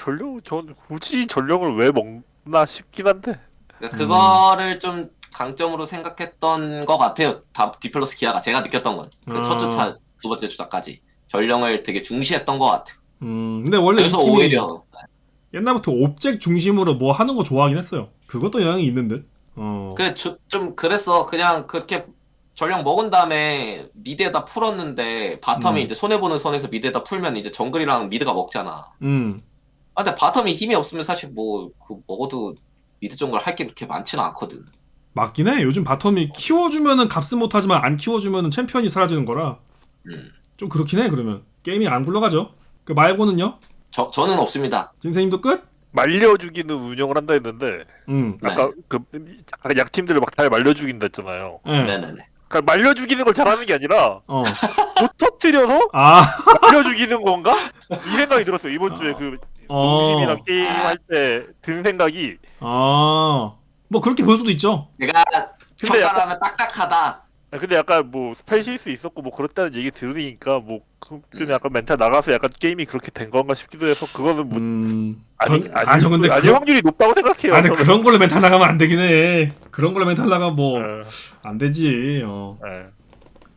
전 굳이 전령을 왜 먹나 싶긴 한데. 그러니까 그거를 좀 강점으로 생각했던 것 같아요. 디플러스 기아가 제가 느꼈던 건. 그 첫 주차, 두 번째 주차까지. 전령을 되게 중시했던 것 같아요. 근데 원래 이 그래서 팀이 오히려 옛날부터 옵젝 중심으로 뭐 하는 거 좋아하긴 했어요. 그것도 영향이 있는 듯. 좀 그랬어. 그냥 그렇게 전령 먹은 다음에 미드에다 풀었는데 바텀이 이제 손해보는 선에서 미드에다 풀면 이제 정글이랑 미드가 먹잖아. 근데 바텀이 힘이 없으면 사실 뭐 그 먹어도 미드 정글 할 게 그렇게 많지는 않거든. 맞긴 해. 요즘 바텀이 키워주면은 값은 못하지만 안 키워주면은 챔피언이 사라지는 거라 좀 그렇긴 해. 그러면 게임이 안 굴러가죠. 그 말고는요? 저는 없습니다. 진생님도 끝? 말려 죽이는 운영을 한다 했는데 아까 그 약팀들을 막 잘 말려 죽인다 했잖아요. 네네네. 그러니까 말려 죽이는 걸 잘하는 게 아니라 못 터뜨려서 말려 죽이는 건가? 이 생각이 들었어요. 이번 주에 그 농심이랑 게임할 때 든 생각이. 뭐 그렇게 볼 수도 있죠. 내가 근데 평가하면 딱딱하다. 근데 약간 뭐 스펠 실수 있었고 뭐 그렇다는 얘기 들으니까 뭐 좀 약간 멘탈 나가서 약간 게임이 그렇게 된 건가 싶기도 해서 그거는 뭐 저 근데 확률이 높다고 생각해요. 근데 그런 걸로 멘탈 나가면 안 되긴 해. 그런 걸로 멘탈 나가면 뭐 안 되지.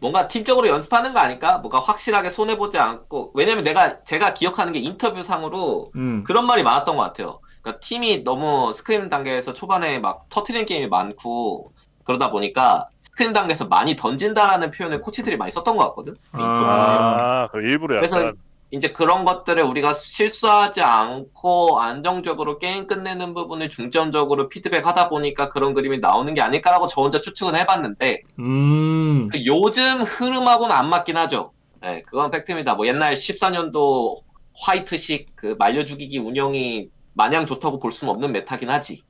뭔가 팀적으로 연습하는 거 아닐까? 뭔가 확실하게 손해 보지 않고. 왜냐면 제가 기억하는 게 인터뷰상으로 그런 말이 많았던 것 같아요. 그러니까 팀이 너무 스크림 단계에서 초반에 막 터트리는 게임이 많고 그러다 보니까 스크림 단계에서 많이 던진다라는 표현을 코치들이 많이 썼던 것 같거든. 그 일부러 약간. 그래서 이제 그런 것들을 우리가 실수하지 않고 안정적으로 게임 끝내는 부분을 중점적으로 피드백하다 보니까 그런 그림이 나오는 게 아닐까라고 저 혼자 추측은 해봤는데 그 요즘 흐름하고는 안 맞긴 하죠. 네, 그건 팩트입니다. 뭐 옛날 14년도 화이트식 그 말려 죽이기 운영이 마냥 좋다고 볼 수는 없는 메타긴 하지.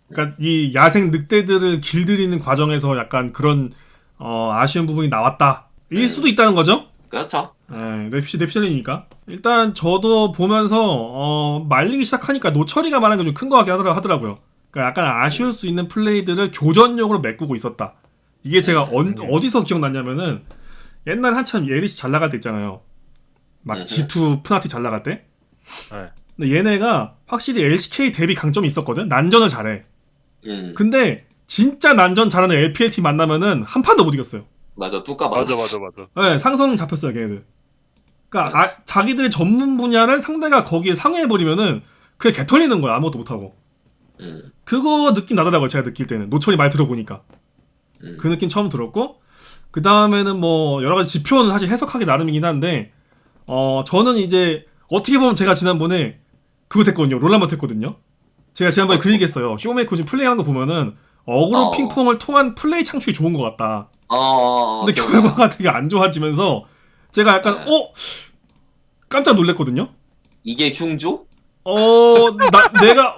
그러니까 이 야생 늑대들을 길들이는 과정에서 약간 그런 아쉬운 부분이 나왔다. 일 수도 있다는 거죠? 그렇죠. 뇌피셜이니까. 일단 저도 보면서 말리기 시작하니까 노철이가 말한 게 좀 큰 거 같긴 하더라고요. 그러니까 약간 아쉬울 수 있는 플레이들을 교전용으로 메꾸고 있었다. 이게 제가 어디서 기억났냐면은 옛날에 한참 예리시 잘 나갈 때 있잖아요. 막 G2 푸나티 잘 나갈 때. 근데 얘네가 확실히 LCK 대비 강점이 있었거든. 난전을 잘해. 근데 진짜 난전 잘하는 LPL 팀 만나면은 한 판도 못 이겼어요. 맞아, 뚜까 맞아. 네, 상성 잡혔어요, 걔네들. 그러니까 자기들의 전문 분야를 상대가 거기에 상회해버리면은 그게 개 털리는 거야, 아무것도 못하고. 그거 느낌 나더라고요, 제가 느낄 때는. 노철이 말 들어보니까. 그 느낌 처음 들었고, 그 다음에는 뭐 여러 가지 지표는 사실 해석하기 나름이긴 한데, 저는 이제 어떻게 보면 제가 지난번에 그거 됐거든요. 롤라먼 했거든요. 제가 지난번에 그 얘기했어요. 쇼메이커 지금 플레이하는 거 보면은 어그로 핑퐁을 통한 플레이 창출이 좋은 것 같다. 근데 결과가 되게 안 좋아지면서 제가 약간 깜짝 놀랐거든요. 이게 흉조? 내가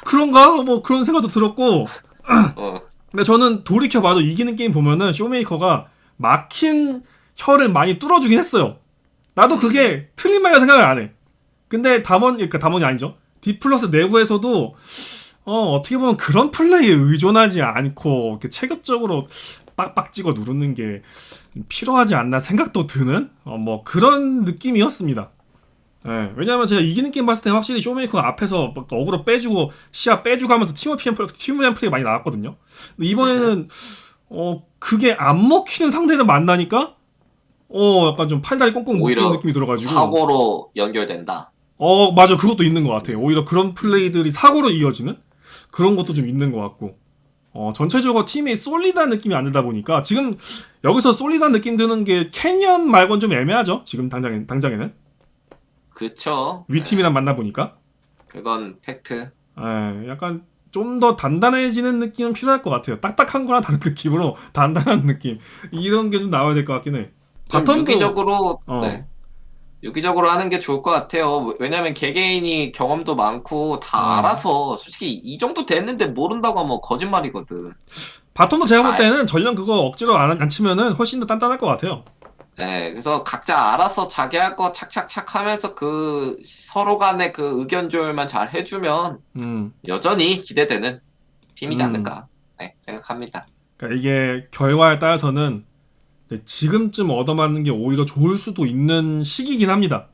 그런가? 뭐 그런 생각도 들었고 근데 저는 돌이켜봐도 이기는 게임 보면은 쇼메이커가 막힌 혀를 많이 뚫어주긴 했어요. 나도 그게 틀린 말이라 생각을 안 해. 근데 그러니까 담원이 아니죠. 디플러스 내부에서도 어떻게 보면 그런 플레이에 의존하지 않고 이렇게 체계적으로 빡빡 찍어 누르는 게 필요하지 않나 생각도 드는 뭐 그런 느낌이었습니다. 예, 왜냐면 제가 이기는 게임 봤을 때 확실히 쇼메이커가 앞에서 막 어그로 빼주고 시야 빼주고 하면서 팀워크 플레이가 많이 나왔거든요. 근데 이번에는 그게 안 먹히는 상대를 만나니까 약간 좀 팔다리 꽁꽁 묶이는 오히려 느낌이 들어가지고 사고로 연결된다. 맞아, 그것도 있는 것 같아요. 오히려 그런 플레이들이 사고로 이어지는 그런 것도 좀 있는 것 같고 전체적으로 팀이 솔리드한 느낌이 안 들다 보니까 지금 여기서 솔리드한 느낌 드는 게 캐니언 말고는 좀 애매하죠. 지금 당장에는 그쵸. 위 팀이랑 만나 보니까 그건 팩트. 약간 좀 더 단단해지는 느낌은 필요할 것 같아요. 딱딱한 거랑 다른 느낌으로 단단한 느낌 이런 게 좀 나와야 될 것 같긴 해. 좀 바텀도 유기적으로 네. 유기적으로 하는 게 좋을 것 같아요. 왜냐면 개개인이 경험도 많고 다 알아서 솔직히 이 정도 됐는데 모른다고 하면 거짓말이거든. 바텀도 제가 볼 때는 전령 그거 억지로 안 치면은 훨씬 더 단단할 것 같아요. 네, 그래서 각자 알아서 자기 할 거 착착착 하면서 그 서로 간의 그 의견 조율만 잘 해주면 여전히 기대되는 팀이지 않을까 생각합니다. 그러니까 이게 결과에 따라서는 지금쯤 얻어맞는 게 오히려 좋을 수도 있는 시기긴 합니다.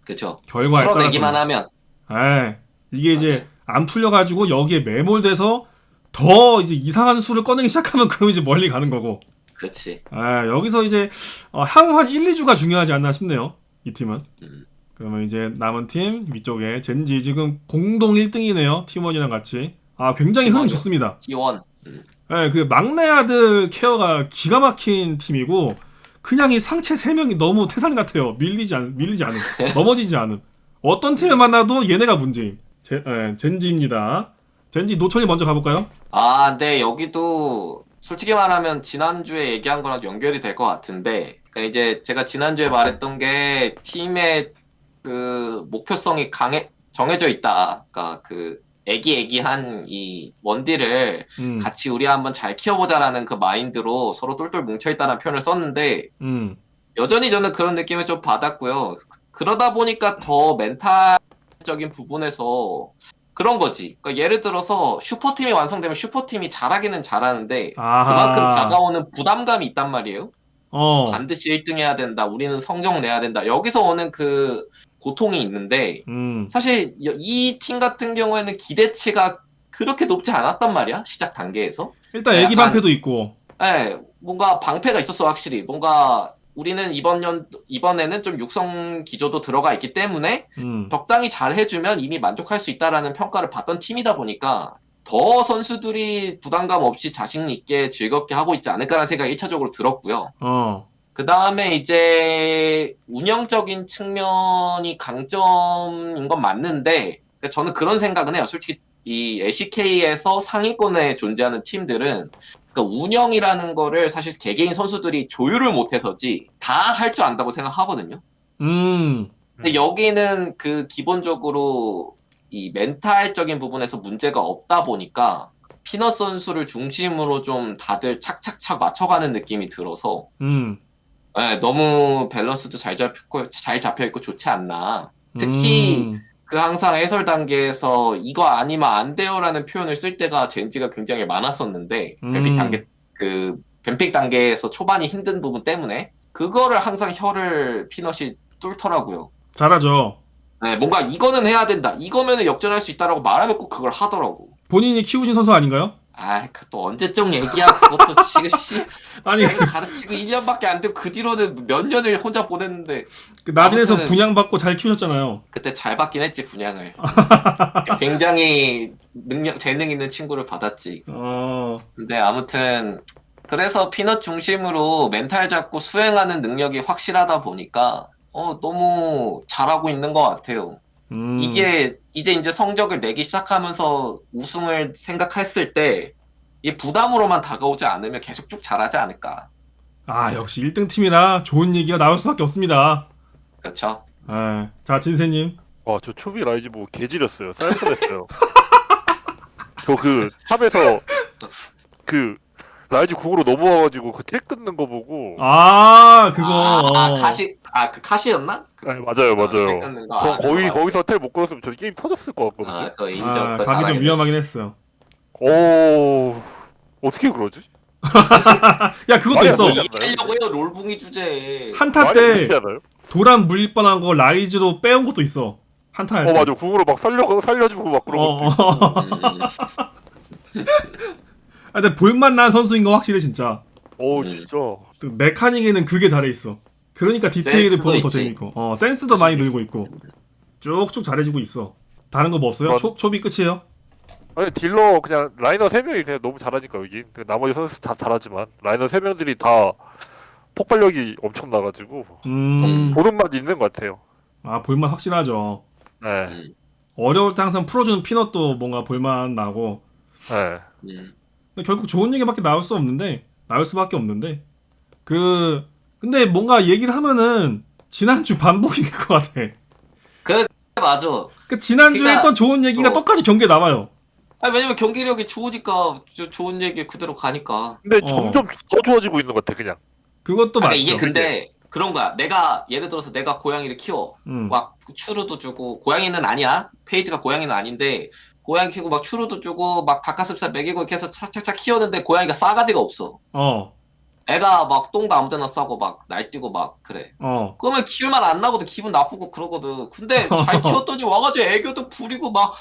그쵸. 결과에 풀어내기만 따라서는. 하면. 이게 이제 안 풀려가지고 여기에 매몰돼서 더 이제 이상한 수를 꺼내기 시작하면 그럼 이제 멀리 가는 거고. 그렇지. 여기서 이제 향후 한 1, 2주가 중요하지 않나 싶네요. 이 팀은. 그러면 이제 남은 팀 위쪽에 젠지 지금 공동 1등이네요. 팀원이랑 같이. 굉장히 흐름 좋습니다. T1. 그 막내 아들 케어가 기가 막힌 팀이고 그냥 이 상체 3명이 너무 태산 같아요. 밀리지 않음. 넘어지지 않음. 어떤 팀을 만나도 얘네가 문제임. 젠지입니다. 젠지 노천이 먼저 가볼까요? 네, 여기도 솔직히 말하면 지난주에 얘기한 거랑 연결이 될 것 같은데, 그러니까 이제 제가 지난주에 말했던 게 팀의 그 목표성이 정해져 있다. 그러니까 그 애기한 이 원딜을 같이 우리 한번 잘 키워보자라는 그 마인드로 서로 똘똘 뭉쳐있다는 표현을 썼는데, 여전히 저는 그런 느낌을 좀 받았고요. 그러다 보니까 더 멘탈적인 부분에서 그런 거지. 그러니까 예를 들어서 슈퍼팀이 완성되면 슈퍼팀이 잘하기는 잘하는데 그만큼 다가오는 부담감이 있단 말이에요. 반드시 1등 해야 된다. 우리는 성적 내야 된다. 여기서 오는 그 고통이 있는데 사실 이 팀 같은 경우에는 기대치가 그렇게 높지 않았단 말이야. 시작 단계에서. 일단 애기 방패도 있고. 뭔가 방패가 있었어 확실히. 뭔가 우리는 이번에는 좀 육성 기조도 들어가 있기 때문에 적당히 잘 해주면 이미 만족할 수 있다라는 평가를 받던 팀이다 보니까 더 선수들이 부담감 없이 자신 있게 즐겁게 하고 있지 않을까라는 생각이 1차적으로 들었고요. 그 다음에 이제 운영적인 측면이 강점인 건 맞는데 저는 그런 생각은 해요. 솔직히 이 LCK에서 상위권에 존재하는 팀들은 그 운영이라는 거를 사실 개개인 선수들이 조율을 못해서지 다 할 줄 안다고 생각하거든요. 근데 여기는 그 기본적으로 이 멘탈적인 부분에서 문제가 없다 보니까 피넛 선수를 중심으로 좀 다들 착착착 맞춰가는 느낌이 들어서 너무 밸런스도 잘 잡혀있고 좋지 않나. 특히 그 항상 해설 단계에서 이거 아니면 안 돼요라는 표현을 쓸 때가 젠지가 굉장히 많았었는데 뱀픽 단계에서 초반이 힘든 부분 때문에 그거를 항상 혀를 피넛이 뚫더라고요. 잘하죠. 뭔가 이거는 해야 된다. 이거면은 역전할 수 있다라고 말하면 꼭 그걸 하더라고. 본인이 키우신 선수 아닌가요? 또 언제적 얘기야. 그것도 지금 아니 가르치고 1년밖에 안 되고 그 뒤로는 몇 년을 혼자 보냈는데 나진에서 분양받고 잘 키우셨잖아요. 그때 잘 받긴 했지 분양을. 굉장히 재능 있는 친구를 받았지. 근데 아무튼 그래서 피넛 중심으로 멘탈 잡고 수행하는 능력이 확실하다 보니까 너무 잘하고 있는 것 같아요. 이게 이제 성적을 내기 시작하면서 우승을 생각했을 때 이 부담으로만 다가오지 않으면 계속 쭉 잘하지 않을까. 역시 1등 팀이라 좋은 얘기가 나올 수밖에 없습니다. 그렇죠. 자 진세님. 저 초비 라이즈 보고 개지렸어요. 쌀뻔했어요. 저 그 탑에서 그 라이즈 9으로 넘어와가지고 그 텔 끊는 거 보고 아 그거 그 카시였나? 네, 맞아요 텔 끊는 거. 거기서 텔 못 끊었으면 저 게임 터졌을 것 같거든요. 그거 인정. 그거 각이 좀 잘하긴 위험하긴 했어. 했어. 어떻게 그러지? 야 그것도 말이 안 있어. 되지. 이해하려고 해요 롤붕이 주제. 한타 말이 때 되지 않아요? 도란 물릴 뻔한 거 라이즈로 빼온 것도 있어. 한타 할 때. 맞아 9으로 막 살려주고 막 그런 것도 있고. 근데 볼만난 선수인 거 확실해 진짜. 진짜 또 메카닉에는 그게 달해 있어. 그러니까 디테일을 센스도 보면 더 있지. 재밌고. 센스도 많이 늘고 있고. 쭉쭉 잘해지고 있어. 다른 거 뭐 없어요? 초비 끝이에요? 아니 딜러 그냥 라이너 3명이 그냥 너무 잘하니까 여기 나머지 선수 다 잘하지만 라이너 3명들이 다 폭발력이 엄청나가지고 보는 맛 있는 것 같아요. 아 볼만 확실하죠. 네. 어려울 때 항상 풀어주는 피넛도 뭔가 볼만 나고. 네. 근데 결국 좋은 얘기밖에 나올 수밖에 없는데 근데 뭔가 얘기를 하면은 지난주 반복인 것 같아. 맞아. 그 지난주에 그러니까, 했던 좋은 얘기가 똑같이 경기에 나와요. 왜냐면 경기력이 좋으니까 좋은 얘기 그대로 가니까. 근데 점점 더 좋아지고 있는 것 같아 그냥. 그것도 맞죠. 이게 근데 그런 거야. 내가 예를 들어서 내가 고양이를 키워. 막 추루도 주고 고양이는 아니야. 페이지가 고양이는 아닌데 고양이 키우고 막 추루도 주고 막 닭가슴살 먹이고 이렇게 해서 착착착 키웠는데 고양이가 싸가지가 없어. 애가 막 똥도 아무데나 싸고 막 날뛰고 막 그래. 그러면 키울만 안 나거든. 기분 나쁘고 그러거든. 근데 잘 키웠더니 와가지고 애교도 부리고 막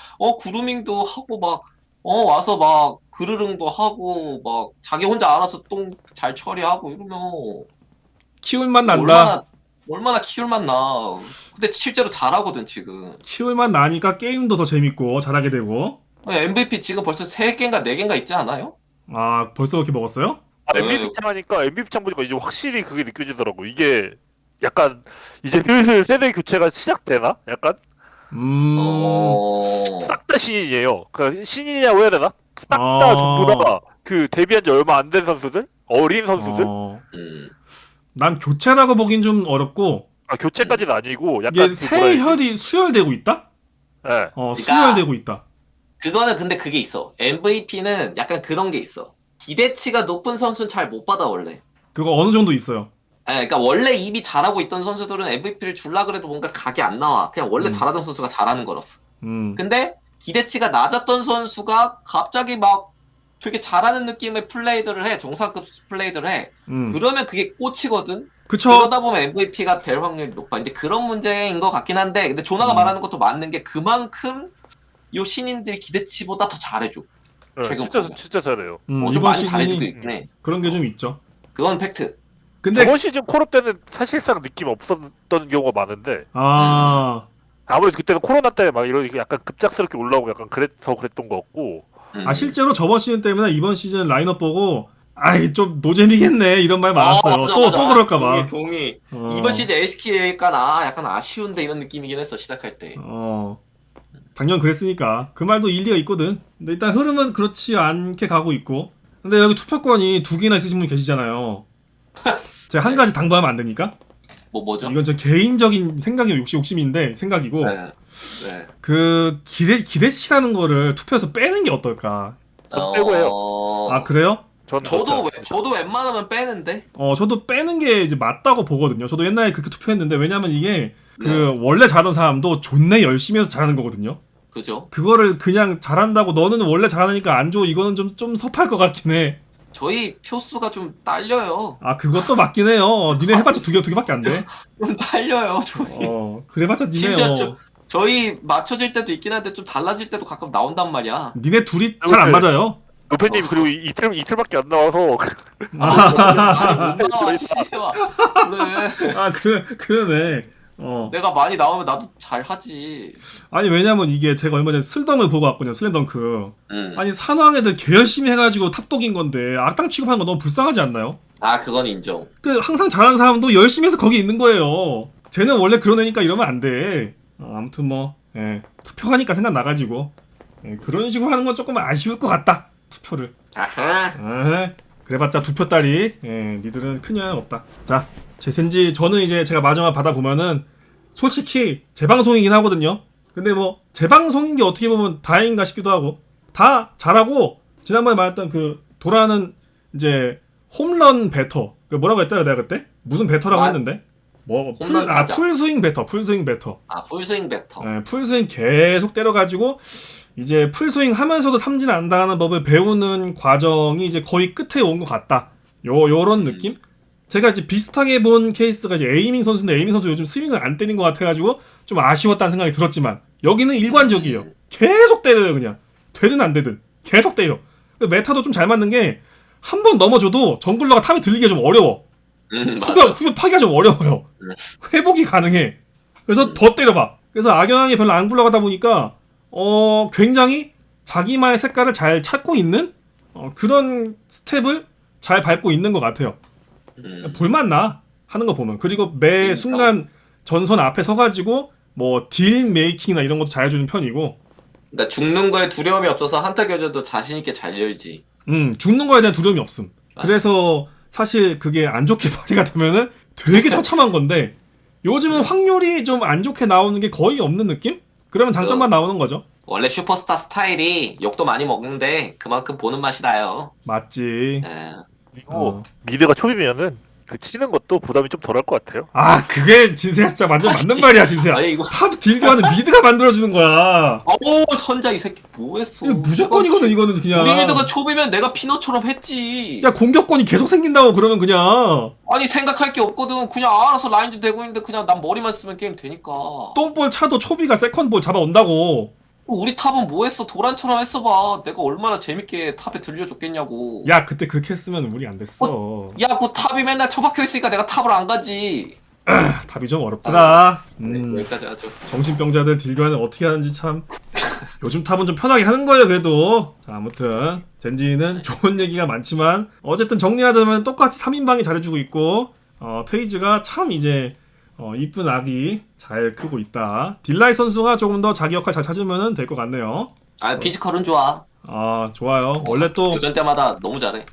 그루밍도 하고 막 와서 막 그르릉도 하고 막 자기 혼자 알아서 똥 잘 처리하고 이러면 키울만 난다. 얼마나 키울만 나. 근데 실제로 잘하거든 지금. 키울만 나니까 게임도 더 재밌고 잘하게 되고. MVP 지금 벌써 3개인가 4개인가 있지 않아요? 아 벌써 그렇게 먹었어요? MVP 창 하니까 MVP 창 보니까 이제 확실히 그게 느껴지더라고. 이게 약간 이제 슬슬 세대 교체가 시작되나? 약간 싹 다 신인이에요. 그 신인이라고 해야 되나? 싹 다 전부 다 그 데뷔한 지 얼마 안 된 선수들, 어린 선수들. 난 교체라고 보긴 좀 어렵고. 교체까지는 아니고 약간 이게 세혈이 수혈되고 있다? 네. 수혈되고 있다. 그거는 근데 그게 있어. MVP는 약간 그런 게 있어. 기대치가 높은 선수는 잘 못 받아 원래. 그거 어느 정도 있어요. 그러니까 원래 이미 잘하고 있던 선수들은 MVP를 줄라 그래도 뭔가 각이 안 나와. 그냥 원래 잘하던 선수가 잘하는 거라서. 근데 기대치가 낮았던 선수가 갑자기 막 되게 잘하는 느낌의 플레이들을 해. 정상급 플레이들을 해. 그러면 그게 꽂히거든. 그쵸. 그러다 보면 MVP가 될 확률이 높아. 근데 그런 문제인 것 같긴 한데 근데 조나가 말하는 것도 맞는 게 그만큼 요 신인들이 기대치보다 더 잘해줘. 진짜 잘해요. 좀 이번 많이 시즌이 잘해주고 있긴 해. 그런 게 좀 있죠. 그건 팩트. 근데 저번 시즌 콜업 때는 사실상 느낌 없었던 경우가 많은데 아무래도 그때는 코로나 때문에 막 이런 약간 급작스럽게 올라오고 약간 그랬던 것 같고. 실제로 저번 시즌 때문에 이번 시즌 라인업 보고 좀 노잼이겠네 이런 말 많았어요. 맞아. 또 그럴까봐. 동의. 이번 시즌 LCK가 약간 아쉬운데 이런 느낌이긴 했어 시작할 때. 작년 그랬으니까 그 말도 일리가 있거든. 근데 일단 흐름은 그렇지 않게 가고 있고. 근데 여기 투표권이 2개나 있으신 분 계시잖아요. 제가 한 가지 당부하면 안 됩니까? 뭐죠? 이건 저 개인적인 욕심인데 생각이고. 네. 그 기대치라는 거를 투표에서 빼는 게 어떨까? 빼고 해요. 아 그래요? 저도 웬만하면 빼는데. 저도 빼는 게 이제 맞다고 보거든요. 저도 옛날에 그렇게 투표했는데 왜냐면 이게 원래 잘하던 사람도 존내 열심히 해서 잘하는 거거든요. 그죠? 그거를 그냥 잘한다고 너는 원래 잘하니까 안 줘. 이거는 좀 섭할 것 같긴 해. 저희 표수가 좀 딸려요. 그것도 맞긴 해요. 니네 해봤자 두 개밖에 안 돼. 좀 딸려요, 저희. 그래봤자 니네요. 저희 맞춰질 때도 있긴 한데 좀 달라질 때도 가끔 나온단 말이야. 니네 둘이 잘 안 맞아요. 노페님 그리고 이틀밖에 안 나와서 그래. 그러네. 내가 많이 나오면 나도 잘 하지. 아니 왜냐면 이게 제가 얼마 전에 슬덩을 보고 왔거든요. 슬램덩크. 아니 산왕 애들 개 열심히 해가지고 탑독인 건데 악당 취급하는 거 너무 불쌍하지 않나요? 그건 인정. 항상 잘하는 사람도 열심히 해서 거기 있는 거예요. 쟤는 원래 그런 애니까 이러면 안 돼. 아무튼 투표하니까 생각 나가지고 그런 식으로 하는 건 조금 아쉬울 것 같다. 투표를. 그래봤자 2표 따리. 니들은 큰 영향 없다. 자, 저는 이제 제가 마지막 받아보면은 솔직히 재방송이긴 하거든요. 근데 재방송인 게 어떻게 보면 다행인가 싶기도 하고 다 잘하고 지난번에 말했던 그 도라는 이제 홈런 배터. 뭐라고 했다 내가 그때? 무슨 배터라고 했는데? 홈런 타자. 풀스윙 배터. 풀스윙 배터. 아 풀스윙 배터. 네, 풀스윙 계속 때려가지고 이제 풀스윙 하면서도 삼진 안 당하는 법을 배우는 과정이 이제 거의 끝에 온 것 같다. 요런 느낌? 제가 이제 비슷하게 본 케이스가 이제 에이밍 선수인데 에이밍 선수 요즘 스윙을 안 때린 것 같아가지고 좀 아쉬웠다는 생각이 들었지만 여기는 일관적이에요. 계속 때려요 그냥. 되든 안 되든 계속 때려. 메타도 좀 잘 맞는 게 한 번 넘어져도 정글러가 탑에 들리기가 좀 어려워. 맞아. 후벼 파기가 좀 어려워요. 회복이 가능해. 그래서 더 때려봐. 그래서 악영향이 별로 안 굴러가다 보니까 굉장히 자기만의 색깔을 잘 찾고 있는 그런 스텝을 잘 밟고 있는 것 같아요. 볼만나 하는 거 보면. 그리고 매 순간 전선 앞에 서가지고 뭐 딜 메이킹이나 이런 것도 잘해주는 편이고. 그러니까 죽는 거에 두려움이 없어서 한타 교전도 자신 있게 잘 열지. 죽는 거에 대한 두려움이 없음. 맞아. 그래서 사실 그게 안 좋게 발휘가 되면은 되게 처참한 건데 요즘은 확률이 좀 안 좋게 나오는 게 거의 없는 느낌? 그러면 장점만 나오는 거죠. 원래 슈퍼스타 스타일이 욕도 많이 먹는데 그만큼 보는 맛이 나요. 맞지. 예. 그리고 미드가 초비면은 그 치는 것도 부담이 좀 덜할 것 같아요. 아 그게 진세야 진짜 완전 맞는 진짜. 말이야 진세야. 아니 이거 탑 딜교하는 미드가 만들어주는 거야. 오 선자 이 새끼 뭐했어? 이거 무조건이거든 이거는 그냥. 우리 미드가 초비면 내가 피노처럼 했지. 야 공격권이 계속 생긴다고 그러면 그냥 아니 생각할 게 없거든. 그냥 알아서 라인도 되고 있는데 그냥 난 머리만 쓰면 게임 되니까. 똥볼 차도 초비가 세컨볼 잡아온다고. 우리 탑은 뭐했어? 도란처럼 했어봐. 내가 얼마나 재밌게 탑에 들려줬겠냐고. 야 그때 그렇게 했으면 우리 안 됐어. 야, 그 탑이 맨날 처박혀 있으니까 내가 탑을 안 가지. 답이 좀 어렵더라. 여기까지 하죠. 정신병자들 딜교환을 어떻게 하는지 참. 요즘 탑은 좀 편하게 하는 거예요 그래도. 자 아무튼 젠지는 좋은 얘기가 많지만 어쨌든 정리하자면 똑같이 3인방이 잘해주고 있고 페이지가 참 이제 이쁜 아기 잘 크고 있다. 딜라이 선수가 조금 더 자기 역할 잘 찾으면 될 것 같네요. 아, 피지컬은 좋아. 아 좋아요. 원래 또 교전 때마다 너무 잘해.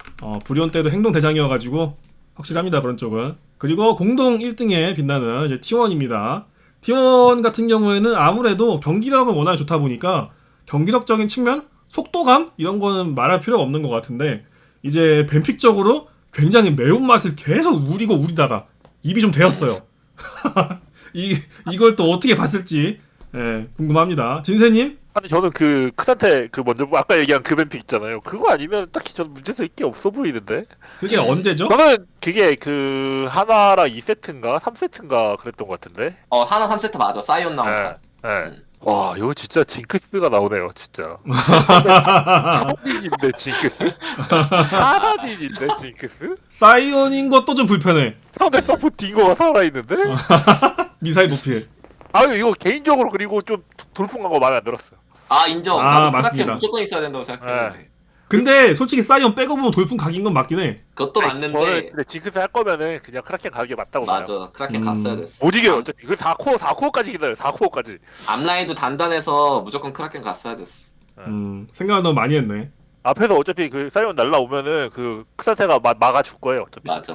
불리온 때도 행동 대장이어가지고 확실합니다 그런 쪽은. 그리고 공동 1등에 빛나는 이제 T1입니다. T1 같은 경우에는 아무래도 경기력은 워낙 좋다 보니까 경기력적인 측면, 속도감 이런 거는 말할 필요가 없는 것 같은데 이제 뱀픽적으로 굉장히 매운맛을 계속 우리다가 입이 좀 되었어요. 이걸 또 어떻게 봤을지 궁금합니다. 진세님? 아니 저는 그 크산테 그 먼저 아까 얘기한 그 뱀픽 있잖아요. 그거 아니면 딱히 저는 문제될 게 없어 보이는데. 그게 언제죠? 저는 그게 그 하나랑 2세트인가 3세트인가 그랬던 것 같은데. 하나 3세트 맞아. 사이온 나온 거. 네. 와 이거 진짜 징크스가 나오네요 진짜. 사라딘인데 징크스? 사라딘인데 징크스? 사이온인 것도 좀 불편해. 상대 서포 딩거가 살아있는데? 미사일 보필. 아유 이거 개인적으로 그리고 좀 돌풍 간거 마음에 안 들었어. 아, 인정. 아, 나도 맞습니다. 크라켄 무조건 있어야 된다고 생각했는데. 근데 솔직히 사이온 빼고 보면 돌풍 각인 건 맞긴 해. 그것도 저는 맞는데. 근데 징크스 할 거면은 그냥 크라켄 가는 게 맞다고 봐요. 맞아. 크라켄 갔어야 됐어. 못 이겨요 어차피. 그 4코어까지 기다려요. 4코어까지. 앞라인도 단단해서 무조건 크라켄 갔어야 됐어. 생각을 너무 많이 했네. 앞에서 어차피 그 사이온 날라오면은 그 크산테가 막아줄 거예요 어차피. 맞아.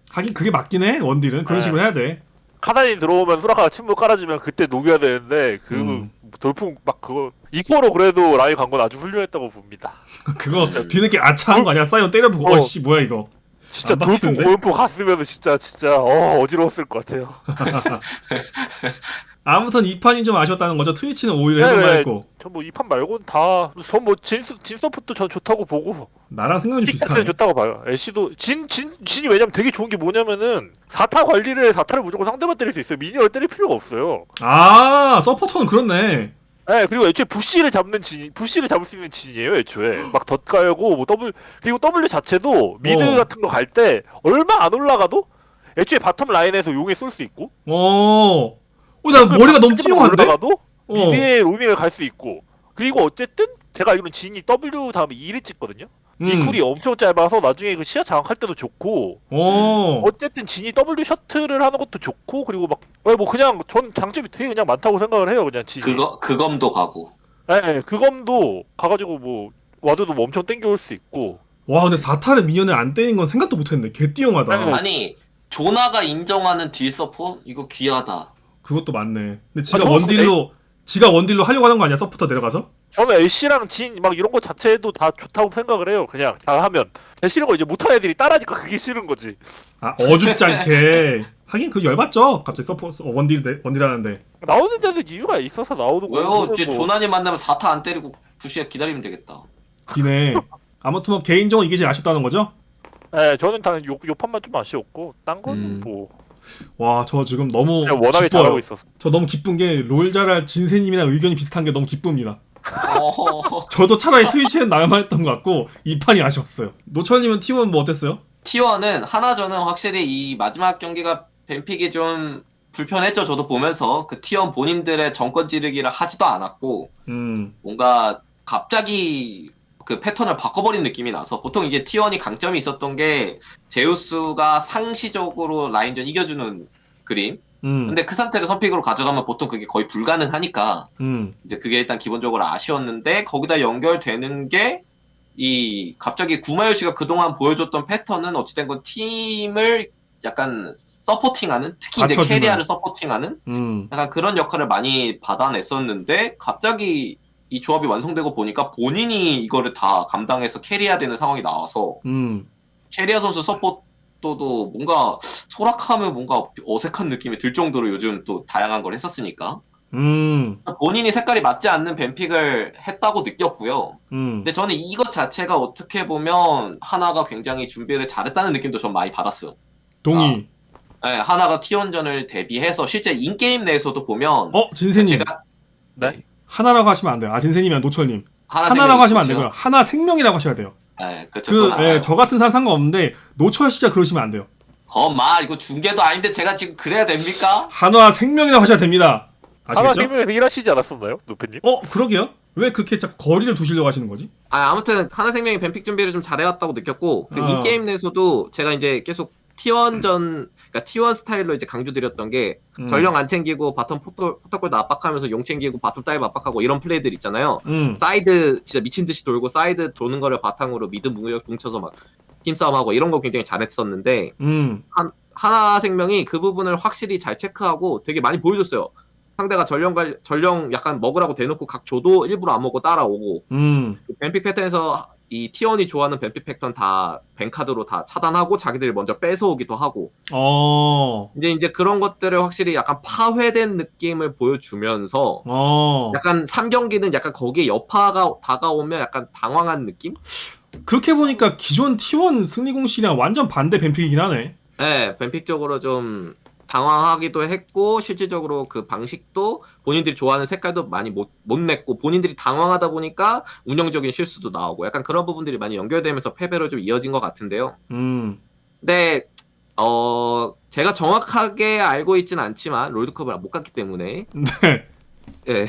하긴 그게 맞긴 해. 원딜은 그런 네. 식으로 해야 돼. 카단이 들어오면 수라카가 침묵 깔아주면 그때 녹여야 되는데 그 돌풍 막 그거 이코로 그래도 라인 간 건 아주 훌륭했다고 봅니다. 그거 뒤늦게 아차한 거 아니야? 사이온 때려보고 어씨 뭐야 이거. 진짜 안 돌풍 박히는데? 고연포 갔으면 진짜 어지러웠을 것 같아요. 아무튼 이 판이 좀 아쉬웠다는 거죠. 트위치는 오히려 해볼만 했고. 전뭐 이 판 말고는 다전뭐 진서프도 전 좋다고 보고 나랑 생각이 좀 비슷하네. 픽자체는 좋다고 봐요. 애쉬도 진이 왜냐면 되게 좋은 게 뭐냐면은 4타 관리를 4타를 무조건 상대만 때릴 수 있어요. 미니언을 때릴 필요가 없어요. 아 서포터는 그렇네. 네, 그리고 애초에 부시를 잡을 수 있는 진이에요, 애초에. 막 덧가고, 뭐, 그리고 W 자체도, 미드 같은 거 갈 때, 얼마 안 올라가도, 애초에 바텀 라인에서 용에 쏠 수 있고, 나 머리가 너무 띄용한데? 올라가도, 미드에 로밍을 갈 수 있고, 그리고 어쨌든, 제가 알기로는 진이 W 다음에 2를 찍거든요? 이 쿨이 엄청 짧아서 나중에 그 시야 장악할 때도 좋고, 어쨌든 진이 W 셔틀을 하는 것도 좋고, 그리고 막, 뭐 그냥 전 장점이 되게 그냥 많다고 생각을 해요, 그냥 진이. 그검도 가고. 네, 그검도 가가지고 뭐, 와드도 뭐 엄청 땡겨올 수 있고. 와 근데 4타를 미니언을 안 때린 건 생각도 못했네. 개띠용하다. 아니, 조나가 인정하는 딜 서포? 이거 귀하다. 그것도 맞네. 근데 지가 원딜로 하려고 하는 거 아니야? 서포터 내려가서? 저는 애쉬랑 진 막 이런 거 자체도 다 좋다고 생각을 해요. 그냥 잘하면. 제일 싫은 거 이제 못하는 애들이 따라하니까 그게 싫은 거지. 아 어줍지 않게 하긴 그 열받죠. 갑자기 원딜하는데. 나오는 데는 이유가 있어서 나오는 왜요? 거고. 이제 조난이 만나면 4타 안 때리고 부시에 기다리면 되겠다. 기네. 아무튼 뭐 개인적으로 이게 제일 아쉽다는 거죠? 네, 저는 당연히 요 판만 좀 아쉬웠고 딴 거는 뭐 와 저 지금 너무 그냥 워낙에 기뻐요. 잘하고 있어서. 저 너무 기쁜 게 롤 잘할 진세님이랑 의견이 비슷한 게 너무 기쁩니다. 어허허. 저도 차라리 트위치는 나을만 했던 것 같고 이 판이 아쉬웠어요. 노철님은 T1 뭐 어땠어요? T1은 하나저는 확실히 이 마지막 경기가 뱀픽이 좀 불편했죠. 저도 보면서 그 T1 본인들의 정권 지르기를 하지도 않았고 뭔가 갑자기 그 패턴을 바꿔버린 느낌이 나서 보통 이게 T1이 강점이 있었던 게 제우스가 상시적으로 라인전 이겨주는 그림. 근데 그 상태를 선픽으로 가져가면 보통 그게 거의 불가능하니까 이제 그게 일단 기본적으로 아쉬웠는데 거기다 연결되는 게 이 갑자기 구마유 씨가 그동안 보여줬던 패턴은 어찌된 건 팀을 약간 서포팅하는 특히 이제 받쳐주는. 캐리아를 서포팅하는 약간 그런 역할을 많이 받아냈었는데 갑자기 이 조합이 완성되고 보니까 본인이 이거를 다 감당해서 캐리해야 되는 상황이 나와서 캐리아 선수 서포터도 뭔가 소락하면 뭔가 어색한 느낌이 들 정도로 요즘 또 다양한 걸 했었으니까 본인이 색깔이 맞지 않는 뱀픽을 했다고 느꼈고요. 근데 저는 이것 자체가 어떻게 보면 하나가 굉장히 준비를 잘했다는 느낌도 전 많이 받았어요. 동의. 네, 하나가 T1전을 대비해서 실제 인게임 내에서도 보면 진세님. 제가 네? 하나라고 하시면 안 돼요. 진세님이랑 노철님. 하나라고 생명이 하시면 안 있죠. 되고요. 하나 생명이라고 하셔야 돼요. 네, 그쵸. 저 같은 사람 상관없는데 노철 씨가 그러시면 안 돼요. 거마 이거 중계도 아닌데 제가 지금 그래야 됩니까? 한화 생명이라고 하셔야 됩니다. 하나 아시겠죠? 생명에서 일하시지 않았었나요, 노페님? 그러게요. 왜 그렇게 자꾸 거리를 두시려고 하시는 거지? 아무튼 하나생명이 뱀픽 준비를 좀 잘해왔다고 느꼈고 그 인게임 내에서도 제가 이제 계속 T1전 그러니까 T1 스타일로 이제 강조드렸던 게 전령 안 챙기고 바텀 포터골드 압박하면서 용 챙기고 바텀 다이브 압박하고 이런 플레이들 있잖아요. 사이드 진짜 미친 듯이 돌고 사이드 도는 거를 바탕으로 미드 뭉쳐서 막 힘싸움하고 이런 거 굉장히 잘했었는데 하나생명이 그 부분을 확실히 잘 체크하고 되게 많이 보여줬어요. 상대가 전령 약간 먹으라고 대놓고 각 줘도 일부러 안 먹고 따라오고 뱀픽 패턴에서 이 T1이 좋아하는 뱀픽 패턴 다 뱅카드로 다 차단하고 자기들이 먼저 뺏어오기도 하고 이제 그런 것들을 확실히 약간 파괴된 느낌을 보여주면서 약간 3경기는 약간 거기에 여파가 다가오면 약간 당황한 느낌? 그렇게 보니까 기존 T1 승리 공식이랑 완전 반대 뱀픽이긴 하네. 네, 뱀픽적으로 좀 당황하기도 했고 실질적으로 그 방식도 본인들이 좋아하는 색깔도 많이 못 냈고 본인들이 당황하다 보니까 운영적인 실수도 나오고 약간 그런 부분들이 많이 연결되면서 패배로 좀 이어진 것 같은데요. 근데 제가 정확하게 알고 있지는 않지만 롤드컵을 못 갔기 때문에 네. 예,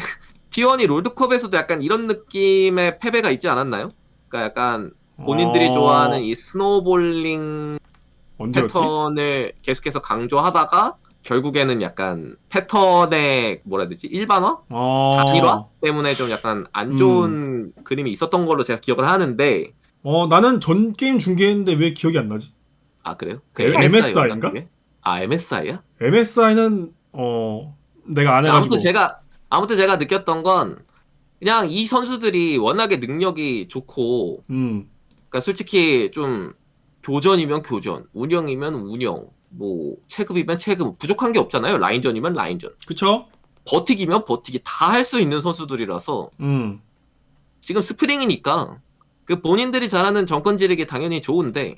T1이 롤드컵에서도 약간 이런 느낌의 패배가 있지 않았나요? 그러니까 약간 본인들이 좋아하는 이 스노우볼링 언제였지? 패턴을 계속해서 강조하다가 결국에는 약간 패턴의 뭐라 해야 되지? 일반화? 단일화? 때문에 좀 약간 안 좋은 그림이 있었던 걸로 제가 기억을 하는데 나는 전 게임 중계했는데 왜 기억이 안 나지? 아 그래요? MSI인가? MSI야? MSI는 내가 안 해가지고 아무튼 제가 느꼈던 건 그냥 이 선수들이 워낙에 능력이 좋고 그러니까 솔직히 좀 교전이면 교전, 운영이면 운영, 뭐 체급이면 체급 부족한 게 없잖아요. 라인전이면 라인전. 그쵸? 버티기면 버티기 다 할 수 있는 선수들이라서 지금 스프링이니까 그 본인들이 잘하는 정권 지르기 당연히 좋은데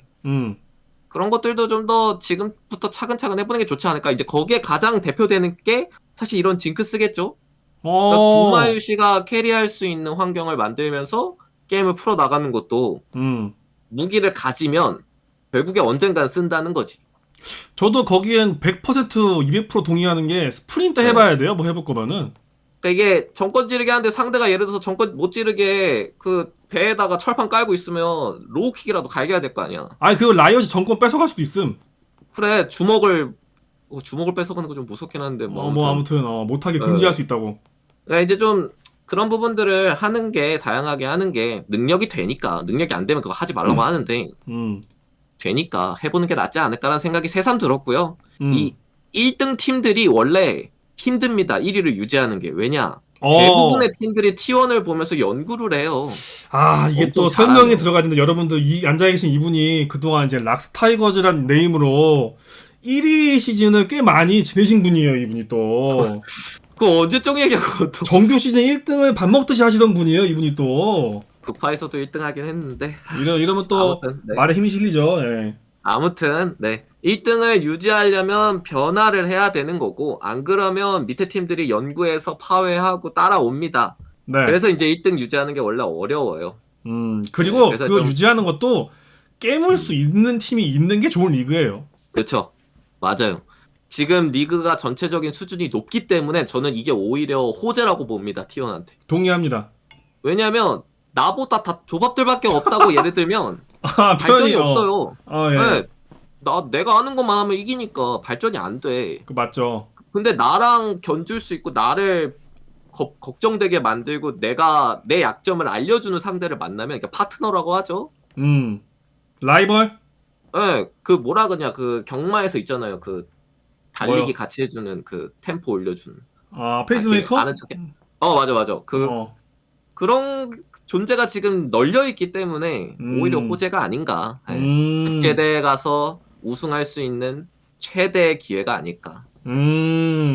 그런 것들도 좀 더 지금부터 차근차근 해보는 게 좋지 않을까. 이제 거기에 가장 대표되는 게 사실 이런 징크스겠죠. 그러니까 구마유 씨가 캐리할 수 있는 환경을 만들면서 게임을 풀어 나가는 것도 무기를 가지면 결국에 언젠간 쓴다는 거지. 저도 거기엔 100% 200% 동의하는 게 스프린트 해봐야 돼요. 뭐 해볼 거면은. 그러니까 이게 정권 찌르기 하는데 상대가 예를 들어서 정권 못 찌르게 그 배에다가 철판 깔고 있으면 로우킥이라도 갈겨야 될 거 아니야. 아니 그 라이엇이 정권 뺏어갈 수도 있음. 그래 주먹을 뺏어가는 거 좀 무섭긴 한데 아무튼 못하게 금지할 수 있다고. 그러니까 이제 좀 그런 부분들을 하는 게 다양하게 하는 게 능력이 되니까 능력이 안 되면 그거 하지 말라고 하는데 되니까 해보는 게 낫지 않을까라는 생각이 새삼 들었고요. 이 1등 팀들이 원래 힘듭니다. 1위를 유지하는 게. 왜냐? 대부분의 팀들이 T1을 보면서 연구를 해요. 아, 이게 엄청 또 설명이 잘하네요. 들어가야 되는데 여러분들 이 앉아 계신 이분이 그동안 이제 락스타이거즈란 네임으로 1위 시즌을 꽤 많이 지내신 분이에요, 이분이 또. 그거 언제적 얘기야 그것도. 정규 시즌 1등을 밥 먹듯이 하시던 분이에요, 이분이 또. 급파에서도 1등 하긴 했는데. 이러면 또 아무튼, 네. 말에 힘이 실리죠. 예. 아무튼 네 1등을 유지하려면 변화를 해야 되는 거고 안 그러면 밑에 팀들이 연구해서 파괴하고 따라옵니다. 네. 그래서 이제 1등 유지하는 게 원래 어려워요. 그리고 네, 그래서 그거 좀- 유지하는 것도 깨물 수 있는 팀이 있는 게 좋은 리그예요. 그렇죠. 맞아요. 지금 리그가 전체적인 수준이 높기 때문에 저는 이게 오히려 호재라고 봅니다. T1한테. 동의합니다. 왜냐면 나보다 다 조밥들밖에 없다고 예를 들면 아, 발전이 표현이, 없어요. 아, 예. 네, 내가 아는 것만 하면 이기니까 발전이 안 돼. 그 맞죠. 근데 나랑 견줄 수 있고 나를 걱정되게 만들고 내가 내 약점을 알려주는 상대를 만나면 이게 파트너라고 하죠. 라이벌? 네, 그 뭐라 그냐 그 경마에서 있잖아요. 그 달리기 뭐요? 같이 해주는 그 템포 올려주는. 아, 페이스메이커? 아는 척해. 맞아. 그런 존재가 지금 널려 있기 때문에 오히려 호재가 아닌가. 네. 국제대회 가서 우승할 수 있는 최대의 기회가 아닐까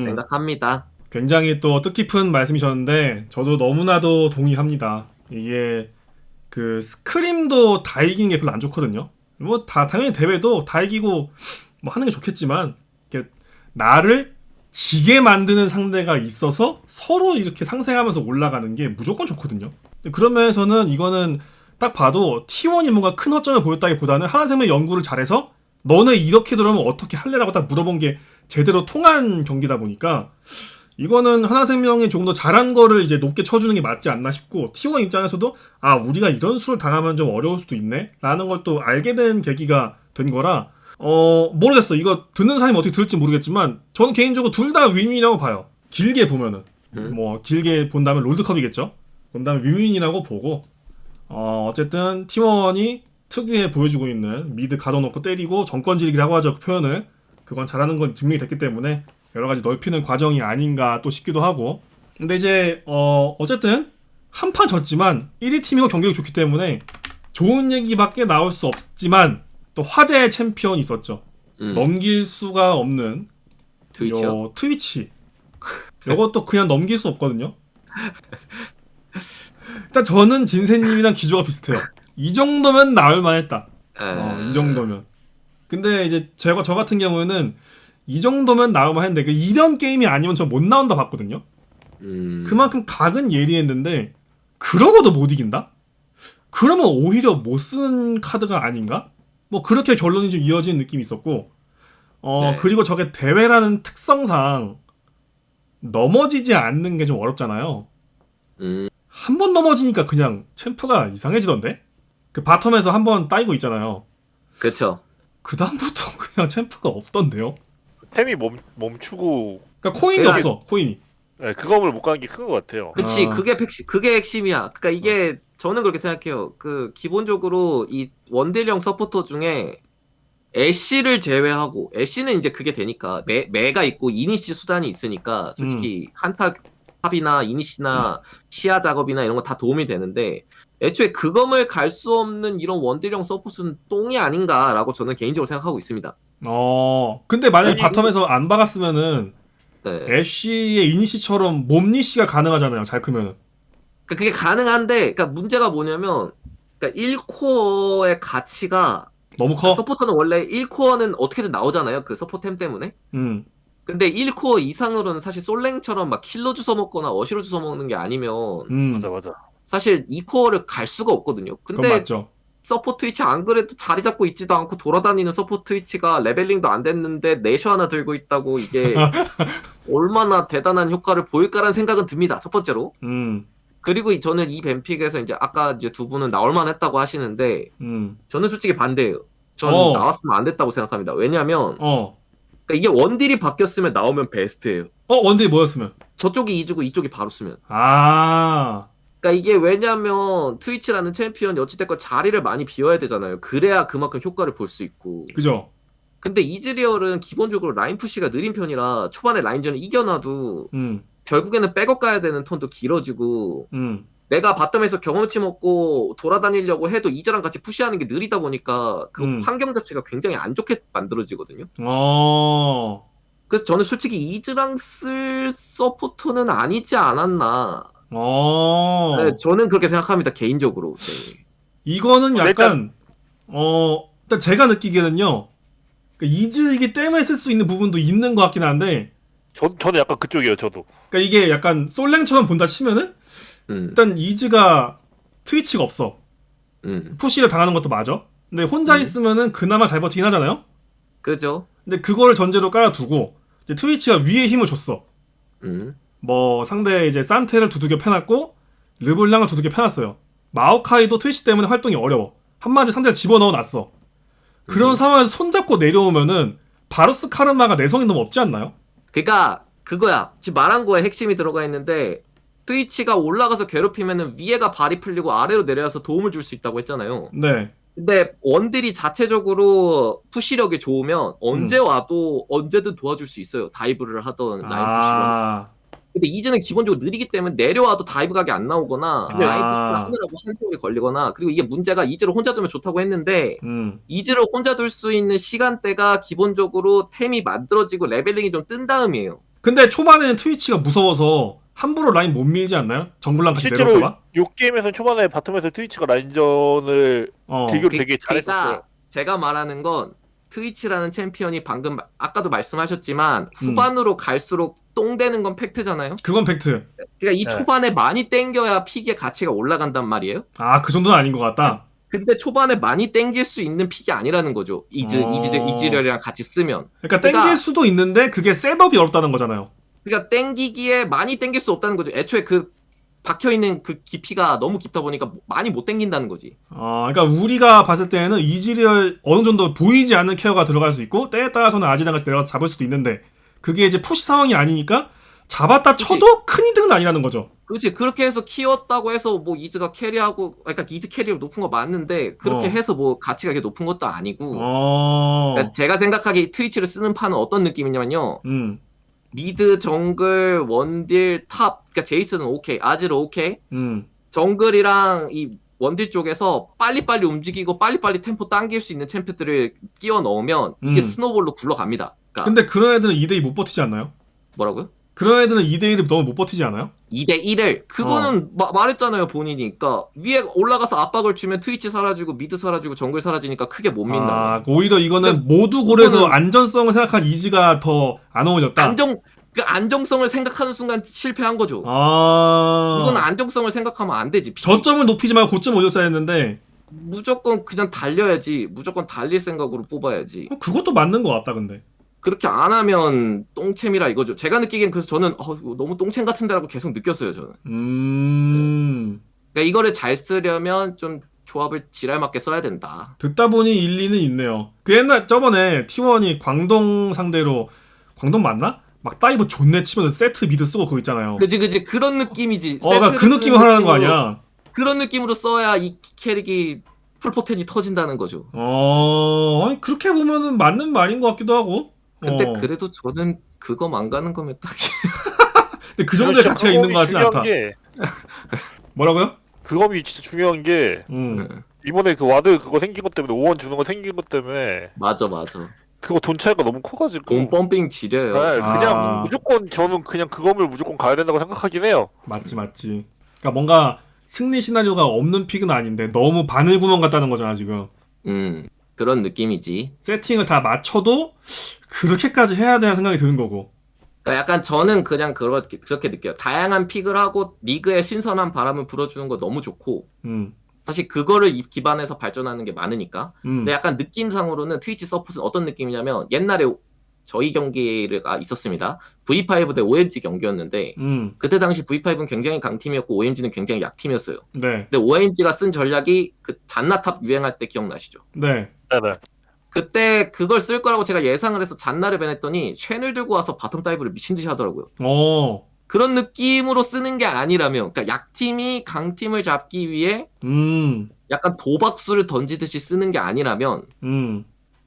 생각합니다. 굉장히 또 뜻깊은 말씀이셨는데 저도 너무나도 동의합니다. 이게 그 스크림도 다 이기는 게 별로 안 좋거든요. 뭐 다 당연히 대회도 다 이기고 뭐 하는 게 좋겠지만 이렇게 나를 지게 만드는 상대가 있어서 서로 이렇게 상생하면서 올라가는 게 무조건 좋거든요. 그런 면에서는 이거는 딱 봐도 T1이 뭔가 큰 허점을 보였다기보다는 하나생명 연구를 잘해서 너네 이렇게 들어오면 어떻게 할래라고 딱 물어본 게 제대로 통한 경기다 보니까 이거는 하나생명이 조금 더 잘한 거를 이제 높게 쳐주는 게 맞지 않나 싶고 T1 입장에서도 아 우리가 이런 수를 당하면 좀 어려울 수도 있네 라는 걸 또 알게 된 계기가 된 거라 모르겠어. 이거 듣는 사람이 어떻게 들을지 모르겠지만 저는 개인적으로 둘 다 윈윈이라고 봐요. 길게 보면은 뭐 길게 본다면 롤드컵이겠죠. 본다면 윈윈이라고 보고 어쨌든 T1이 특유의 보여주고 있는 미드 가둬놓고 때리고 정권지리기라고 하죠. 그 표현을. 그건 잘하는 건 증명이 됐기 때문에 여러 가지 넓히는 과정이 아닌가 또 싶기도 하고. 근데 이제 어쨌든 한 판 졌지만 1위 팀이고 경기력이 좋기 때문에 좋은 얘기밖에 나올 수 없지만 또 화제의 챔피언이 있었죠. 넘길 수가 없는 트위치요? 트위치. 이것도 그냥 넘길 수 없거든요. 일단 저는 진세님이랑 기조가 비슷해요. 이 정도면 나올 만했다. 이 정도면. 근데 이제 저 같은 경우에는 이 정도면 나올 만했는데 그 이런 게임이 아니면 저 못 나온다 봤거든요. 그만큼 각은 예리했는데 그러고도 못 이긴다? 그러면 오히려 못 쓰는 카드가 아닌가? 뭐 그렇게 결론이 좀 이어지는 느낌이 있었고 네. 그리고 저게 대회라는 특성상 넘어지지 않는 게 좀 어렵잖아요. 한 번 넘어지니까 그냥 챔프가 이상해지던데? 그 바텀에서 한 번 따이고 있잖아요. 그쵸. 그 다음부터 그냥 챔프가 없던데요? 템이 멈추고 그러니까 코인이 그냥- 없어. 코인이. 네, 그거를 못 가는 게 큰 것 같아요. 그치, 아. 그게 핵심이야. 그러니까 이게 저는 그렇게 생각해요. 그 기본적으로 이 원딜형 서포터 중에 애쉬를 제외하고 애쉬는 이제 그게 되니까 매가 있고 이니시 수단이 있으니까 솔직히 한타 탑이나 이니시나 시야 작업이나 이런 거 다 도움이 되는데 애초에 그검을 갈 수 없는 이런 원딜형 서포트는 똥이 아닌가라고 저는 개인적으로 생각하고 있습니다. 근데 만약에 아니, 바텀에서 안 박았으면은 네. 애쉬의 이니시처럼 몸니시가 가능하잖아요. 잘 크면은. 그러니까 그게 가능한데, 그러니까 문제가 뭐냐면, 그러니까 1코어의 가치가 너무 커? 서포터는 원래 1코어는 어떻게든 나오잖아요. 그 서포템 때문에. 근데 1코어 이상으로는 사실 솔랭처럼 막 킬러 주워 먹거나 어시로 주워 먹는 게 아니면 맞아. 사실 2코어를 갈 수가 없거든요. 그건 근데 맞죠. 서포트 위치 안 그래도 자리 잡고 있지도 않고 돌아다니는 서포트 위치가 레벨링도 안 됐는데 내셔 하나 들고 있다고 이게 얼마나 대단한 효과를 보일까라는 생각은 듭니다. 첫 번째로. 그리고 저는 이 뱀픽에서 이제 아까 이제 두 분은 나올만 했다고 하시는데 저는 솔직히 반대예요. 저는 나왔으면 안 됐다고 생각합니다. 왜냐면 그러니까 이게 원딜이 바뀌었으면 나오면 베스트예요. 원딜이 뭐였으면? 저쪽이 이주고 이쪽이 바로 쓰면. 아. 그러니까 이게 왜냐면 트위치라는 챔피언이 어찌됐건 자리를 많이 비워야 되잖아요. 그래야 그만큼 효과를 볼 수 있고. 그죠? 근데 이즈리얼은 기본적으로 라인 푸시가 느린 편이라 초반에 라인전을 이겨놔도 결국에는 백업 가야 되는 턴도 길어지고 내가 바텀에서 경험치 먹고 돌아다니려고 해도 이즈랑 같이 푸시하는 게 느리다 보니까 그 환경 자체가 굉장히 안 좋게 만들어지거든요. 그래서 저는 솔직히 이즈랑 쓸 서포터는 아니지 않았나. 네, 저는 그렇게 생각합니다, 개인적으로. 네. 이거는 약간 일단 제가 느끼기에는요, 그러니까 이즈이기 때문에 쓸 수 있는 부분도 있는 것 같긴 한데, 저는 약간 그쪽이에요, 저도. 그러니까 이게 약간 솔랭처럼 본다 치면은 일단 이즈가 트위치가 없어. 푸시를 당하는 것도 맞아. 근데 혼자 있으면은 그나마 잘 버티긴 하잖아요. 그죠? 근데 그거를 전제로 깔아두고 이제 트위치가 위에 힘을 줬어. 뭐 상대 이제 산테를 두들겨 패놨고 르블랑을 두들겨 패놨어요. 마오카이도 트위치 때문에 활동이 어려워. 한마디로 상대가 집어넣어놨어. 그런 상황에서 손잡고 내려오면은 바루스 카르마가 내성이 너무 없지 않나요? 그러니까 그거야. 지금 말한 거에 핵심이 들어가 있는데 트위치가 올라가서 괴롭히면은 위에가 발이 풀리고 아래로 내려와서 도움을 줄 수 있다고 했잖아요. 네. 근데 원딜이 자체적으로 푸시력이 좋으면 언제 와도 언제든 도와줄 수 있어요. 다이브를 하던 라인 푸시를 하던. 근데 이제는 기본적으로 느리기 때문에 내려와도 다이브 각이 안 나오거나 라인 푸시를 하느라고 한 세월이 걸리거나, 그리고 이게 문제가 이즈를 혼자 두면 좋다고 했는데 이즈를 혼자 둘 수 있는 시간대가 기본적으로 템이 만들어지고 레벨링이 좀 뜬 다음이에요. 근데 초반에는 트위치가 무서워서 함부로 라인 못 밀지 않나요? 정글랑 같이 실제로 내려올까봐? 요 게임에서 초반에 바텀에서 트위치가 라인전을 딜교를 되게 잘했었어요. 그러니까 제가 말하는 건 트위치라는 챔피언이 방금 아까도 말씀하셨지만 후반으로 갈수록 똥되는 건 팩트잖아요. 그건 팩트. 그러니까 이 초반에 많이 땡겨야 픽의 가치가 올라간단 말이에요. 그 정도는 아닌 것 같다. 근데 초반에 많이 땡길 수 있는 픽이 아니라는 거죠. 이즈리얼이랑 같이 쓰면. 그러니까 땡길 수도 있는데 그게 셋업이 어렵다는 거잖아요. 그러니까 땡기기에 많이 땡길 수 없다는 거죠. 애초에 그 박혀있는 그 깊이가 너무 깊다 보니까 많이 못 땡긴다는 거지. 그러니까 우리가 봤을 때는 이즈리얼 어느 정도 보이지 않는 케어가 들어갈 수 있고 때에 따라서는 아지랑 같이 내려가서 잡을 수도 있는데 그게 이제 푸시 상황이 아니니까 잡았다 쳐도 큰 이득은 아니라는 거죠. 그렇지. 그렇게 해서 키웠다고 해서 뭐 이즈가 캐리하고, 그러니까 이즈 캐리가 높은 거 맞는데 그렇게 해서 뭐 가치가 이렇게 높은 것도 아니고. 그러니까 제가 생각하기에 트위치를 쓰는 판은 어떤 느낌이냐면요. 미드, 정글, 원딜, 탑, 그러니까 제이스는 오케이, 아즈르 오케이. 정글이랑 이 원딜 쪽에서 빨리빨리 움직이고 빨리빨리 템포 당길 수 있는 챔프들을 끼워 넣으면 이게 스노볼로 굴러갑니다. 그러니까 근데 그런 애들은 2대2 못 버티지 않나요? 뭐라고요? 그런 애들은 2대1을 너무 못 버티지 않아요? 2대1을 그거는 말했잖아요, 본인이. 그러니까 위에 올라가서 압박을 주면 트위치 사라지고 미드 사라지고 정글 사라지니까 크게 못 민다. 오히려 이거는 모두 고려해서 안전성을 생각한 이즈가 더 안 어울렸다. 그 안정성을 생각하는 순간 실패한 거죠. 이건 안정성을 생각하면 안 되지. 저점을 높이지 말고 고점을 올렸어야 했는데 무조건 그냥 달려야지. 무조건 달릴 생각으로 뽑아야지. 그것도 맞는 것 같다. 근데 그렇게 안 하면 똥챔이라 이거죠. 제가 느끼기엔 그래서 저는 이거 너무 똥챔 같은데라고 계속 느꼈어요. 저는. 그러니까 이거를 잘 쓰려면 좀 조합을 지랄맞게 써야 된다. 듣다 보니 일리는 있네요. 그 옛날 저번에 T1이 광동 상대로, 광동 맞나? 막 다이브 존내 치면서 세트 미드 쓰고 그거 있잖아요. 그지 그런 느낌이지. 나 그 느낌을 하라는 거 아니야. 그런 느낌으로 써야 이 캐릭이 풀포텐이 터진다는 거죠. 아니 그렇게 보면은 맞는 말인 것 같기도 하고. 근데 그래도 저는 그거만 가는 거면 딱히. 근데 그 정도의 가치가 있는 것 같진 않다. 뭐라고요? 그거이 진짜 중요한 게 이번에 그 와드 그거 생긴 것 때문에 5원 주는 거 생긴 것 때문에 맞아 그거 돈 차이가 너무 커가지고 돈 펌핑 지려요. 네, 그냥 무조건 저는 그냥 그 건물 무조건 가야 된다고 생각하긴 해요. 맞지. 그러니까 뭔가 승리 시나리오가 없는 픽은 아닌데 너무 바늘구멍 같다는 거잖아 지금. 그런 느낌이지. 세팅을 다 맞춰도 그렇게까지 해야 되는 생각이 드는 거고. 그러니까 약간 저는 그냥 그렇게 느껴요. 다양한 픽을 하고 리그에 신선한 바람을 불어주는 거 너무 좋고 사실 그거를 기반해서 발전하는 게 많으니까. 근데 약간 느낌상으로는 트위치 서폿은 어떤 느낌이냐면 옛날에 저희 경기가 있었습니다. V5 대 OMG 경기였는데 그때 당시 V5는 굉장히 강팀이었고 OMG는 굉장히 약팀이었어요. 네. 근데 OMG가 쓴 전략이 그 잔나탑 유행할 때 기억나시죠? 네. 그때 그걸 쓸 거라고 제가 예상을 해서 잔나를 밴했더니 쉔을 들고 와서 바텀 다이브를 미친 듯이 하더라고요. 그런 느낌으로 쓰는 게 아니라면, 그러니까 약팀이 강팀을 잡기 위해 약간 도박수를 던지듯이 쓰는 게 아니라면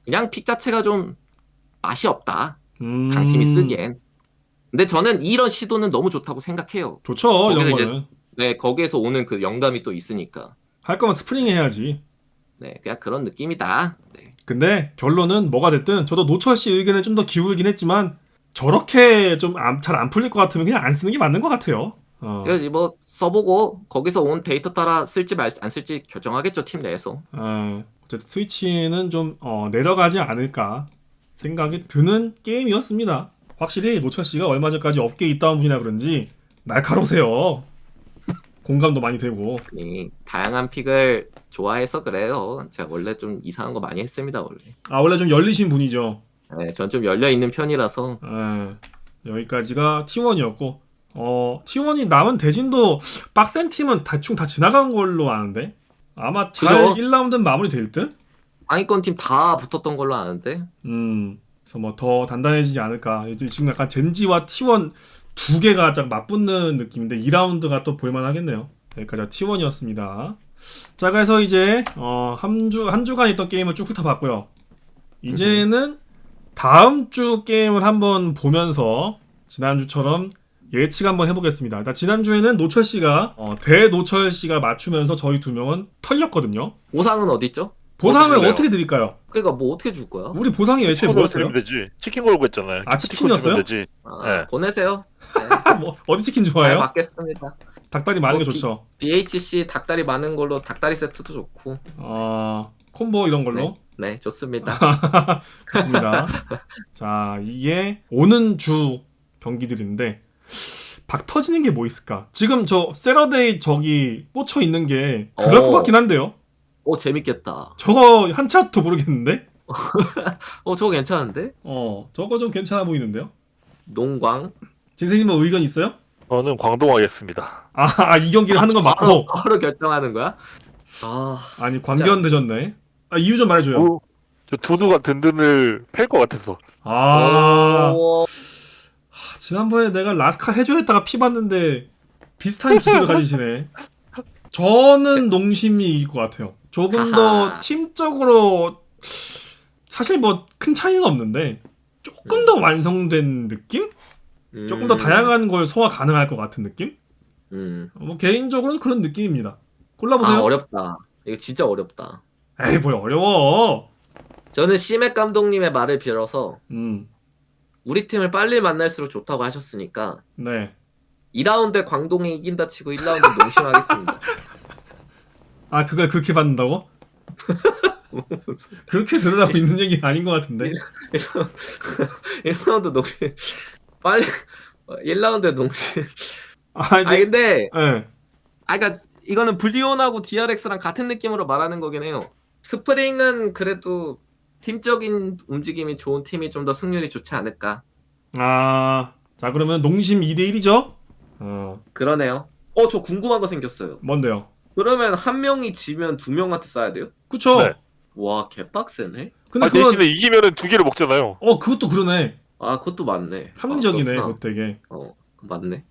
그냥 픽 자체가 좀 맛이 없다. 강팀이 쓰기엔. 근데 저는 이런 시도는 너무 좋다고 생각해요. 좋죠 이런 거기서 이제- 거는. 네, 거기에서 오는 그 영감이 또 있으니까. 할 거면 스프링 해야지. 네, 그냥 그런 느낌이다. 네. 근데 결론은 뭐가 됐든 저도 노철 씨 의견에 좀 더 기울긴 했지만 저렇게 좀 잘 안 풀릴 것 같으면 그냥 안 쓰는 게 맞는 것 같아요. 제가 뭐 써보고 거기서 온 데이터 따라 쓸지 안 쓸지 결정하겠죠, 팀 내에서. 어쨌든 스위치는 좀 내려가지 않을까 생각이 드는 게임이었습니다. 확실히 노철 씨가 얼마 전까지 업계에 있다 온 분이라 그런지 날카로우세요. 공감도 많이 되고. 네, 다양한 픽을 좋아해서 그래요. 제가 원래 좀 이상한 거 많이 했습니다, 원래. 원래 좀 열리신 분이죠. 네, 전 좀 열려 있는 편이라서. 여기까지가 T1이었고 T1이 남은 대진도 빡센 팀은 대충 다 지나간 걸로 아는데 아마 잘 그죠? 1라운드는 마무리 될 듯? 상위권 팀 다 붙었던 걸로 아는데. 그래서 뭐 더 단단해지지 않을까. 지금 약간 젠지와 T1 두 개가 딱 맞붙는 느낌인데 2라운드가 또 볼만하겠네요. 여기까지가 T1이었습니다. 자, 그래서 이제 한 주간 있던 게임을 쭉 훑어봤고요. 이제는 다음 주 게임을 한번 보면서 지난주처럼 예측 한번 해보겠습니다. 일단 지난주에는 노철 씨가 대노철 씨가 맞추면서 저희 두 명은 털렸거든요. 보상은 어디 있죠? 보상을 주세요. 어떻게 드릴까요? 그러니까 뭐 어떻게 줄 거야? 우리 보상이 애초에 치킨 뭐였어요? 걸고 되지. 치킨 걸고 했잖아요. 아, 치킨 치킨이었어요? 주면 되지. 네. 보내세요. 뭐 어디 치킨 잘 좋아해요? 받겠습니다. 닭다리 많은 게 뭐 좋죠. BHC 닭다리 많은 걸로 닭다리 세트도 좋고. 콤보 이런 걸로. 네, 좋습니다. 좋습니다. 자, 이게 오는 주 경기들인데 박 터지는 게 뭐 있을까? 지금 저 세러데이 저기 꽂혀 있는 게 그럴 것 같긴 한데요. 오, 재밌겠다. 저거 한 차도 모르겠는데? 저거 괜찮은데? 저거 좀 괜찮아 보이는데요? 농광. 진생님 뭐 의견 있어요? 저는 광동하겠습니다. 이 경기를 하는 건 맞고. 바로 결정하는 거야? 아니, 광견 되셨네. 이유 좀 말해줘요. 저 두두가 든든을 팰 것 같아서. 오, 지난번에 내가 라스카 해줘 했다가 피 봤는데 비슷한 기술을 가지시네. 저는 농심이 이길 것 같아요. 조금 더 하하. 팀적으로 사실 뭐 큰 차이가 없는데 조금 더 완성된 느낌? 조금 더 다양한 걸 소화 가능할 것 같은 느낌? 뭐 개인적으로는 그런 느낌입니다. 골라보세요. 어렵다. 이거 진짜 어렵다. 에이, 뭘 어려워. 저는 시맥 감독님의 말을 빌어서 우리 팀을 빨리 만날수록 좋다고 하셨으니까 네. 2라운드에 광동이 이긴다 치고 1라운드 농심하겠습니다. 그걸 그렇게 받는다고? 그렇게 들으라고 있는 얘기 아닌 것 같은데. 1라운드 농심 빨리 1라운드에 농심. 이제 근데 네. 그러니까 이거는 블리온하고 DRX랑 같은 느낌으로 말하는 거긴 해요. 스프링은 그래도 팀적인 움직임이 좋은 팀이 좀 더 승률이 좋지 않을까. 자, 그러면 농심 2대1이죠? 그러네요. 저 궁금한 거 생겼어요. 뭔데요? 그러면 한 명이 지면 두 명한테 쏴야 돼요? 그쵸? 네. 와, 개빡세네. 근데 그건 대신에 이기면은 두 개를 먹잖아요. 그것도 그러네. 그것도 맞네. 합리적이네, 그렇구나. 그것도 되게. 맞네.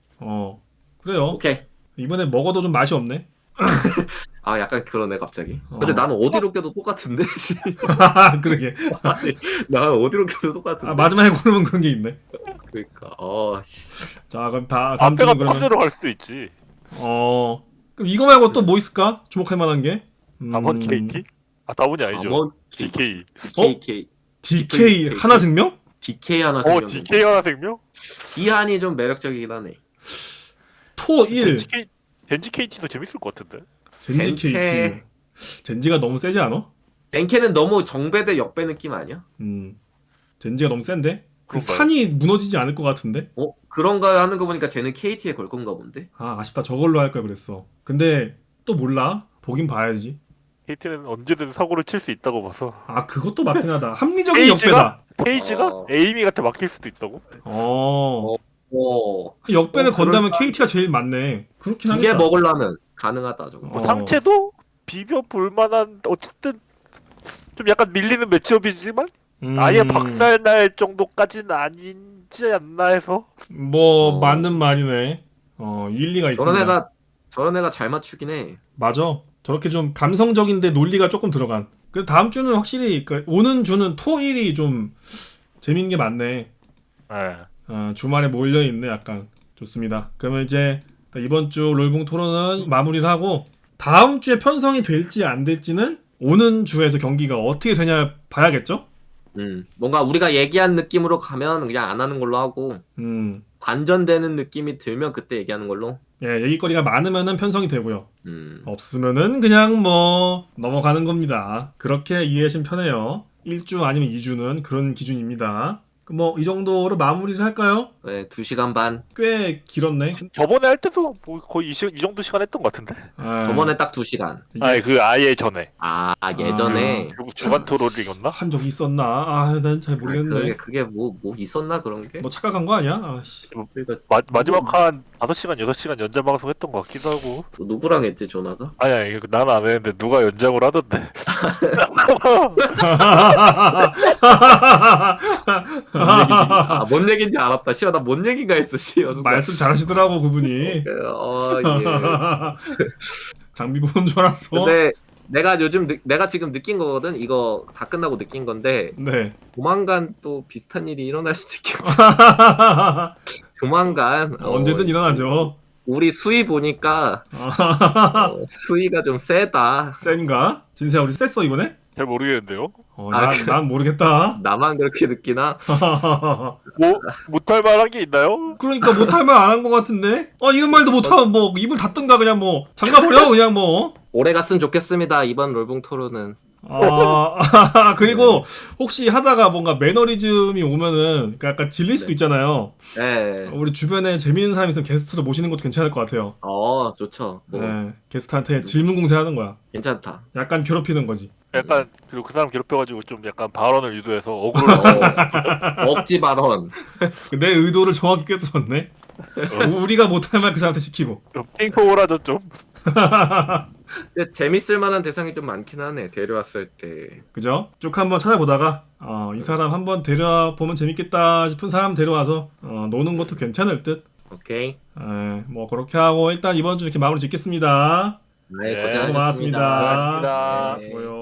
그래요. 오케이. 이번에 먹어도 좀 맛이 없네. 약간 그러네 갑자기. 근데 나는 어디로 껴도 똑같은데. 그러게. 아니, 난 어디로 껴도 똑같은데. 마지막에 고르면 그런 게 있네. 그러니까. 씨. 자, 그럼 다음 앞에가 주는 그러면 탑대로 갈 수도 있지. 그럼 이거 말고 또 뭐 있을까? 주목할 만한 게? 남원 KT? 다운이 아니죠. 남원 DK. DK. DK 하나생명? DK 하나 생겼는데. DK 하나생명? 디한이 좀 매력적이긴 하네. 토 1. 젠지 KT도 재밌을 것 같은데. 젠지 젠케. KT. 젠지가 너무 세지 않아? 젠케는 너무 정배 대 역배 느낌 아니야? 젠지가 너무 센데? 그 그런가요? 산이 무너지지 않을 것 같은데? 그런가 하는 거 보니까 쟤는 KT에 걸 건가 본데. 아쉽다. 저걸로 할 걸 그랬어. 근데 또 몰라. 보긴 봐야지. KT는 언제든 사고를 칠 수 있다고 봐서. 그것도 맞긴 하다. 합리적인 페이지가? 역배다. 페이지가 에이미한테 막힐 수도 있다고? 역배를 건다면 그럴싸- KT가 제일 많네. 그렇긴 두 개 하겠다. 먹으려면 가능하다 저거. 뭐 상체도 비벼 볼 만한 어쨌든 좀 약간 밀리는 매치업이지만 아예 박살날 정도까지는 아니지 않나 해서. 뭐 맞는 말이네. 일리가 있습니다. 저런 애가 잘 맞추긴 해. 맞아. 저렇게 좀 감성적인데 논리가 조금 들어간. 그래서 다음 주는 확실히 오는 주는 토일이 좀 재밌는 게 많네. 네. 주말에 몰려있네 약간. 좋습니다. 그러면 이제 이번 주 롤붕 토론은 마무리를 하고 다음 주에 편성이 될지 안 될지는 오는 주에서 경기가 어떻게 되냐 봐야겠죠? 뭔가 우리가 얘기한 느낌으로 가면 그냥 안 하는 걸로 하고 반전되는 느낌이 들면 그때 얘기하는 걸로. 예, 얘기거리가 많으면은 편성이 되고요. 없으면은 그냥 뭐 넘어가는 겁니다. 그렇게 이해하시면 편해요. 1주 아니면 2주는 그런 기준입니다. 뭐 이 정도로 마무리를 할까요? 네, 2시간 반. 꽤 길었네. 저번에 할 때도 뭐 거의 이 정도 시간 했던 것 같은데. 저번에 딱 2시간. 아니 그 아예 전에. 예전에 결국 주간 토론이었나? 한 적이 있었나? 난 잘 모르겠네. 그게 뭐 있었나 그런 게? 뭐 착각한 거 아니야? 아씨. 마지막 한 5시간 6시간 연장 방송 했던 것 같기도 하고. 누구랑 했지 전화가? 아니 나는 안 했는데 누가 연장을 하던데. 뭔 얘기인지 알았다. 씨발 나 뭔 얘기인가 했어. 씨발. 말씀 잘하시더라고 그분이. 예. 장비 보는 줄 알았어. 근데 내가 지금 느낀 거거든. 이거 다 끝나고 느낀 건데 네. 조만간 또 비슷한 일이 일어날 수도 있겠다. 조만간 언제든 일어나죠. 우리 수위 보니까 수위가 좀 세다. 센가? 진세야 우리 셌어 이번에? 잘 모르겠는데요. 난 모르겠다. 나만 그렇게 느끼나? 뭐 못할 만한 게 있나요? 그러니까 못할 말 안 한 것 같은데? 이런 말도 못하면 뭐 입을 닫든가 그냥 뭐 잠가버려 그냥 뭐. 오래 갔으면 좋겠습니다. 이번 롤붕 토론은. 그리고 혹시 하다가 뭔가 매너리즘이 오면은 그러니까 약간 질릴 수도 있잖아요. 네. 우리 주변에 재미있는 사람 있으면 게스트로 모시는 것도 괜찮을 것 같아요. 좋죠. 네, 게스트한테 질문 공세하는 거야. 괜찮다. 약간 괴롭히는 거지. 약간 그리고 그 사람 괴롭혀가지고 좀 약간 발언을 유도해서 억울을 억지 발언. 내 의도를 정확히 꿰뚫었네. 우리가 못할 말 그 사람한테 시키고. 좀 핑퐁을 하죠 좀. 근데 재밌을 만한 대상이 좀 많긴 하네. 데려왔을 때. 그죠? 쭉 한번 찾아보다가 이 사람 한번 데려보면 재밌겠다 싶은 사람 데려와서 노는 것도 괜찮을 듯. 오케이. 뭐 그렇게 하고 일단 이번 주 이렇게 마무리 짓겠습니다. 네, 네, 고생하셨습니다. 고맙습니다. 고맙습니다. 수고요.